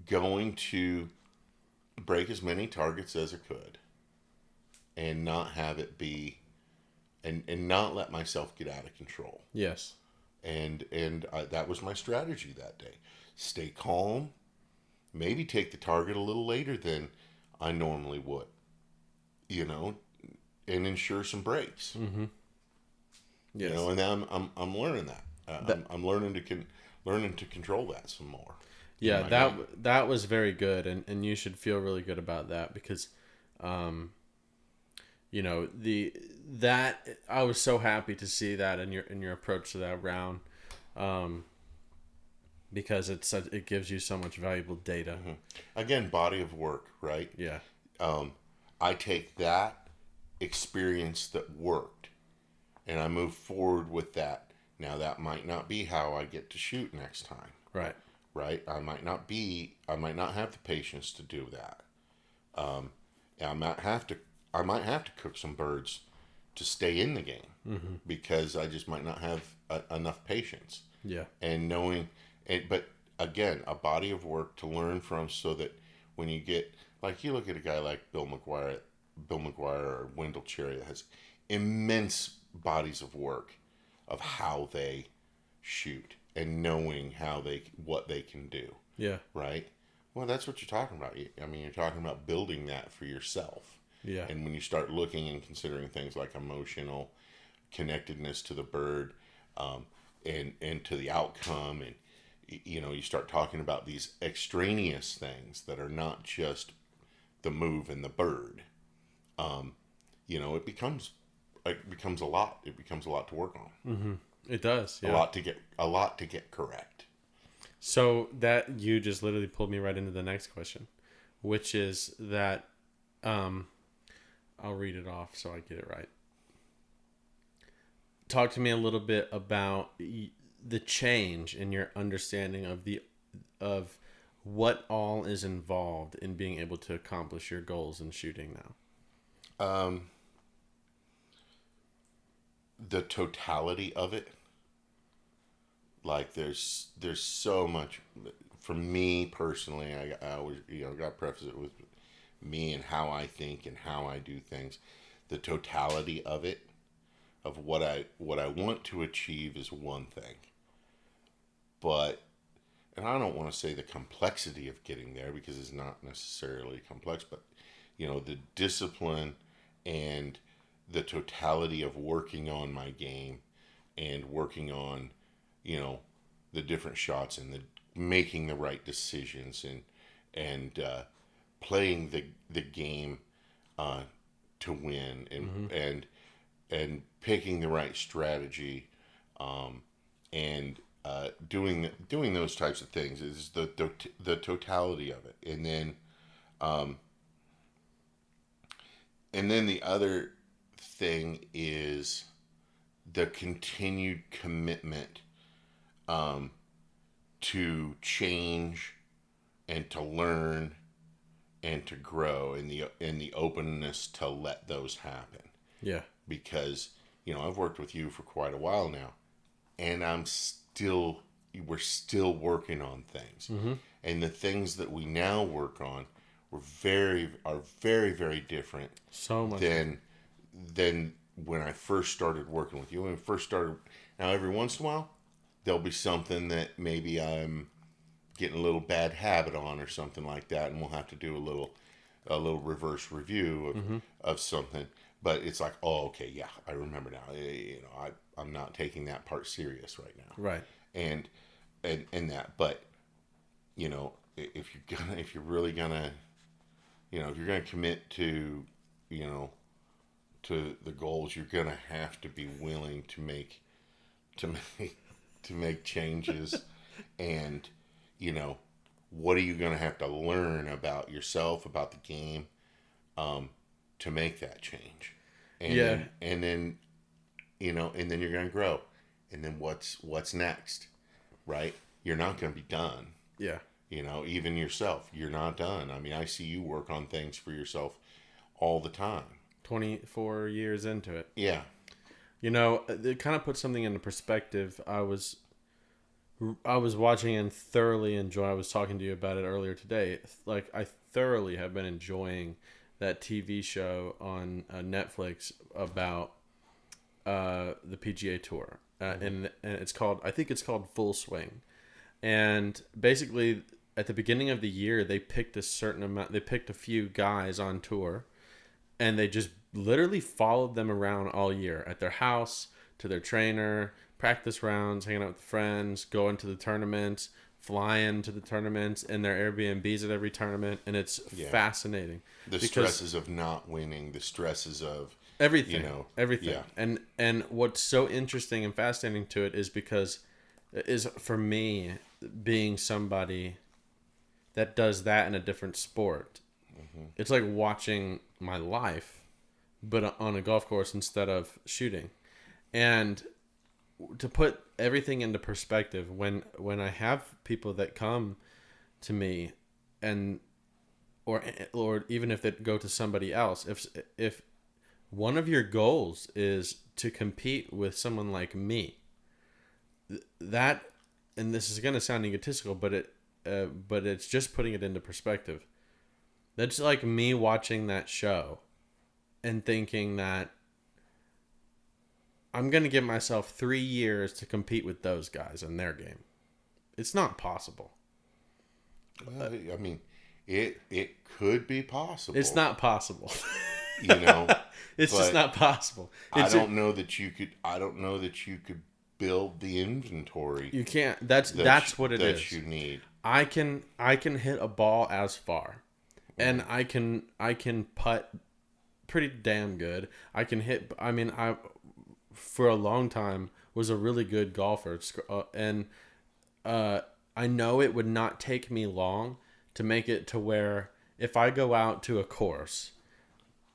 going to break as many targets as I could and not have it be, and not let myself get out of control.
Yes.
And that was my strategy that day. Stay calm. Maybe take the target a little later than I normally would, and ensure some breaks.
Mm-hmm. Yes.
And I'm learning that. I'm learning to control that some more.
Yeah, that was very good, and you should feel really good about that, because, that I was so happy to see that in your approach to that round. Because it gives you so much valuable data.
Mm-hmm. Again, body of work, right?
Yeah.
I take that experience that worked, and I move forward with that. Now, that might not be how I get to shoot next time.
Right.
Right? I might not have the patience to do that. I might have to I might have to cook some birds to stay in the game because I just might not have enough patience.
Yeah.
And knowing it, but again, a body of work to learn from, so that when you get, like, you look at a guy like Bill McGuire or Wendell Cherry, that has immense bodies of work of how they shoot and knowing what they can do.
Yeah.
Right? Well, that's what you're talking about. I mean, you're talking about building that for yourself.
Yeah.
And when you start looking and considering things like emotional connectedness to the bird, and to the outcome, and you start talking about these extraneous things that are not just the move and the bird. It becomes a lot. It becomes a lot to work on.
Mm-hmm. It does. Yeah.
A lot to get correct.
So that you just literally pulled me right into the next question, which is that, I'll read it off so I get it right. Talk to me a little bit about the change in your understanding of what all is involved in being able to accomplish your goals in shooting now.
The totality of it. Like there's so much. For me personally, I always got to preface it with me and how I think and how I do things. The totality of it, of what I want to achieve, is one thing. But, and I don't want to say the complexity of getting there, because it's not necessarily complex, but the discipline and the totality of working on my game and working on the different shots and making the right decisions and playing the game to win, and picking the right strategy, and doing those types of things is the totality of it. And then the other thing is the continued commitment to change and to learn and to grow, in the openness to let those happen.
Yeah.
Because I've worked with you for quite a while now, and we're still working on things. And the things that we now work on are very, very different.
So much
than when I first started working with you. Now every once in a while, there'll be something that maybe I'm getting a little bad habit on or something like that, and we'll have to do a little reverse review of something. But it's like, oh, okay, yeah, I remember now. I'm not taking that part serious right now.
Right.
And that, but if you're really gonna, if you're gonna commit to, to the goals, you're gonna have to be willing to make changes. And what are you gonna have to learn about yourself, about the game, to make that change? And then you're gonna grow. And then what's next, right? You're not gonna be done.
Yeah.
Even yourself, you're not done. I mean, I see you work on things for yourself all the time.
24 years into it.
Yeah.
It kind of puts something into perspective. I was watching and thoroughly enjoy. I was talking to you about it earlier today. Like, I thoroughly have been enjoying that TV show on Netflix about the PGA Tour, and I think it's called Full Swing. And basically, at the beginning of the year, they picked a few guys on tour, and they just literally followed them around all year, at their house, to their trainer, practice rounds, hanging out with friends, going to the tournaments, flying to the tournaments, and their Airbnbs at every tournament. And it's fascinating.
The stresses of not winning, the stresses of
everything. Yeah. And what's so interesting and fascinating to it is for me, being somebody that does that in a different sport. It's like watching my life, but on a golf course instead of shooting. And to put everything into perspective, when I have people that come to me or even if it go to somebody else, if one of your goals is to compete with someone like me, that, and this is going to sound egotistical, but it's just putting it into perspective. That's like me watching that show and thinking that I'm going to give myself 3 years to compete with those guys in their game. It's not possible.
Well, I mean, it could be possible.
It's not possible.
You know,
it's just not possible.
I don't know that you could build the inventory.
You can't. That's what it is.
That you need.
I can hit a ball as far, and I can putt pretty damn good. I can hit. I mean, I for a long time was a really good golfer, and I know it would not take me long to make it to where if I go out to a course,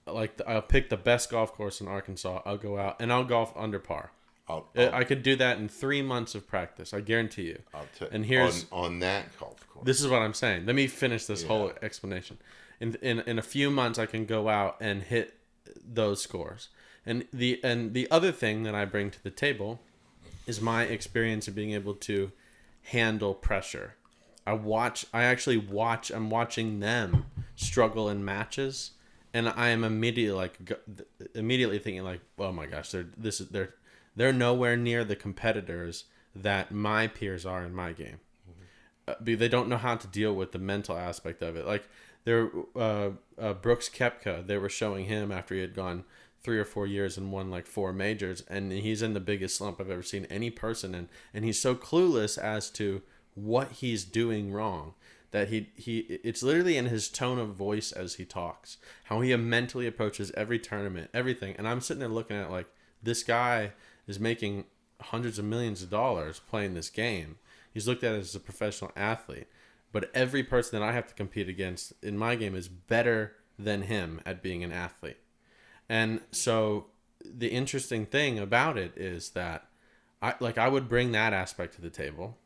like I'll pick the best golf course in Arkansas, I'll go out and I'll golf under par. I could do that in 3 months of practice. I guarantee you. And here's
on that golf course.
This is what I'm saying. Let me finish this whole explanation. In a few months, I can go out and hit those scores. And the other thing that I bring to the table is my experience of being able to handle pressure. I'm watching them struggle in matches, and I am immediately thinking like, oh my gosh, they're nowhere near the competitors that my peers are in my game. They don't know how to deal with the mental aspect of it. Like Brooks Koepka, they were showing him after he had gone 3 or 4 years and won like 4 majors, and he's in the biggest slump I've ever seen any person in, and he's so clueless as to what he's doing wrong that it's literally in his tone of voice as he talks, how he mentally approaches every tournament, everything. And I'm sitting there looking at it like, this guy is making hundreds of millions of dollars playing this game. He's looked at as a professional athlete, but every person that I have to compete against in my game is better than him at being an athlete. And so the interesting thing about it is that I would bring that aspect to the table.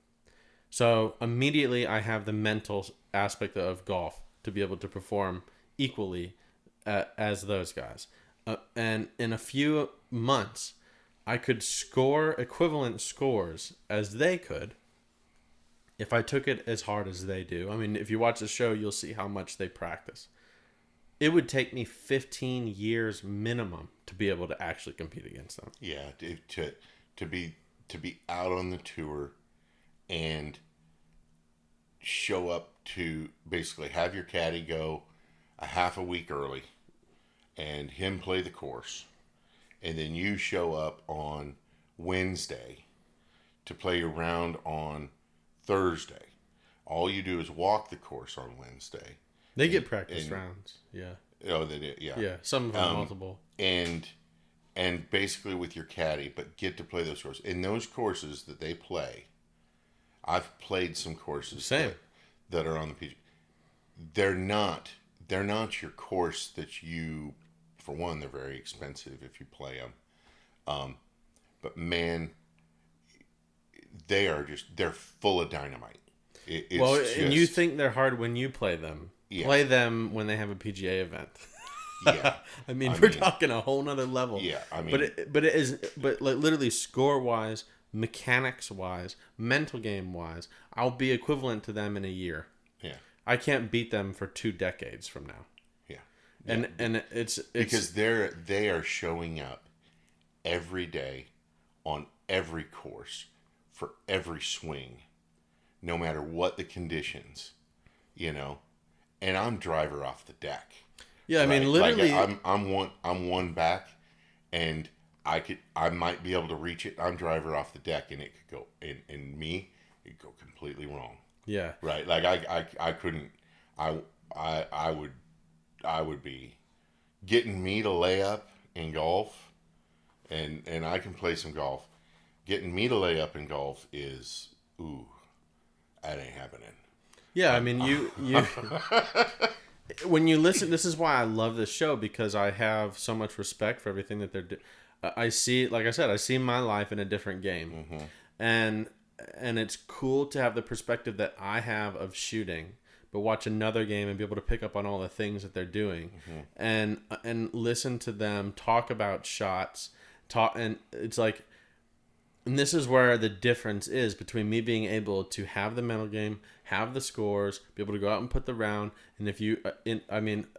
So immediately I have the mental aspect of golf to be able to perform equally as those guys. And in a few months, I could score equivalent scores as they could if I took it as hard as they do. I mean, if you watch the show, you'll see how much they practice. It would take me 15 years minimum to be able to actually compete against them.
Yeah, to be out on the tour and show up to basically have your caddy go a half a week early and him play the course, and then you show up on Wednesday to play your round on Thursday. All you do is walk the course on Wednesday.
They get practice rounds. Yeah.
Oh, they did. Yeah.
Yeah. Some of them multiple.
And basically with your caddy, but get to play those courses. In those courses that they play, I've played some courses that are on the PGA. They're not your course that you. For one, they're very expensive if you play them. But man, they're full of dynamite.
And you think they're hard when you play them. Yeah. Play them when they have a PGA event.
Yeah.
I mean, we're talking a whole nother level.
Yeah. I mean,
but like literally score wise, mechanics wise, mental game wise, I'll be equivalent to them in a year.
Yeah.
I can't beat them for 2 decades from now.
Yeah.
And it's
because they are showing up every day on every course for every swing, no matter what the conditions, and I'm driver off the deck.
Yeah, I mean, literally,
like I'm one back, and I might be able to reach it. I'm driver off the deck, and it could go, it'd go completely wrong.
Yeah.
Right. Like I couldn't. I would be getting me to lay up in golf, and I can play some golf. Getting me to lay up in golf is that ain't happening.
Yeah, I mean, you when you listen, this is why I love this show, because I have so much respect for everything that they're doing. I see, like I said, I see my life in a different game. Mm-hmm. And it's cool to have the perspective that I have of shooting, but watch another game and be able to pick up on all the things that they're doing, and listen to them talk about shots, and it's like, and this is where the difference is between me being able to have the mental game, have the scores, be able to go out and put the round, and if you,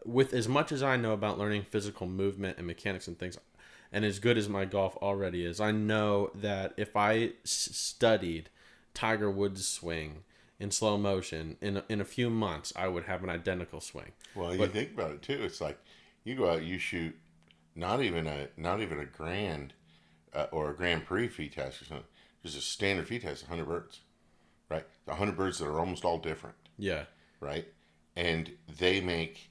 with as much as I know about learning physical movement and mechanics and things, and as good as my golf already is, I know that if I studied Tiger Woods' swing in slow motion in a few months, I would have an identical swing.
Well, you think about it too. It's like you go out, you shoot not even a grand or a Grand Prix fee test or something. Just a standard fee test, 100 birds, right? 100 birds that are almost all different.
Yeah.
Right, and they make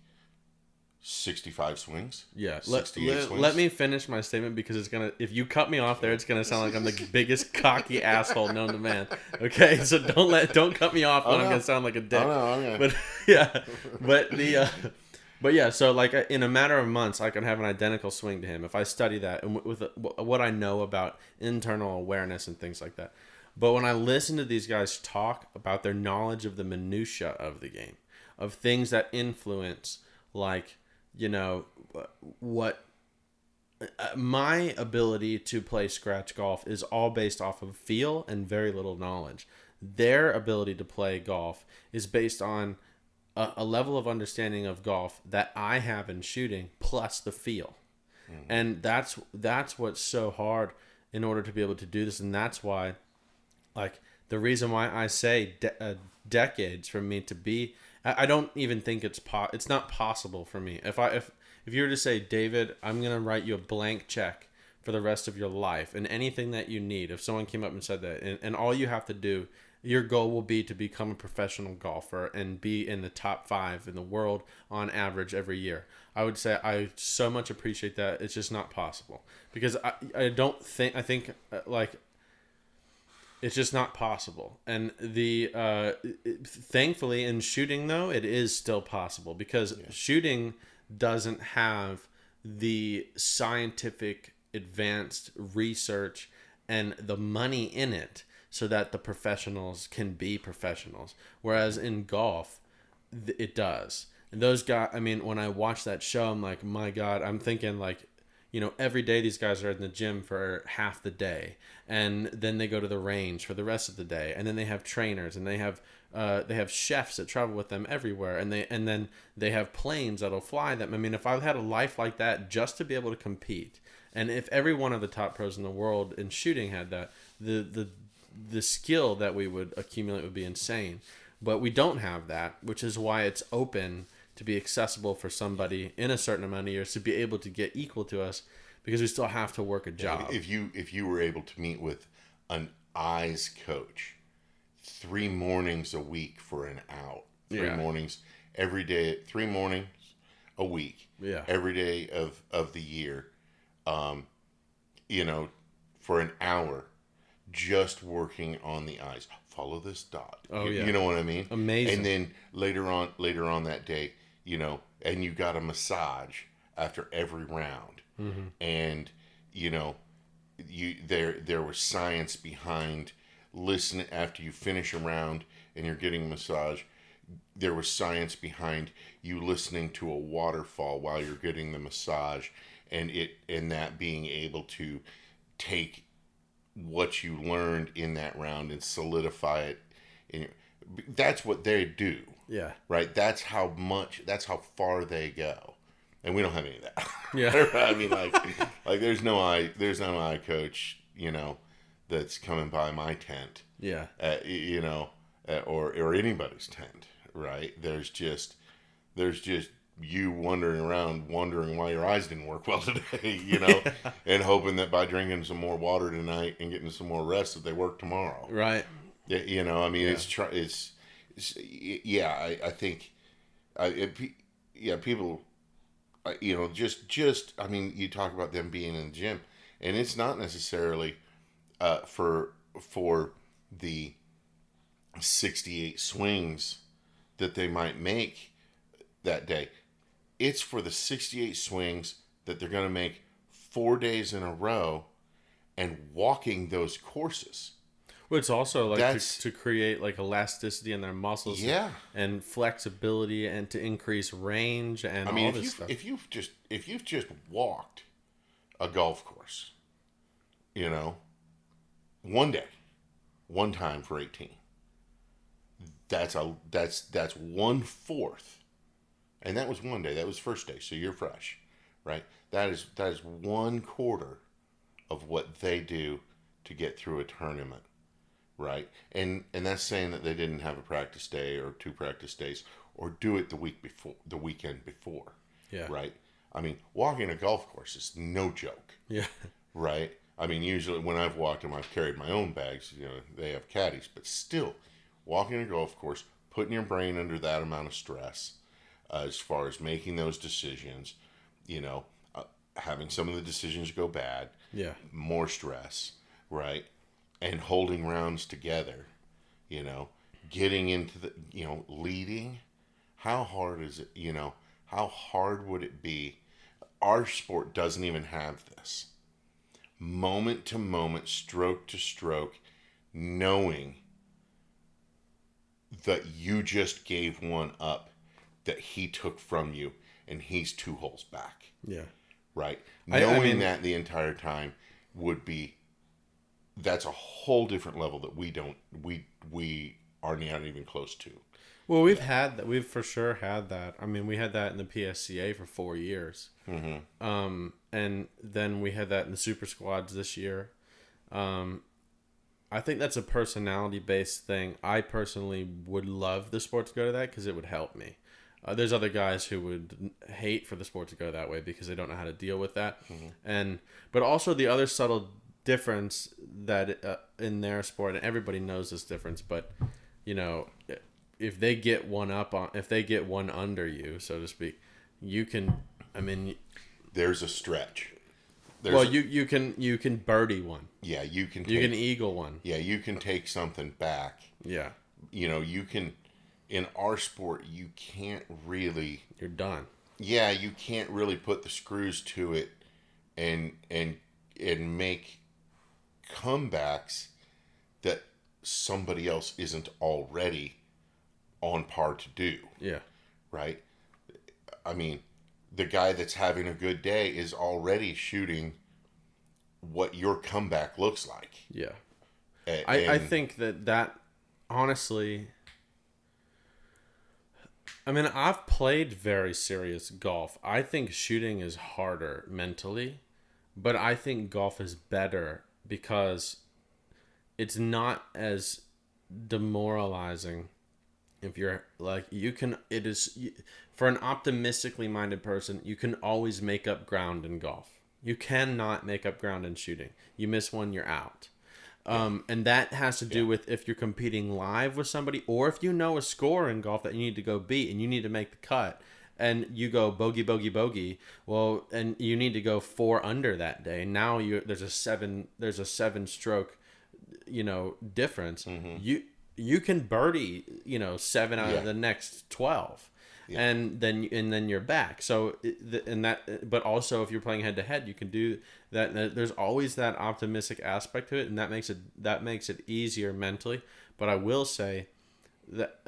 65 swings.
Yeah.
68 swings.
Let me finish my statement, because it's gonna. If you cut me off there, it's gonna sound like I'm the biggest cocky asshole known to man. Okay, so don't cut me off when I'm gonna sound like a dick. But yeah, but yeah. So like in a matter of months, I can have an identical swing to him if I study that and with what I know about internal awareness and things like that. But when I listen to these guys talk about their knowledge of the minutia of the game, of things that influence, like, what my ability to play scratch golf is all based off of feel and very little knowledge. Their ability to play golf is based on a level of understanding of golf that I have in shooting plus the feel. And that's what's so hard in order to be able to do this. And that's why, like, the reason why I say decades for me to be, I don't even think it's not possible for me. If you were to say, David, I'm going to write you a blank check for the rest of your life and anything that you need, if someone came up and said that, and all you have to do, your goal will be to become a professional golfer and be in the top 5 in the world on average every year, I would say I so much appreciate that. It's just not possible, because I think it's just not possible. And thankfully in shooting, though, it is still possible, because shooting doesn't have the scientific advanced research and the money in it so that the professionals can be professionals. Whereas in golf, it does. And those guys, when I watch that show, I'm like, my God, I'm thinking like, every day these guys are in the gym for half the day, and then they go to the range for the rest of the day, and then they have trainers, and they have chefs that travel with them everywhere, and then they have planes that'll fly them. If I had a life like that just to be able to compete, and if every one of the top pros in the world in shooting had that, the skill that we would accumulate would be insane. But we don't have that, which is why it's open to be accessible for somebody in a certain amount of years to be able to get equal to us, because we still have to work a job.
If you were able to meet with an eyes coach 3 mornings a week for an hour, 3 mornings every day, 3 mornings a week, every day of the year, for an hour, just working on the eyes. Follow this dot. You know what I mean?
Amazing.
And then later on that day, and you got a massage after every round. And there was science behind listening after you finish a round and you're getting a massage. There was science behind you listening to a waterfall while you're getting the massage, and that being able to take what you learned in that round and solidify it. That's what they do.
Yeah.
Right. That's how far they go, and we don't have any of that.
Yeah.
There's no eye coach, that's coming by my tent.
Yeah.
Or anybody's tent. Right. There's just you wondering why your eyes didn't work well today, and hoping that by drinking some more water tonight and getting some more rest that they work tomorrow.
Right.
I think people, you talk about them being in the gym, and it's not necessarily for the 68 swings that they might make that day. It's for the 68 swings that they're going to make 4 days in a row and walking those courses.
Well, it's also like
That's
to create like elasticity in their muscles,
yeah.
and flexibility, and to increase range and
I mean,
all this stuff.
if you've just walked a golf course, you know, one day, one time for 18, that's 1/4, and that was one day. That was first day, so you're fresh, right? That is 1/4 of what they do to get through a tournament, right? And that's saying that they didn't have a practice day or 2 practice days or do it the weekend before,
Yeah.
right? I mean, walking a golf course is no joke,
Yeah.
right? I mean, usually when I've walked them, I've carried my own bags. You know, they have caddies, but still, walking a golf course, putting your brain under that amount of stress, as far as making those decisions, you know, having some of the decisions go bad,
Yeah.
more stress, right? And holding rounds together, you know, getting into the, you know, leading. How hard is it, you know, how hard would it be? Our sport doesn't even have this. Moment to moment, stroke to stroke, knowing that you just gave one up that he took from you and he's 2 holes back.
Yeah.
Right?
I
Knowing
mean,
that the entire time would be, that's a whole different level that we are not even close to.
Well, we've had that. We've for sure had that. I mean, we had that in the PSCA for 4 years.
Mm-hmm.
And then we had that in the super squads this year. I think that's a personality based thing. I personally would love the sport to go to that because it would help me. There's other guys who would hate for the sport to go that way because they don't know how to deal with that. Mm-hmm. But also the other subtle difference that in their sport, and everybody knows this difference, but you know, if they get one under you, so to speak, you can. I mean,
there's a stretch.
You can birdie one.
Yeah, you can
eagle one.
Yeah, you can take something back.
Yeah.
You know, you can. In our sport, you can't really.
You're done.
Yeah, you can't really put the screws to it, and make comebacks that somebody else isn't already on par to do.
Yeah.
Right? I mean, the guy that's having a good day is already shooting what your comeback looks like.
Yeah. I think that honestly, I mean, I've played very serious golf. I think shooting is harder mentally, but I think golf is better because it's not as demoralizing. If you're like, it is for an optimistically minded person, you can always make up ground in golf. You cannot make up ground in shooting. You miss one, you're out. And that has to do with if you're competing live with somebody, or if you know a score in golf that you need to go beat and you need to make the cut, and you go bogey, bogey, bogey. Well, and you need to go 4 under that day. Now there's a 7 stroke, difference. Mm-hmm. You can birdie, 7 out of the next 12. Yeah. And then you're back. So but also if you're playing head to head, you can do that. There's always that optimistic aspect to it, and that makes it easier mentally. But I will say that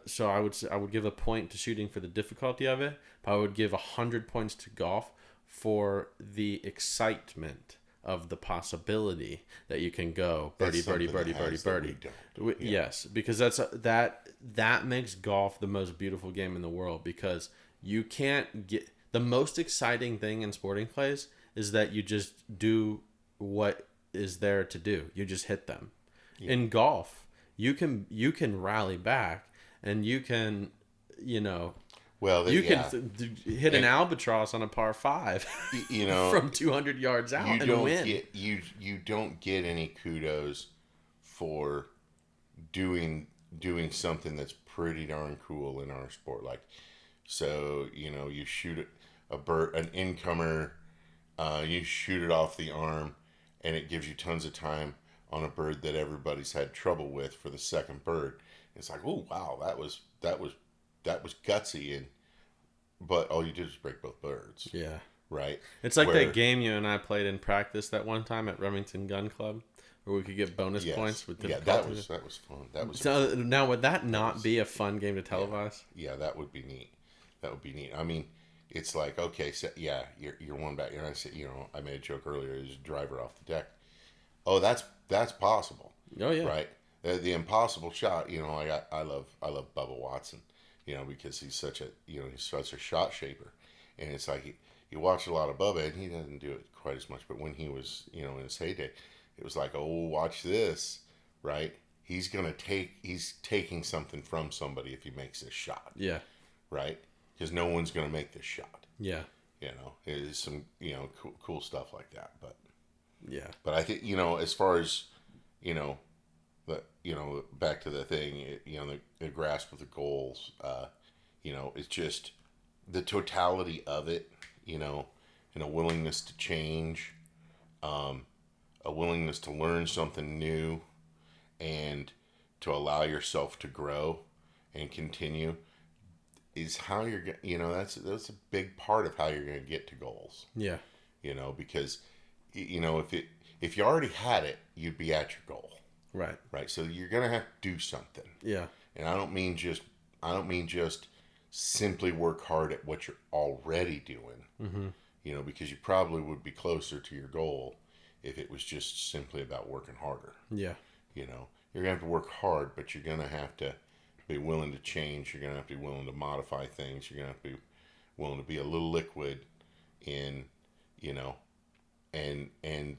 so I would give a point to shooting for the difficulty of it, but I would give 100 points to golf for the excitement of the possibility that you can go birdie, birdie, birdie, birdie, birdie. Yeah. Yes, because that makes golf the most beautiful game in the world, because you can't get the most exciting thing in sporting clays is that you just do what is there to do. You just hit them. Yeah. In golf, you can rally back, and you can, hit an albatross on a par 5, from 200 yards out and win.
You don't get any kudos for doing something that's pretty darn cool in our sport. Like, so you shoot a bird, an incomer, you shoot it off the arm, and it gives you tons of time on a bird that everybody's had trouble with for the second bird. It's like, oh wow, that was gutsy, but all you did was break both birds.
Yeah.
right?
It's like
Where-
that game you and I played in practice that one time at Remington Gun Club, where we could get bonus
Yes.
points with
Yeah,
difficulty.
that was fun. That was
So now, would that not
was-
be a fun game to televise?
yeah, that would be neat. That would be neat. I mean, it's like, okay, so yeah, you're one back. And I said, I made a joke earlier. There's a driver off the deck. Oh, that's possible.
Oh yeah,
Right. The impossible shot. I love Bubba Watson. Because he's such a shot shaper, and it's like you watch a lot of Bubba, and he doesn't do it quite as much. But when he was, in his heyday, it was like, oh, watch this, right? He's taking something from somebody if he makes this shot,
yeah,
right? Because no one's gonna make this shot.
yeah,
It's some cool stuff like that.
yeah,
But I think as far as the back to the thing, the grasp of the goals, it's just the totality of it, and a willingness to change, a willingness to learn something new, and to allow yourself to grow and continue is how you're that's a big part of how you're going to get to goals.
yeah,
Because if you already had it, you'd be at your goal.
right,
So you're gonna have to do something,
yeah,
and I don't mean just simply work hard at what you're already doing. Because you probably would be closer to your goal if it was just simply about working harder.
yeah,
You're gonna have to work hard, but you're gonna have to be willing to change. You're gonna have to be willing to modify things. You're gonna have to be willing to be a little liquid in, and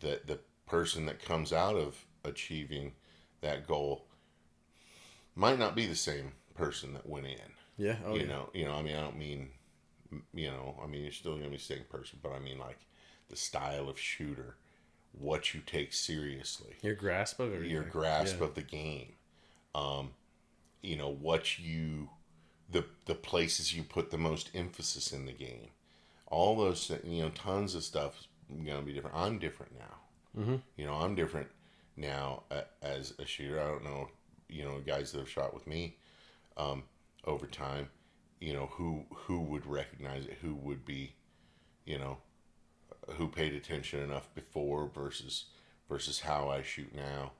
the person that comes out of achieving that goal might not be the same person that went in.
yeah. Oh, yeah.
I mean, I don't mean, you're still going to be the same person, but I mean, like, the style of shooter, what you take seriously,
Your grasp of everything.
your grasp
Yeah.
of the game, what the places you put the most emphasis in the game, all those, tons of stuff is going to be different. I'm different now. I'm different now as a shooter. I don't know, guys that have shot with me over time, who would recognize it, who would be, who paid attention enough before versus how I shoot now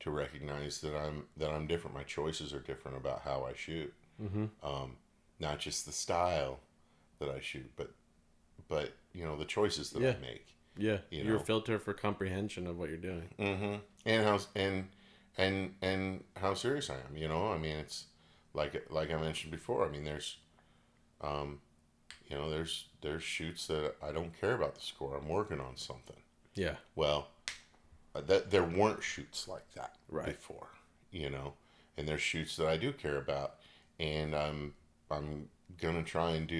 to recognize that I'm different. My choices are different about how I shoot. Not just the style that I shoot, but the choices that I make.
Yeah, your filter for comprehension of what you're doing.
Mm-hmm. And how serious I am. I mean, it's like I mentioned before. I mean, there's there's shoots that I don't care about the score. I'm working on something.
Yeah.
Well, there weren't shoots like that before. And there's shoots that I do care about, and I'm gonna try and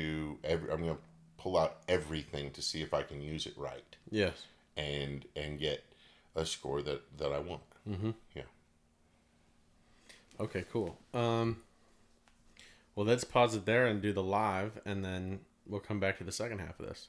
I'm gonna pull out everything to see if I can use it right.
Yes.
And get a score that I want.
Mm-hmm.
Yeah.
Okay, cool. Well, let's pause it there and do the live, and then we'll come back to the second half of this.